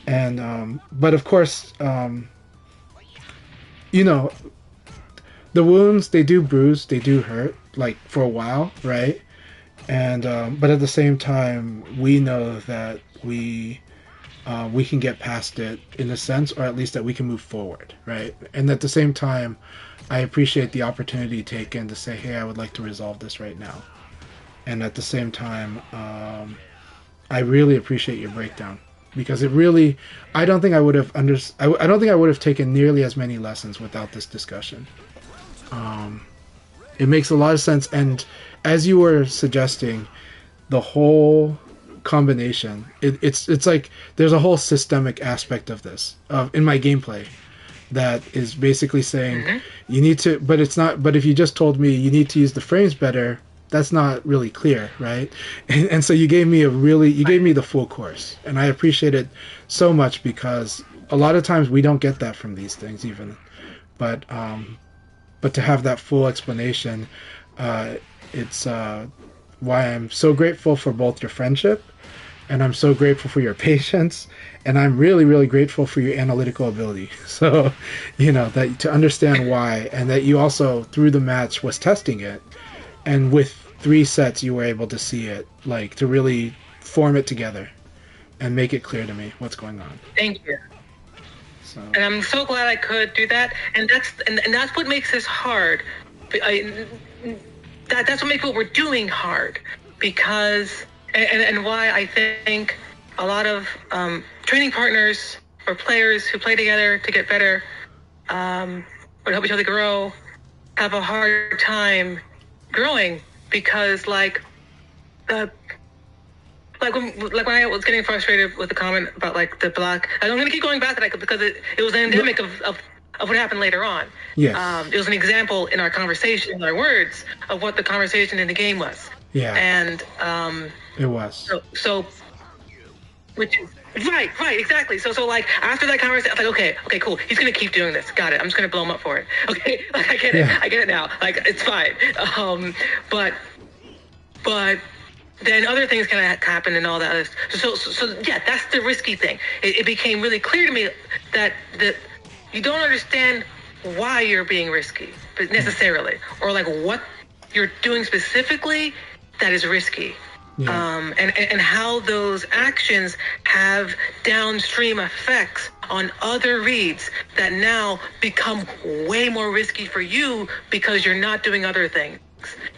And but of course, the wounds, they do bruise, they do hurt, like, for a while, right? And but at the same time, we know that we can get past it in a sense, or at least that we can move forward, right? And at the same time, I appreciate the opportunity taken to say, hey, I would like to resolve this right now. And at the same time, I really appreciate your breakdown, because it really, I don't think I would have I don't think I would have taken nearly as many lessons without this discussion. It makes a lot of sense, and as you were suggesting, the whole combination, it's like there's a whole systemic aspect of this in my gameplay that is basically saying you need to, but it's not. But if you just told me you need to use the frames better, that's not really clear, right? And so you gave me the full course, and I appreciate it so much, because a lot of times we don't get that from these things even, but to have that full explanation, it's why I'm so grateful for both your friendship, and I'm so grateful for your patience, and I'm really, really grateful for your analytical ability. So, that to understand why, and that you also, through the match, was testing it. And with 3 sets, you were able to see it, like, to really form it together and make it clear to me what's going on. Thank you. So. And I'm so glad I could do that. And that's what makes this hard. That's what makes what we're doing hard. Because, and why I think a lot of training partners or players who play together to get better or to help each other grow have a hard time growing, because like when I was getting frustrated with the comment about, like, the black, I'm going to keep going back to that because it was an endemic of what happened later on. Yes. It was an example in our conversation, in our words, of what the conversation in the game was. Yeah. And it was. So which is right, exactly. So like after that conversation, I was like, okay, cool. He's gonna keep doing this. Got it. I'm just gonna blow him up for it. Okay, like I get it now. Like, it's fine. But then other things can happen and all that other stuff. So yeah, that's the risky thing. It became really clear to me that you don't understand why you're being risky, but necessarily, or like what you're doing specifically that is risky. Yeah. And how those actions have downstream effects on other reads that now become way more risky for you because you're not doing other things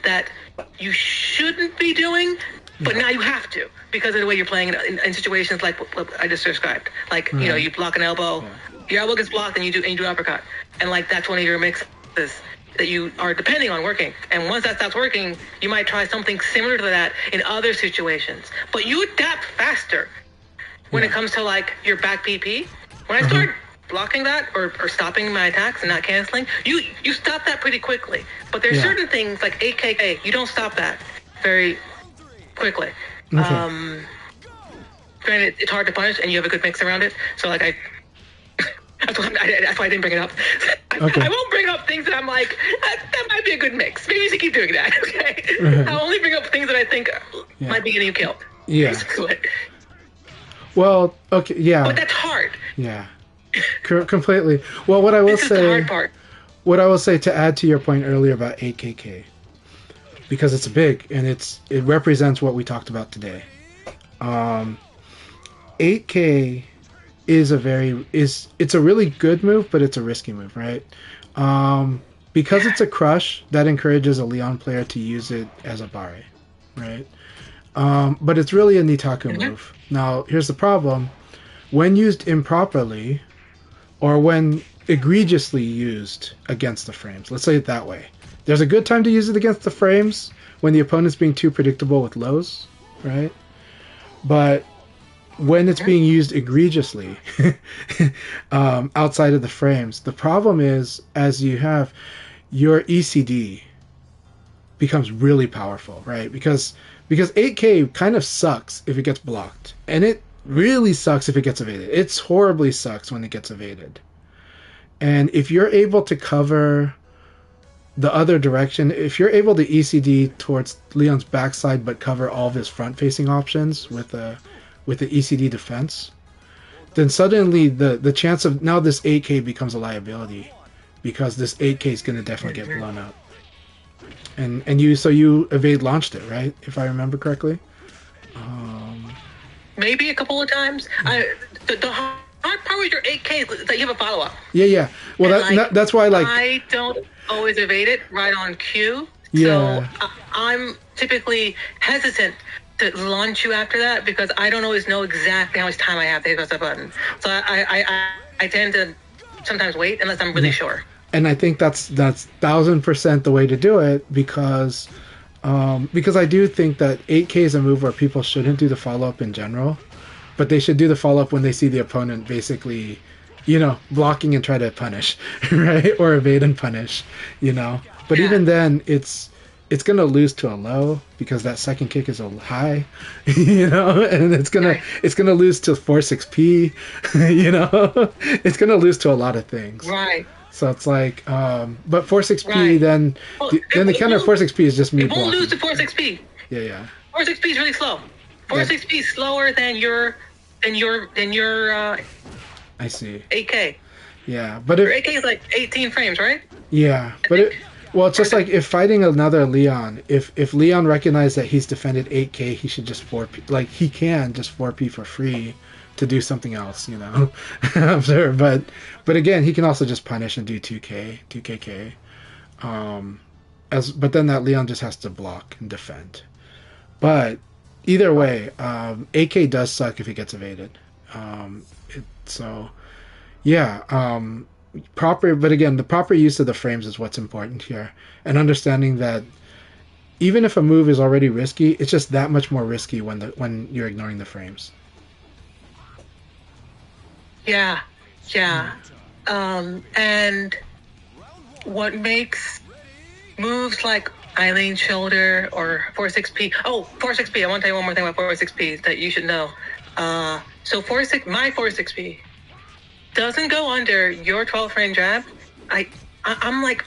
that you shouldn't be doing, but now you have to because of the way you're playing in situations like what I just described. Like, you block an elbow, your elbow gets blocked and you do uppercut. And like that's one of your mix that you are depending on working. And once that stops working, you might try something similar to that in other situations. But you adapt faster when it comes to like your back PP. When I start blocking that or stopping my attacks and not canceling, you stop that pretty quickly. But there's certain things like 8KK, you don't stop that very quickly. Okay. Granted, it's hard to punish and you have a good mix around it. So like that's why I didn't bring it up. Okay. I won't bring up things that I'm like, that might be a good mix. Maybe you should keep doing that, okay? I'll only bring up things that I think might be getting you killed. Yeah. Basically. Well, okay, yeah. But that's hard. Yeah. Completely. Well, what I will This is the say, hard part. what I will say to add to your point earlier about 8KK, because it's big and it represents what we talked about today. 8K is it's a really good move, but it's a risky move, right? Because it's a crush, that encourages a Leon player to use it as a Bare, right? But it's really a Nitaku move. Now, here's the problem. When used improperly, or when egregiously used against the frames, let's say it that way. There's a good time to use it against the frames when the opponent's being too predictable with lows, right? But when it's being used egregiously outside of the frames, the problem is, as you have, your ECD becomes really powerful, right? Because 8K kind of sucks if it gets blocked, and it really sucks if it gets evaded. It's horribly sucks when it gets evaded. And if you're able to cover the other direction, if you're able to ECD towards Leon's backside but cover all of his front-facing options with the ECD defense, then suddenly the chance of now this 8K becomes a liability, because this 8K is going to definitely get blown up. And you evade launched it, right? If I remember correctly. Maybe a couple of times. The hard part with your 8K is that you have a follow-up. Yeah. Well, that's why, like, I don't always evade it right on cue. Yeah. So I'm typically hesitant to launch you after that because I don't always know exactly how much time I have to press the button. So I tend to sometimes wait unless I'm really sure. And I think that's 1000% the way to do it, because I do think that 8K is a move where people shouldn't do the follow-up in general, but they should do the follow-up when they see the opponent basically, blocking and try to punish, right? Or evade and punish, But even then, it's going to lose to a low because that second kick is a high, and it's going to lose to 4-6P, It's going to lose to a lot is Right. So it's like, but 4-6P, then the counter 4-6P is just me It won't blocking. lose to 4-6P. Yeah. 4-6P is really slow. 4-6P is slower than your I see. 8K. Yeah, but Your 8K is like 18 frames, right? Yeah, but it's just like if fighting another Leon, if Leon recognized that he's defended 8K, he should just 4P. Like, he can just 4P for free to do something else, I'm sure. But again, he can also just punish and do 2KK. But then that Leon just has to block and defend. But either way, 8K does suck if it gets evaded. But again, the proper use of the frames is what's important here, and understanding that even if a move is already risky, it's just that much more risky when you're ignoring the frames. Yeah. And what makes moves like Eileen's shoulder or 4-6P? Oh, 4-6P. I want to tell you one more thing about 4-6P that you should know. So my 4-6P doesn't go under your 12 frame jab. I'm like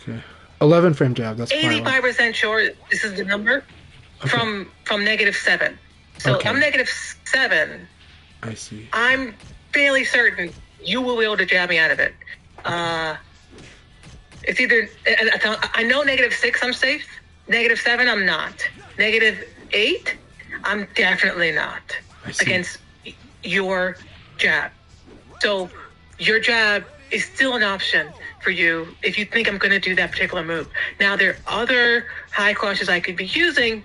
11 frame jab. That's 85% sure this is the number from -7. So Okay. I'm -7. I see. I'm fairly certain you will be able to jab me out of it. It's either I know -6 I'm safe. -7 I'm not. -8 I'm definitely not against your jab. So your jab is still an option for you if you think I'm going to do that particular move. Now, there are other high crushes I could be using,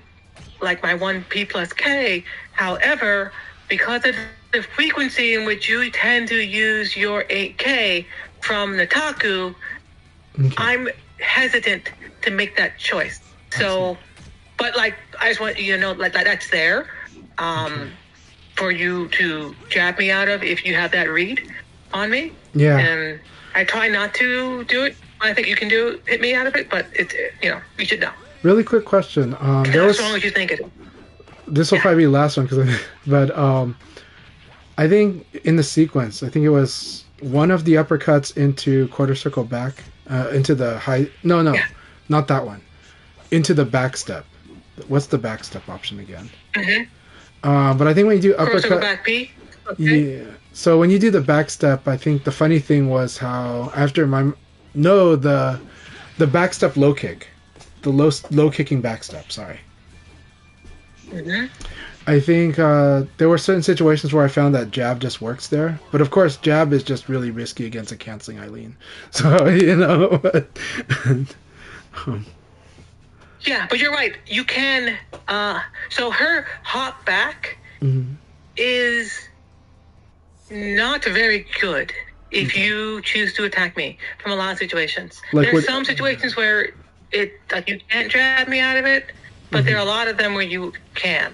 like my 1P plus K. However, because of the frequency in which you tend to use your 8K from Nitaku, Okay. I'm hesitant to make that choice. So, but like, I just want you to know, like, that's there for you to jab me out of if you have that read on me. Yeah. And I try not to do it. I think you can hit me out of it, but it's, you should know. Really quick question. There As was long as you think it. this will probably be the last one but I think in the sequence, I think it was one of the uppercuts into quarter circle back, into the high. No, Yeah. not that one. Into the back step. What's the back step option again? But I think when you do Cross over uppercut, back P. Okay. yeah. So when you do the back step, I think the funny thing was how after the back step low kick, the low kicking back step. Sorry. I think there were certain situations where I found that jab just works there, but of course jab is just really risky against a canceling Eileen. So Yeah, but you're right. You can. So her hop back is not very good if you choose to attack me from a lot of situations. Like There's what- some situations where you can't jab me out of it, but there are a lot of them where you can.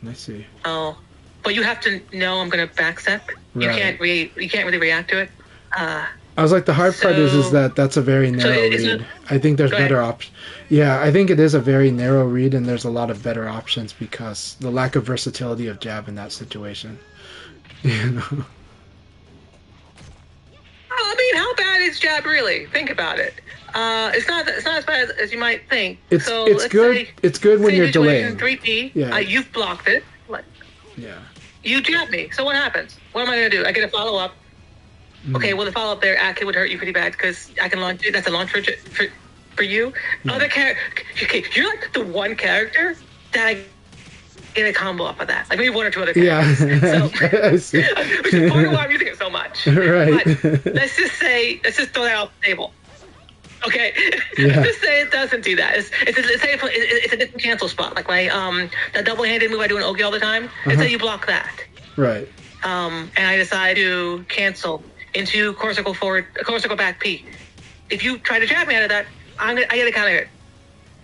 I see. Oh, but you have to know I'm going to backstep. You Right. can't really react to it. I was like, the hard part is So- that's a very narrow it's read. a- I think there's Go ahead. better options. Yeah, I think it is a very narrow read, and there's a lot of better options because the lack of versatility of jab in that situation. You know. I mean, how bad is jab really? Think about it. It's not as bad as you might think. It's so it's let's good. say, It's good when same you're situation, delaying. 3P. Yeah. You've blocked it. Like, Yeah. you jab me. So what happens? What am I going to do? I get a follow up. Okay, well the follow up there actually would hurt you pretty bad because I can launch it. That's a launch for you. Other okay, you're like the one character that I get a combo off of that. Like maybe one or two other Yeah. characters. I see. Which is part of why I'm using it so much. Right. But let's just throw that off the table. Okay. Yeah. Let's just say it doesn't do that. It's a different cancel spot. Like my that double-handed move I do in Ogi all the time. Let's say you block that. Right. And I decide to cancel into core circle forward, core circle back P. If you try to jab me out of that, I get a counter hit.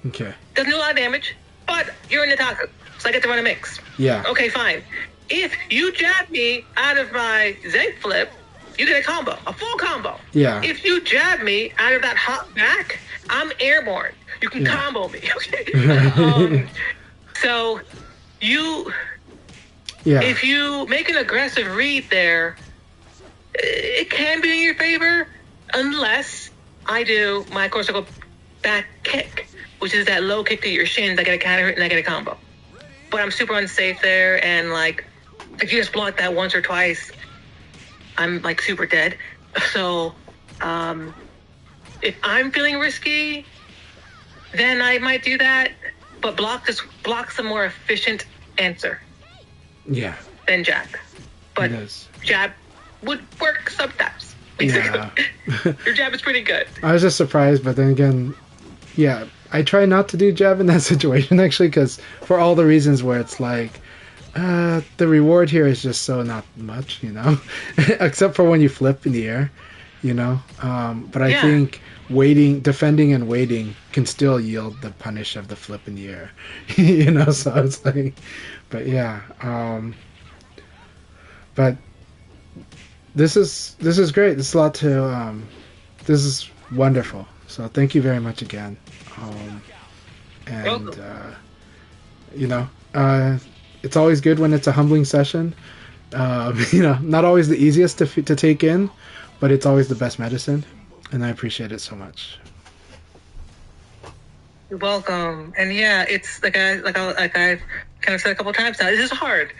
Okay. Doesn't do a lot of damage, but you're in the Nataku, so I get to run a mix. Yeah. Okay, fine. If you jab me out of my Z flip, you get a combo, a full combo. Yeah. If you jab me out of that hop back, I'm airborne. You can Yeah. combo me, okay? So you, Yeah. if you make an aggressive read there, it can be in your favor unless I do my core circle back kick, which is that low kick to your shins. I get a counter hit and I get a combo. But I'm super unsafe there, and like if you just block that once or twice, I'm like super dead. So if I'm feeling risky, then I might do that. But block's a more efficient answer Yeah. than jab. But It is. jab would work sometimes. Basically. Yeah. Your jab is pretty good. I was just surprised, but then again, yeah, I try not to do jab in that situation actually, because for all the reasons where it's like, the reward here is just so not much, you know, except for when you flip in the air, you know. But I Yeah. think defending and waiting can still yield the punish of the flip in the air, you know. So it's like, but yeah, but this is great. This is a lot to. This is wonderful. So thank you very much again. And Welcome. you know, it's always good when it's a humbling session. You know, not always the easiest to take in, but it's always the best medicine, and I appreciate it so much. You're welcome. And yeah, it's like I've kind of said a couple times now. This is hard.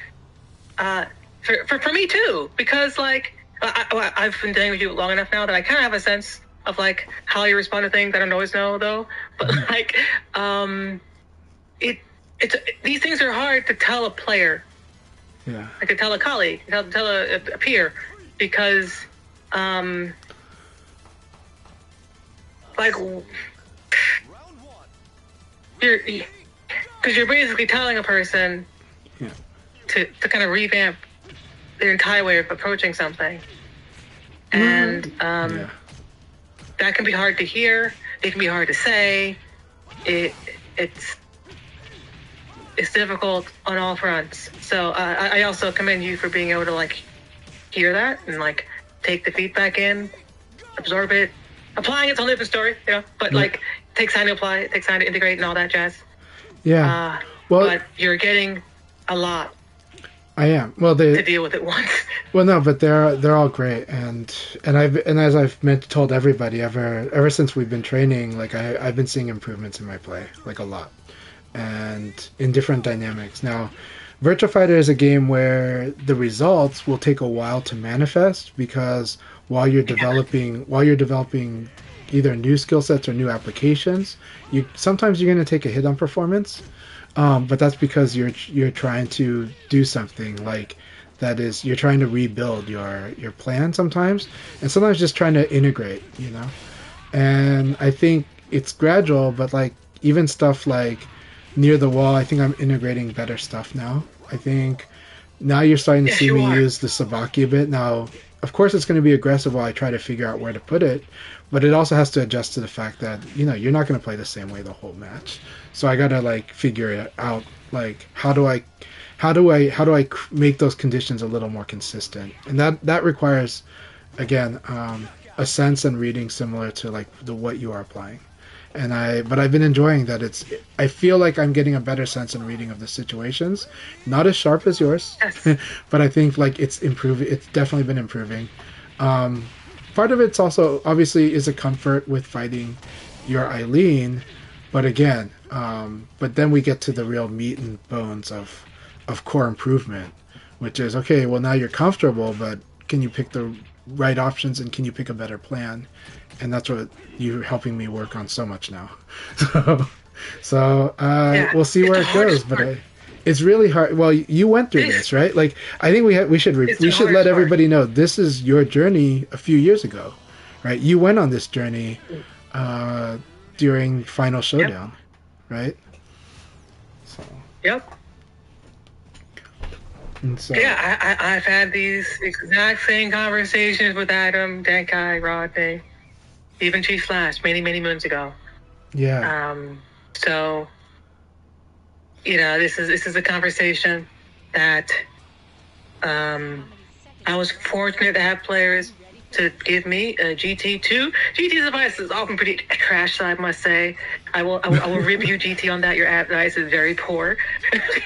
For me too, because like I've been dealing with you long enough now that I kind of have a sense of like how you respond to things. I don't always know though, but like these things are hard to tell a player, Yeah. like to tell a colleague, tell a peer, because like Round one. you're basically telling a person Yeah. to kind of revamp their entire way of approaching something, and Yeah. that can be hard to hear. It can be hard to say. It it's it's difficult on all fronts. So I also commend you for being able to like hear that and like take the feedback in, absorb it. Applying it's a different story, you know. But like, takes time to apply. It takes time to integrate and all that jazz. Yeah. Well, But you're getting a lot I am. Well, to deal with at once. well, no, but they're all great, and as I've told everybody ever since we've been training, like I've been seeing improvements in my play, like a lot, and in different dynamics. Now, Virtua Fighter is a game where the results will take a while to manifest because while you're developing either new skill sets or new applications, sometimes you're going to take a hit on performance. But that's because you're trying to do something like that is you're trying to rebuild your plan sometimes, and sometimes just trying to integrate, you know. And I think it's gradual, but like even stuff like Near the Wall, I think I'm integrating better stuff now. I think now you're starting to see me use the Sabaki a bit. Now, of course, it's going to be aggressive while I try to figure out where to put it, but it also has to adjust to the fact that you're not going to play the same way the whole match. So I gotta like figure it out. Like how do I make those conditions a little more consistent? And that requires, again, a sense and reading similar to like what you are applying. But I've been enjoying that. I feel like I'm getting a better sense and reading of the situations. Not as sharp as yours, Yes. but I think like it's improving. It's definitely been improving. Part of it's also obviously is a comfort with fighting your Eileen, but again, but then we get to the real meat and bones of core improvement, which is okay. Well, now you're comfortable, but can you pick the right options and can you pick a better plan? And that's what you're helping me work on so much now. So we'll see where it goes, but it's really hard. Well, you went through this, right? Like I think we should let everybody know this is your journey a few years ago, right? You went on this journey during Final Showdown, right? So. Yep. And so, Yeah, I've had these exact same conversations with Adam, Denkai, Rodney, even Chief Slash many, many moons ago. yeah. So, this is a conversation that I was fortunate to have players to give me a GT2. GT's advice is often pretty trash, I must say. I will review GT on that. Your advice is very poor.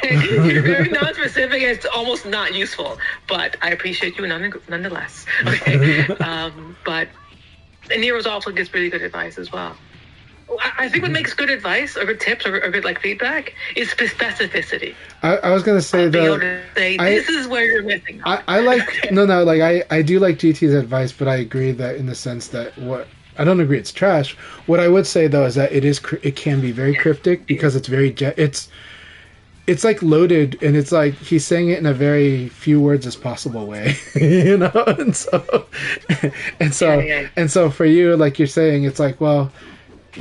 You're very non-specific and it's almost not useful. But I appreciate you nonetheless. Okay. But Nero's also gives really good advice as well. I think what makes good advice or good tips or good like feedback is specificity. I was gonna say Be able that to say, this is where you're missing. I like no like I do like GT's advice, but I agree that in the sense that I don't agree it's trash. What I would say though is that it can be very cryptic because it's very it's like loaded and it's like he's saying it in a very few words as possible way, and so for you, like you're saying, it's like, well,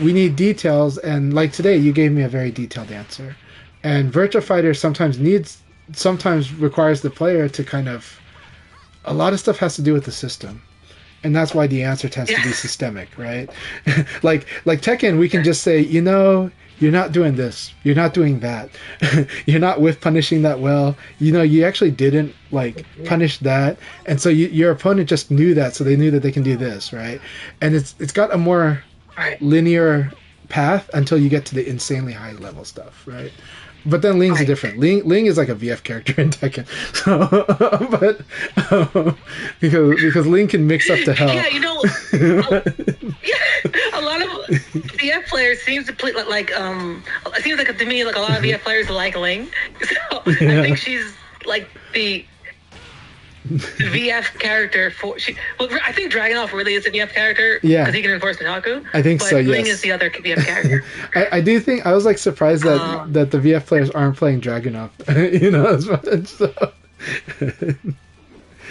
we need details, and like today you gave me a very detailed answer, and Virtua Fighter sometimes requires the player to kind of, a lot of stuff has to do with the system, and that's why the answer tends to be systemic, right? like Tekken, we can just say, you're not doing this, you're not doing that, you're not with punishing that well, you actually didn't like punish that, and so your opponent just knew that, so they knew that they can do this, right? And it's got a more linear path until you get to the insanely high level stuff, right? But then Ling's different. Ling is like a VF character in Tekken, but because Ling can mix up to hell. Yeah, a lot of VF players seems to play like it seems like to me like a lot of VF players like Ling. So I think she's like the VF character I think Dragunov really is a VF character because he can enforce Nitaku. I think so. Yes. Ling is the other VF character. I do think I was like surprised that the VF players aren't playing Dragunov, as much. So.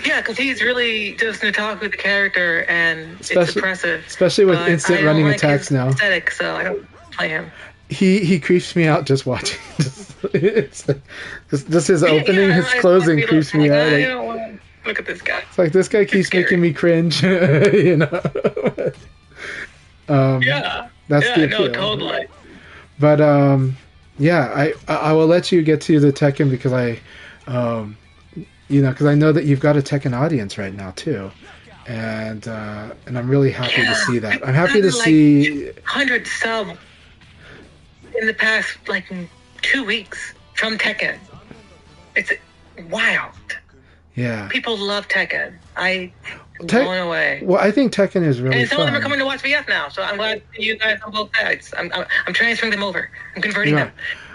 Yeah, because he's really just Nitaku the character, and it's oppressive. Especially with instant running attacks now. Aesthetic, so I don't play him. He creeps me out just watching. It's like, just his opening, his closing creeps me out. I don't want to look at this guy. It's like this guy keeps making me cringe, Yeah. That's Yeah, the no, appeal. totally. But yeah, I will let you get to the Tekken because um, because I know that you've got a Tekken audience right now too, and I'm really happy to Yeah, see that. we've I'm happy to gotten, like, see. 100 subs in the past, like, 2 weeks from Tekken. It's wild. Yeah, People love Tekken. I'm Tek- blown away. well, I think Tekken is really And some of them are fun. coming to watch VF now, so I'm glad to see you guys on both sides. I'm transferring them over. I'm converting Yeah. them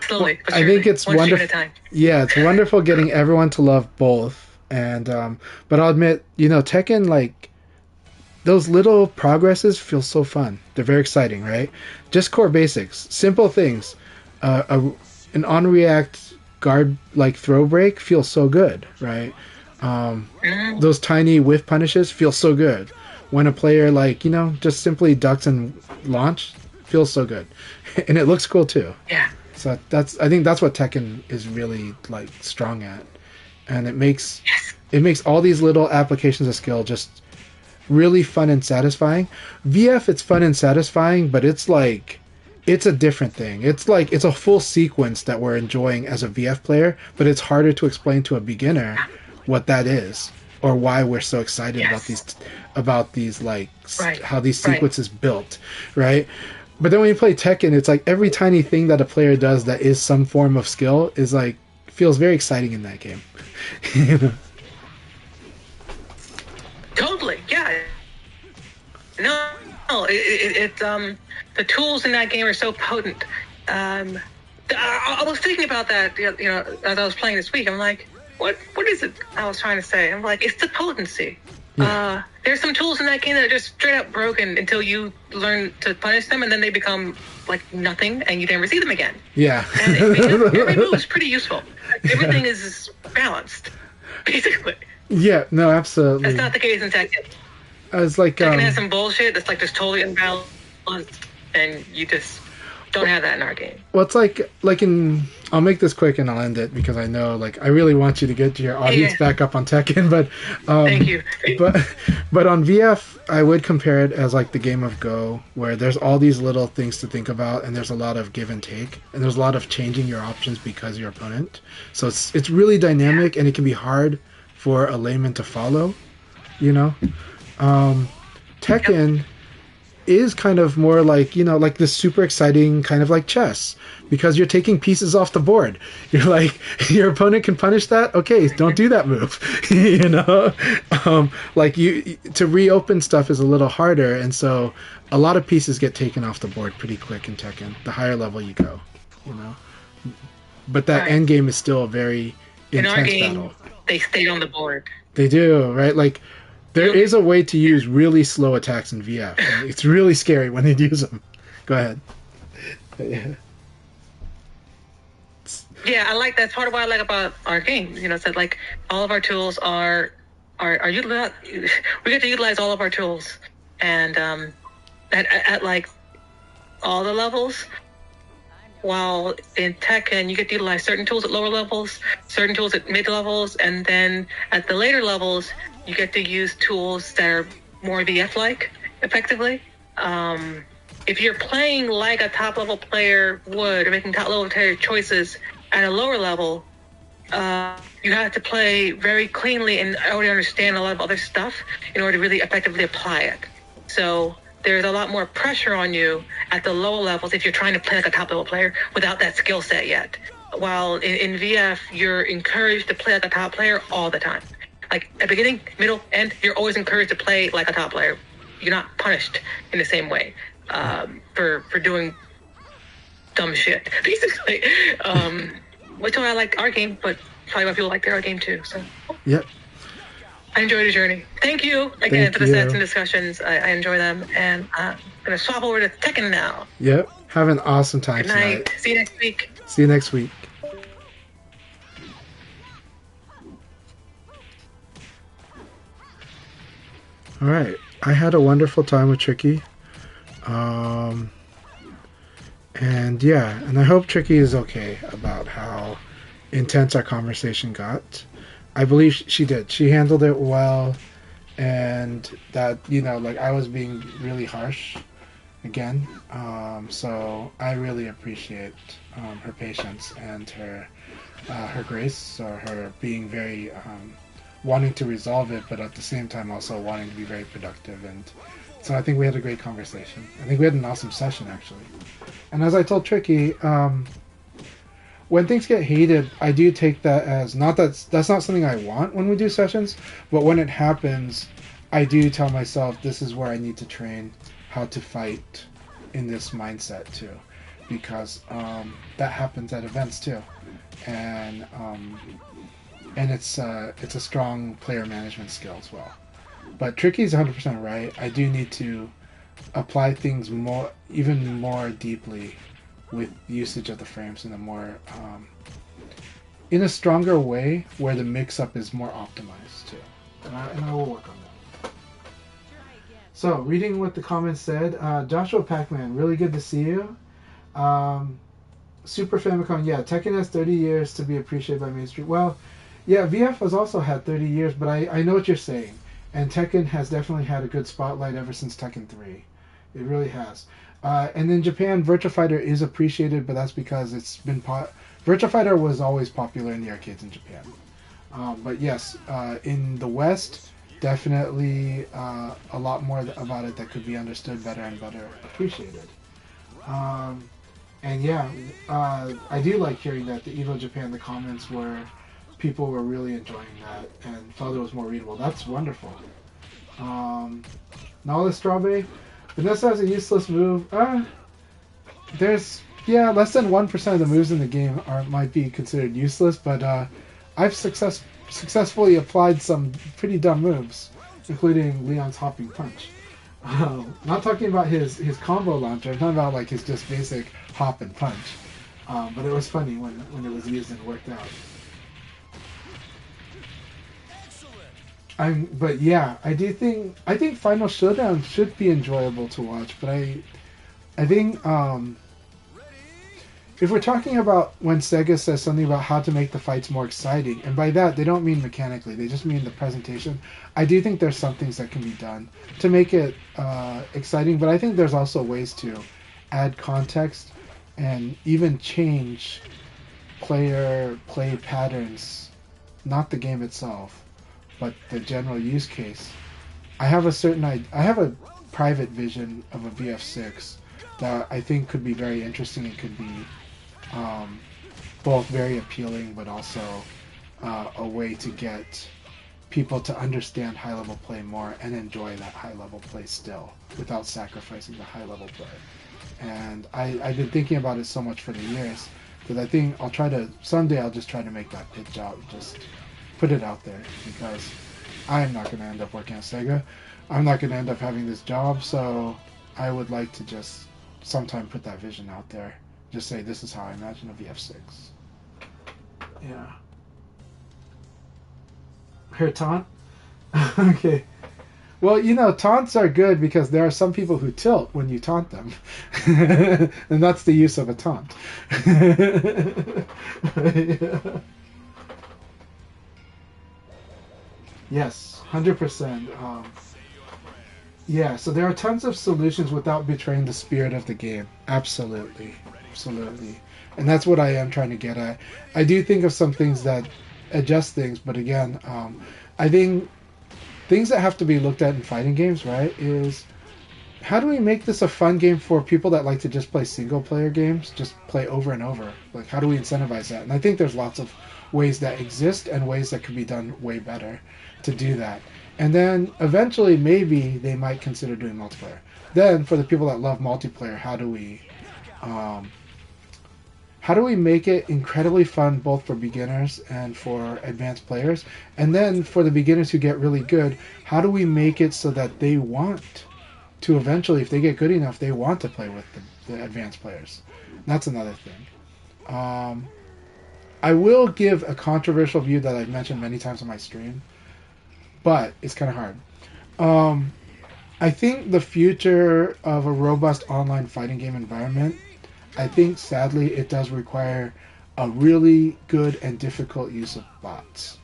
slowly. Well, but I surely, think it's one stream wonderful. at a time. Yeah, it's wonderful getting everyone to love both. And but I'll admit, Tekken, like, those little progresses feel so fun. They're very exciting, right? Just core basics, simple things. An on react guard like throw break feels so good, right? Those tiny whiff punishes feel so good. When a player, like, just simply ducks and launch, feels so good, and it looks cool too. Yeah. So I think that's what Tekken is really, like, strong at, and it makes all these little applications of skill just really fun and satisfying. VF, it's fun and satisfying, but it's like, it's a different thing. It's like, it's a full sequence that we're enjoying as a VF player, but it's harder to explain to a beginner what that is or why we're so excited about these like Right. how these Right. sequences built, right? But then when you play Tekken, it's like every tiny thing that a player does that is some form of skill is like feels very exciting in that game. Totally. Yeah. No. It's the tools in that game are so potent. I was thinking about that, as I was playing this week. I'm like, what is it I was trying to say? I'm like, it's the potency. There's some tools in that game that are just straight up broken until you learn to punish them, and then they become like nothing, and you never see them again. Yeah. And every move is pretty useful. Everything is balanced, basically. Yeah, no, absolutely. That's not the case in Tekken. I was like, Tekken has some bullshit that's like just totally imbalanced, and you just don't have that in our game. well, it's like I'll make this quick and I'll end it because I know, like, I really want you to get your audience Yeah. back up on Tekken, but Thank you. but on VF, I would compare it as like the game of Go, where there's all these little things to think about, and there's a lot of give and take, and there's a lot of changing your options because of your opponent. So it's really dynamic, and it can be hard for a layman to follow, Tekken is kind of more like, like this super exciting kind of like chess, because you're taking pieces off the board. You're like, your opponent can punish that. Okay, don't do that move. Like, you to reopen stuff is a little harder, and so a lot of pieces get taken off the board pretty quick in Tekken. The higher level you go, But that Right. end game is still a very In our intense game, battle. they stayed on the board. They do, right? Like, there is a way to use really slow attacks in VF. And it's really scary when they use them. Go ahead. Yeah. Yeah, I like that's part of what I like about our game. It's that, like, all of our tools are utilized. We get to utilize all of our tools, and at like all the levels. While in Tekken, you get to utilize certain tools at lower levels, certain tools at mid levels, and then at the later levels, you get to use tools that are more VF-like, effectively. If you're playing like a top-level player would, or making top-level player choices at a lower level, you have to play very cleanly and already understand a lot of other stuff in order to really effectively apply it. So there's a lot more pressure on you at the lower levels if you're trying to play like a top-level player without that skill set yet. While in VF, you're encouraged to play like a top player all the time. Like, at the beginning, middle, end, you're always encouraged to play like a top player. You're not punished in the same way for doing dumb shit, basically. Which is why I like our game, but probably why people like their game too. So Yep. I enjoyed the journey. Thank you again Thank for the you. sets and discussions. I enjoy them, and I'm gonna swap over to Tekken now. Yep. Have an awesome time Good night. tonight. See you next week. See you next week. All right. I had a wonderful time with Tricky. And yeah, and I hope Tricky is okay about how intense our conversation got. I believe she did. She handled it well, and that, like, I was being really harsh, again. So I really appreciate her patience and her grace, or her being very wanting to resolve it, but at the same time also wanting to be very productive. And so I think we had a great conversation. I think we had an awesome session actually. And as I told Tricky, when things get heated, I do take that as not that's not something I want when we do sessions, but when it happens, I do tell myself this is where I need to train how to fight in this mindset too, because that happens at events too, and it's a strong player management skill as well. But Tricky's 100% right. I do need to apply things even more deeply with usage of the frames in a more in a stronger way where the mix-up is more optimized too. And I will work on that. So, reading what the comments said, Joshua Pac-Man, really good to see you. Super Famicom, yeah, Tekken has 30 years to be appreciated by mainstream. Well, yeah, VF has also had 30 years, but I know what you're saying. And Tekken has definitely had a good spotlight ever since Tekken 3. It really has. And in Japan, Virtua Fighter is appreciated, but that's because it's been Virtua Fighter was always popular in the arcades in Japan. But yes, in the West, definitely a lot more about it that could be understood better and better appreciated. And yeah, I do like hearing that the Evo Japan, the comments were people were really enjoying that and felt it was more readable. That's wonderful. Nala Strawberry, Vanessa has a useless move. There's less than 1% of the moves in the game might be considered useless, but I've successfully applied some pretty dumb moves, including Leon's hopping punch. Not talking about his combo launcher. I'm talking about like his just basic hop and punch. But it was funny when it was used and worked out. But yeah, I think Final Showdown should be enjoyable to watch. But I think if we're talking about when Sega says something about how to make the fights more exciting, and by that they don't mean mechanically, they just mean the presentation. I do think there's some things that can be done to make it exciting, but I think there's also ways to add context and even change player play patterns, not the game itself, but the general use case. I have a private vision of a VF6 that I think could be very interesting and could be both very appealing, but also a way to get people to understand high-level play more and enjoy that high-level play still without sacrificing the high-level play. And I've been thinking about it so much for the years that I think someday I'll just try to make that pitch out, just put it out there, because I'm not going to end up working at Sega. I'm not going to end up having this job, so I would like to just sometime put that vision out there. Just say, this is how I imagine a VF6. Yeah. Her taunt? Okay. Well, taunts are good because there are some people who tilt when you taunt them. And that's the use of a taunt. Yeah. Yes, 100%. Yeah, so there are tons of solutions without betraying the spirit of the game. Absolutely. And that's what I am trying to get at. I do think of some things that adjust things, but again, I think things that have to be looked at in fighting games, right, is how do we make this a fun game for people that like to just play single-player games, just play over and over? Like, how do we incentivize that? And I think there's lots of ways that exist and ways that could be done way better to do that. And then eventually maybe they might consider doing multiplayer. Then for the people that love multiplayer, how do we make it incredibly fun both for beginners and for advanced players? And then for the beginners who get really good, how do we make it so that they want to eventually, if they get good enough, they want to play with the advanced players? And that's another thing. I will give a controversial view that I've mentioned many times on my stream, but it's kind of hard. I think the future of a robust online fighting game environment, I think sadly it does require a really good and difficult use of bots.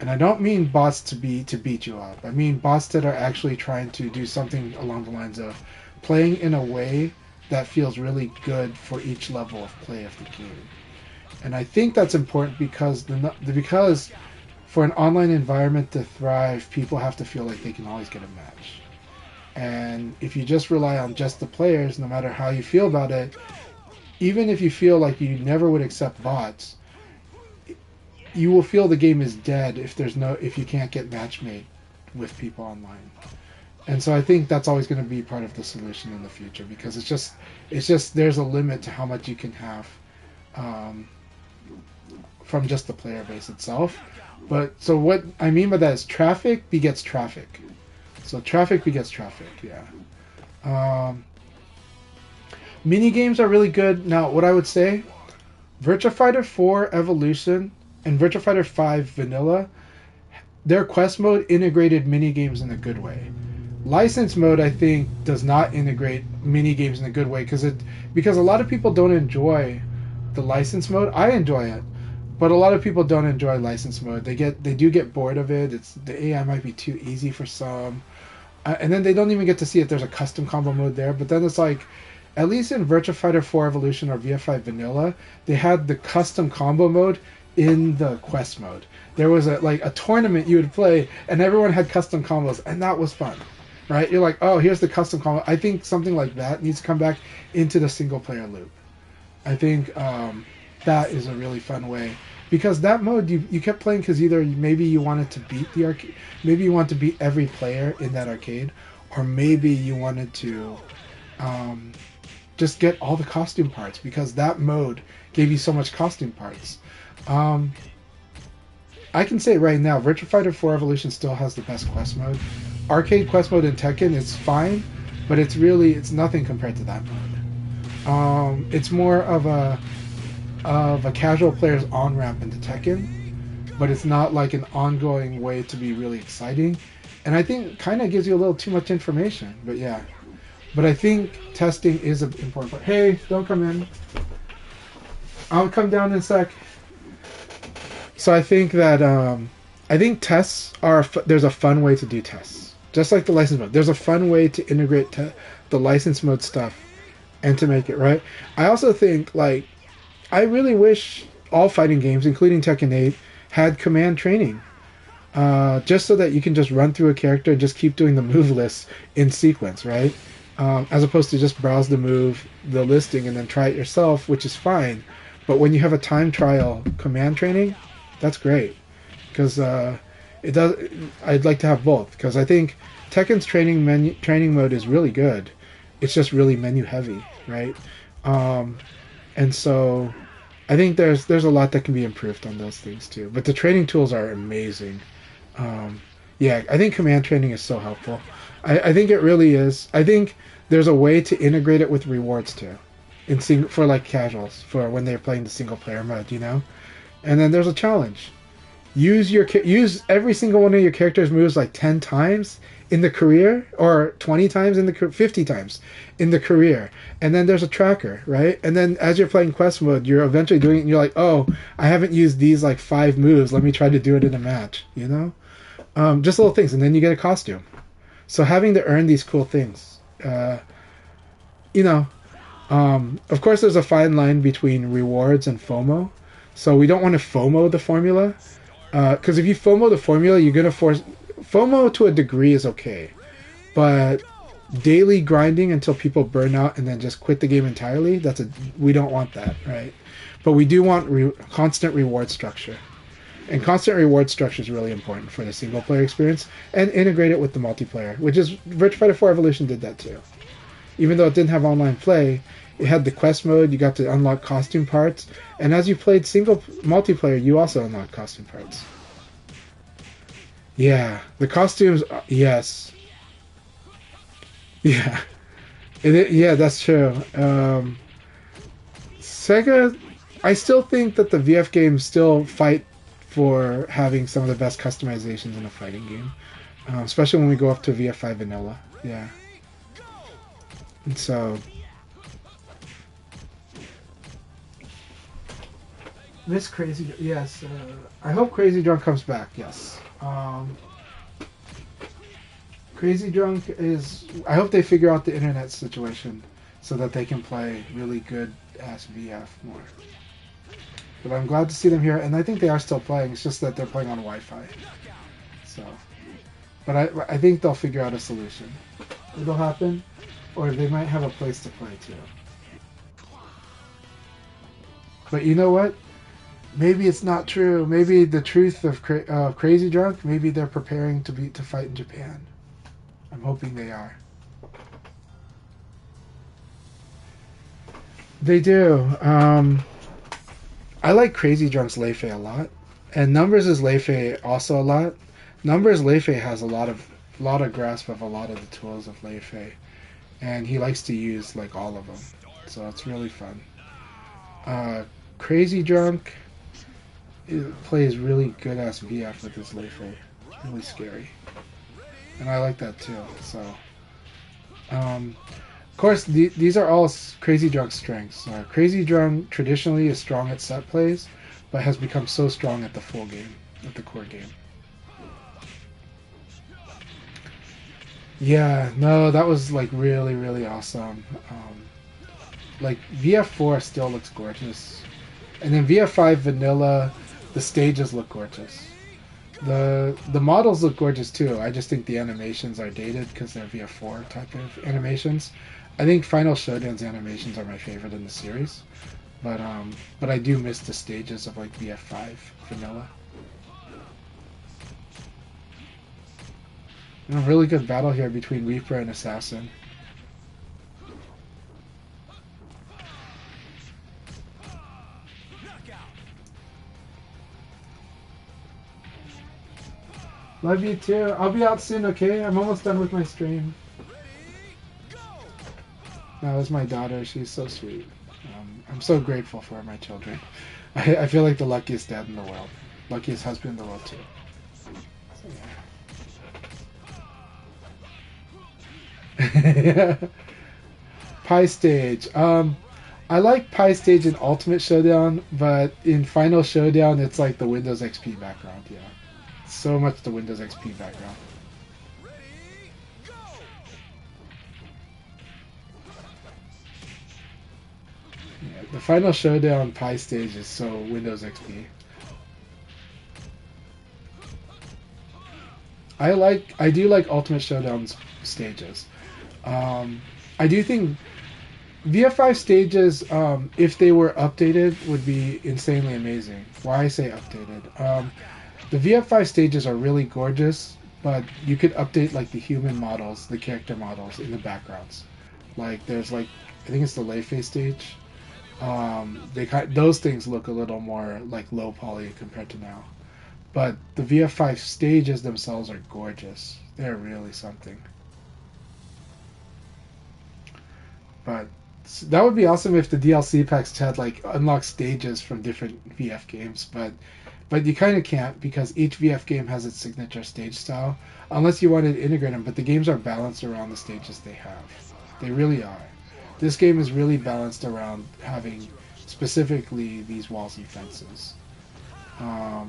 And I don't mean bots to beat you up. I mean bots that are actually trying to do something along the lines of playing in a way that feels really good for each level of play of the game. And I think that's important because because for an online environment to thrive, people have to feel like they can always get a match. And if you just rely on just the players, no matter how you feel about it, even if you feel like you never would accept bots, you will feel the game is dead if you can't get match made with people online. And so I think that's always going to be part of the solution in the future, because it's just there's a limit to how much you can have from just the player base itself. But so what I mean by that is traffic begets traffic. So traffic begets traffic, yeah. Mini games are really good. Now, what I would say, Virtua Fighter 4 Evolution and Virtua Fighter 5 Vanilla, their quest mode integrated mini games in a good way. License mode, I think, does not integrate mini games in a good way because a lot of people don't enjoy the license mode. I enjoy it, but a lot of people don't enjoy license mode. They do get bored of it. The AI might be too easy for some, and then they don't even get to see if there's a custom combo mode there. But then it's like, at least in Virtua Fighter 4 Evolution or VF5 Vanilla, they had the custom combo mode in the quest mode. There was a tournament you would play, and everyone had custom combos, and that was fun, right? You're like, oh, here's the custom combo. I think something like that needs to come back into the single player loop. I think that is a really fun way, because that mode you kept playing because either maybe you wanted to beat the arcade, maybe you want to beat every player in that arcade, or maybe you wanted to just get all the costume parts, because that mode gave you so much costume parts. I can say right now, Virtua Fighter 4 Evolution still has the best quest mode. Arcade quest mode in Tekken is fine, but it's nothing compared to that mode. It's more of a casual player's on-ramp into Tekken, but it's not like an ongoing way to be really exciting. And I think it kind of gives you a little too much information, but yeah. But I think testing is an important part. Hey, don't come in. I'll come down in a sec. So I think that tests there's a fun way to do tests, just like the license mode. There's a fun way to integrate the license mode stuff and to make it right. I also think I really wish all fighting games, including Tekken 8, had command training, just so that you can just run through a character and just keep doing the move lists in sequence, right? As opposed to just browse the listing, and then try it yourself, which is fine. But when you have a time trial command training, that's great, because I'd like to have both, because I think Tekken's training mode is really good. It's just really menu heavy, right? And so I think there's a lot that can be improved on those things too. But the training tools are amazing. Yeah, I think command training is so helpful. I think it really is. I think there's a way to integrate it with rewards too, for casuals, for when they're playing the single player mode, you know. And then there's a challenge. Use every single one of your character's moves 10 times in the career, or 20 times 50 times in the career. And then there's a tracker, right? And then as you're playing quest mode, you're eventually doing it, and you're like, oh, I haven't used these 5 moves. Let me try to do it in a match, you know? Just little things, and then you get a costume. So having to earn these cool things, you know, of course there's a fine line between rewards and FOMO. So we don't want to FOMO the formula, because if you FOMO the formula, you're going to force... FOMO to a degree is okay, but daily grinding until people burn out and then just quit the game entirely, we don't want that, right? But we do want constant reward structure. And constant reward structure is really important for the single player experience, and integrate it with the multiplayer, which is Virtua Fighter 4 Evolution did that too. Even though it didn't have online play, it had the quest mode, you got to unlock costume parts, and as you played multiplayer, you also unlocked costume parts. Yeah, the costumes, yes. Yeah. Yeah, that's true. Sega, I still think that the VF games still fight for having some of the best customizations in a fighting game. Especially when we go up to VF5 Vanilla. Yeah. And so... Miss Crazy... Yes. I hope Crazy Drunk comes back. Yes. Crazy Drunk is. I hope they figure out the internet situation so that they can play really good ass VF more. But I'm glad to see them here, and I think they are still playing. It's just that they're playing on Wi-Fi. So, but I think they'll figure out a solution. It'll happen, or they might have a place to play too. But you know what? Maybe it's not true. Maybe the truth of Crazy Drunk. Maybe they're preparing to fight in Japan. I'm hoping they are. They do. I like Crazy Drunk's Lei Fei a lot, and Numbers' Lei Fei also a lot. Numbers Lei Fei has a lot of grasp of a lot of the tools of Lei Fei, and he likes to use like all of them, so it's really fun. Crazy Drunk plays really good ass VF with his Lei Fei. It's really scary, and I like that too. So, of course, these are all Crazy Drunk's strengths. Crazy Drunk traditionally is strong at set plays, but has become so strong at the full game, at the core game. Yeah, no, that was like really, really awesome. Like VF4 still looks gorgeous, and then VF5 vanilla, the stages look gorgeous. The models look gorgeous too. I just think the animations are dated because they're VF4 type of animations. I think Final Showdown's animations are my favorite in the series, but I do miss the stages of like VF5 vanilla. And a really good battle here between Reaper and Assassin. Love you too. I'll be out soon, okay? I'm almost done with my stream. That was my daughter. She's so sweet. I'm so grateful for my children. I feel like the luckiest dad in the world. Luckiest husband in the world too. So, yeah. Pie Stage. I like Pie Stage in Ultimate Showdown, but in Final Showdown it's like the Windows XP background, yeah. So much the Windows XP background. Yeah, the Final Showdown Pie Stage is so Windows XP. I do like Ultimate Showdown's stages. I do think VF5 stages, if they were updated, would be insanely amazing. Why I say updated. The VF5 stages are really gorgeous, but you could update like the human models, the character models in the backgrounds. Like there's like, I think it's the Lei Fei stage. Those things look a little more like low poly compared to now. But the VF5 stages themselves are gorgeous. They're really something. But that would be awesome if the DLC packs had like unlocked stages from different VF games, but you kind of can't because each VF game has its signature stage style, unless you wanted to integrate them. But the games are balanced around the stages they have. They really are. This game is really balanced around having specifically these walls and fences. Though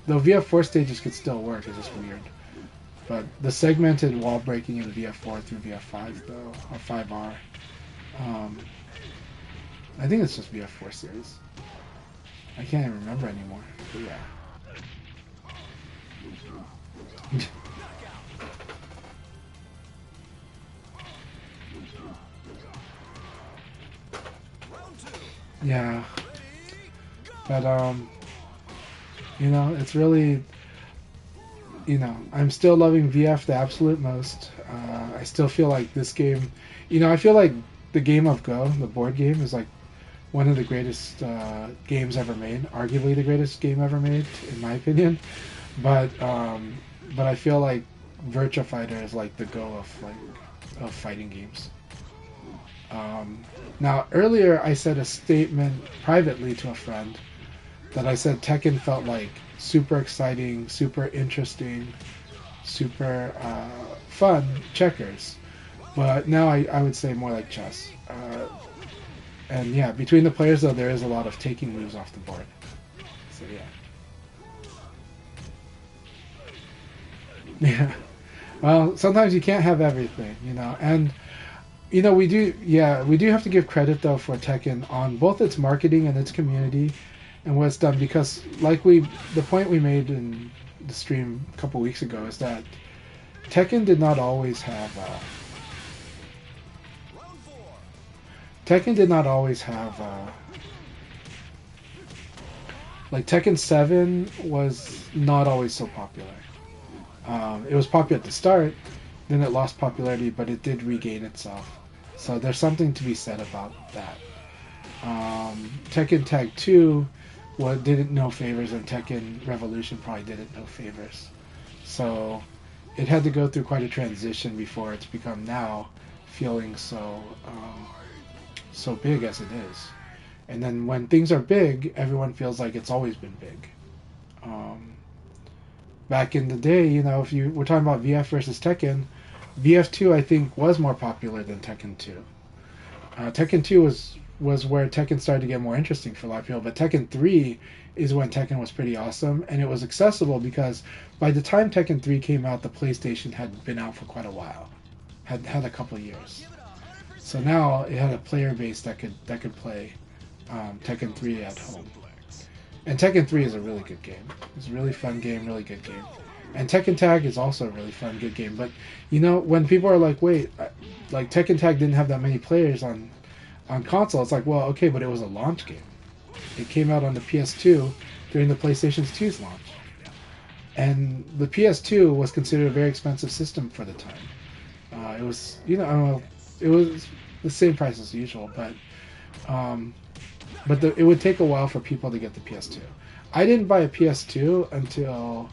VF4 stages could still work, it's just weird. But the segmented wall breaking in VF4 through VF5 though, or 5R, I think it's just VF4 series. I can't even remember anymore, but yeah. Yeah, but you know, it's really, you know, I'm still loving VF the absolute most. I still feel like this game, you know, I feel like the game of Go, the board game, is like one of the greatest games ever made, arguably the greatest game ever made, in my opinion. But I feel like Virtua Fighter is like the Go of fighting games. Now earlier I said a statement privately to a friend that I said Tekken felt like super exciting, super interesting, super fun checkers. But now I would say more like chess. And yeah, between the players though, there is a lot of taking moves off the board. So yeah. Yeah. Well, sometimes you can't have everything, you know. And we do, yeah, we do have to give credit though for Tekken on both its marketing and its community and what it's done because, like the point we made in the stream a couple weeks ago is that Tekken did not always have. Round 4. Tekken did not always have. Like Tekken 7 was not always so popular. It was popular at the start, then it lost popularity, but it did regain itself. So there's something to be said about that. Tekken Tag 2 didn't know favors, and Tekken Revolution probably didn't know favors. So it had to go through quite a transition before it's become now feeling so big as it is. And then when things are big, everyone feels like it's always been big. Back in the day, if we're talking about VF versus Tekken, VF2 I think was more popular than Tekken 2. Tekken 2 was where Tekken started to get more interesting for a lot of people, but Tekken 3 is when Tekken was pretty awesome, and it was accessible because by the time Tekken 3 came out, the PlayStation had been out for quite a while, had a couple of years. So now it had a player base that could play Tekken 3 at home. And Tekken 3 is a really good game. It's a really fun game, really good game. And Tekken Tag is also a really fun, good game. But, when people are like, wait, like Tekken Tag didn't have that many players on console, it's like, well, okay, but it was a launch game. It came out on the PS2 during the PlayStation 2's launch. And the PS2 was considered a very expensive system for the time. It was, it was the same price as usual, but it would take a while for people to get the PS2. I didn't buy a PS2 until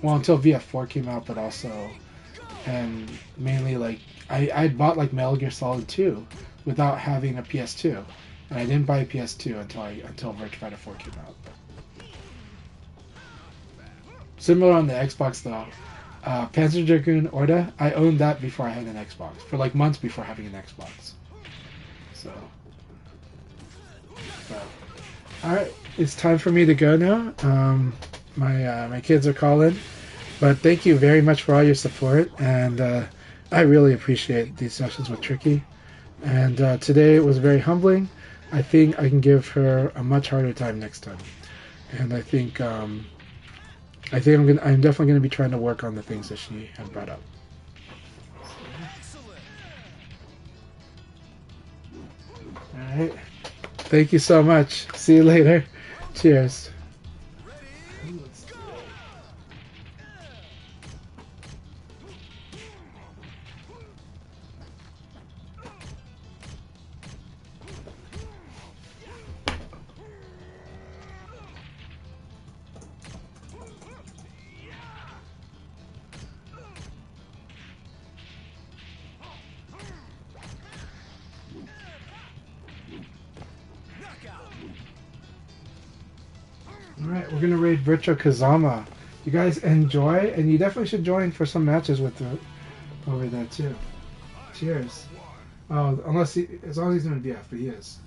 until VF4 came out, but also, and mainly like I'd bought like Metal Gear Solid 2 without having a PS2, and I didn't buy a PS2 until Virtua Fighter 4 came out. Similar on the Xbox though. Panzer Dragoon Orta, I owned that before I had an Xbox, for like months before having an Xbox. So, alright, it's time for me to go now. My kids are calling, but thank you very much for all your support, and I really appreciate these sessions with Tricky. And today it was very humbling. I think I can give her a much harder time next time, and I think I'm definitely gonna be trying to work on the things that she had brought up. Excellent. All right. Thank you so much. See you later. Cheers. Ready? Knockout. Alright, we're gonna raid Virtua Kazama. You guys enjoy, and you definitely should join for some matches with over there too. Cheers. Oh, as long as he's doing VF, but he is.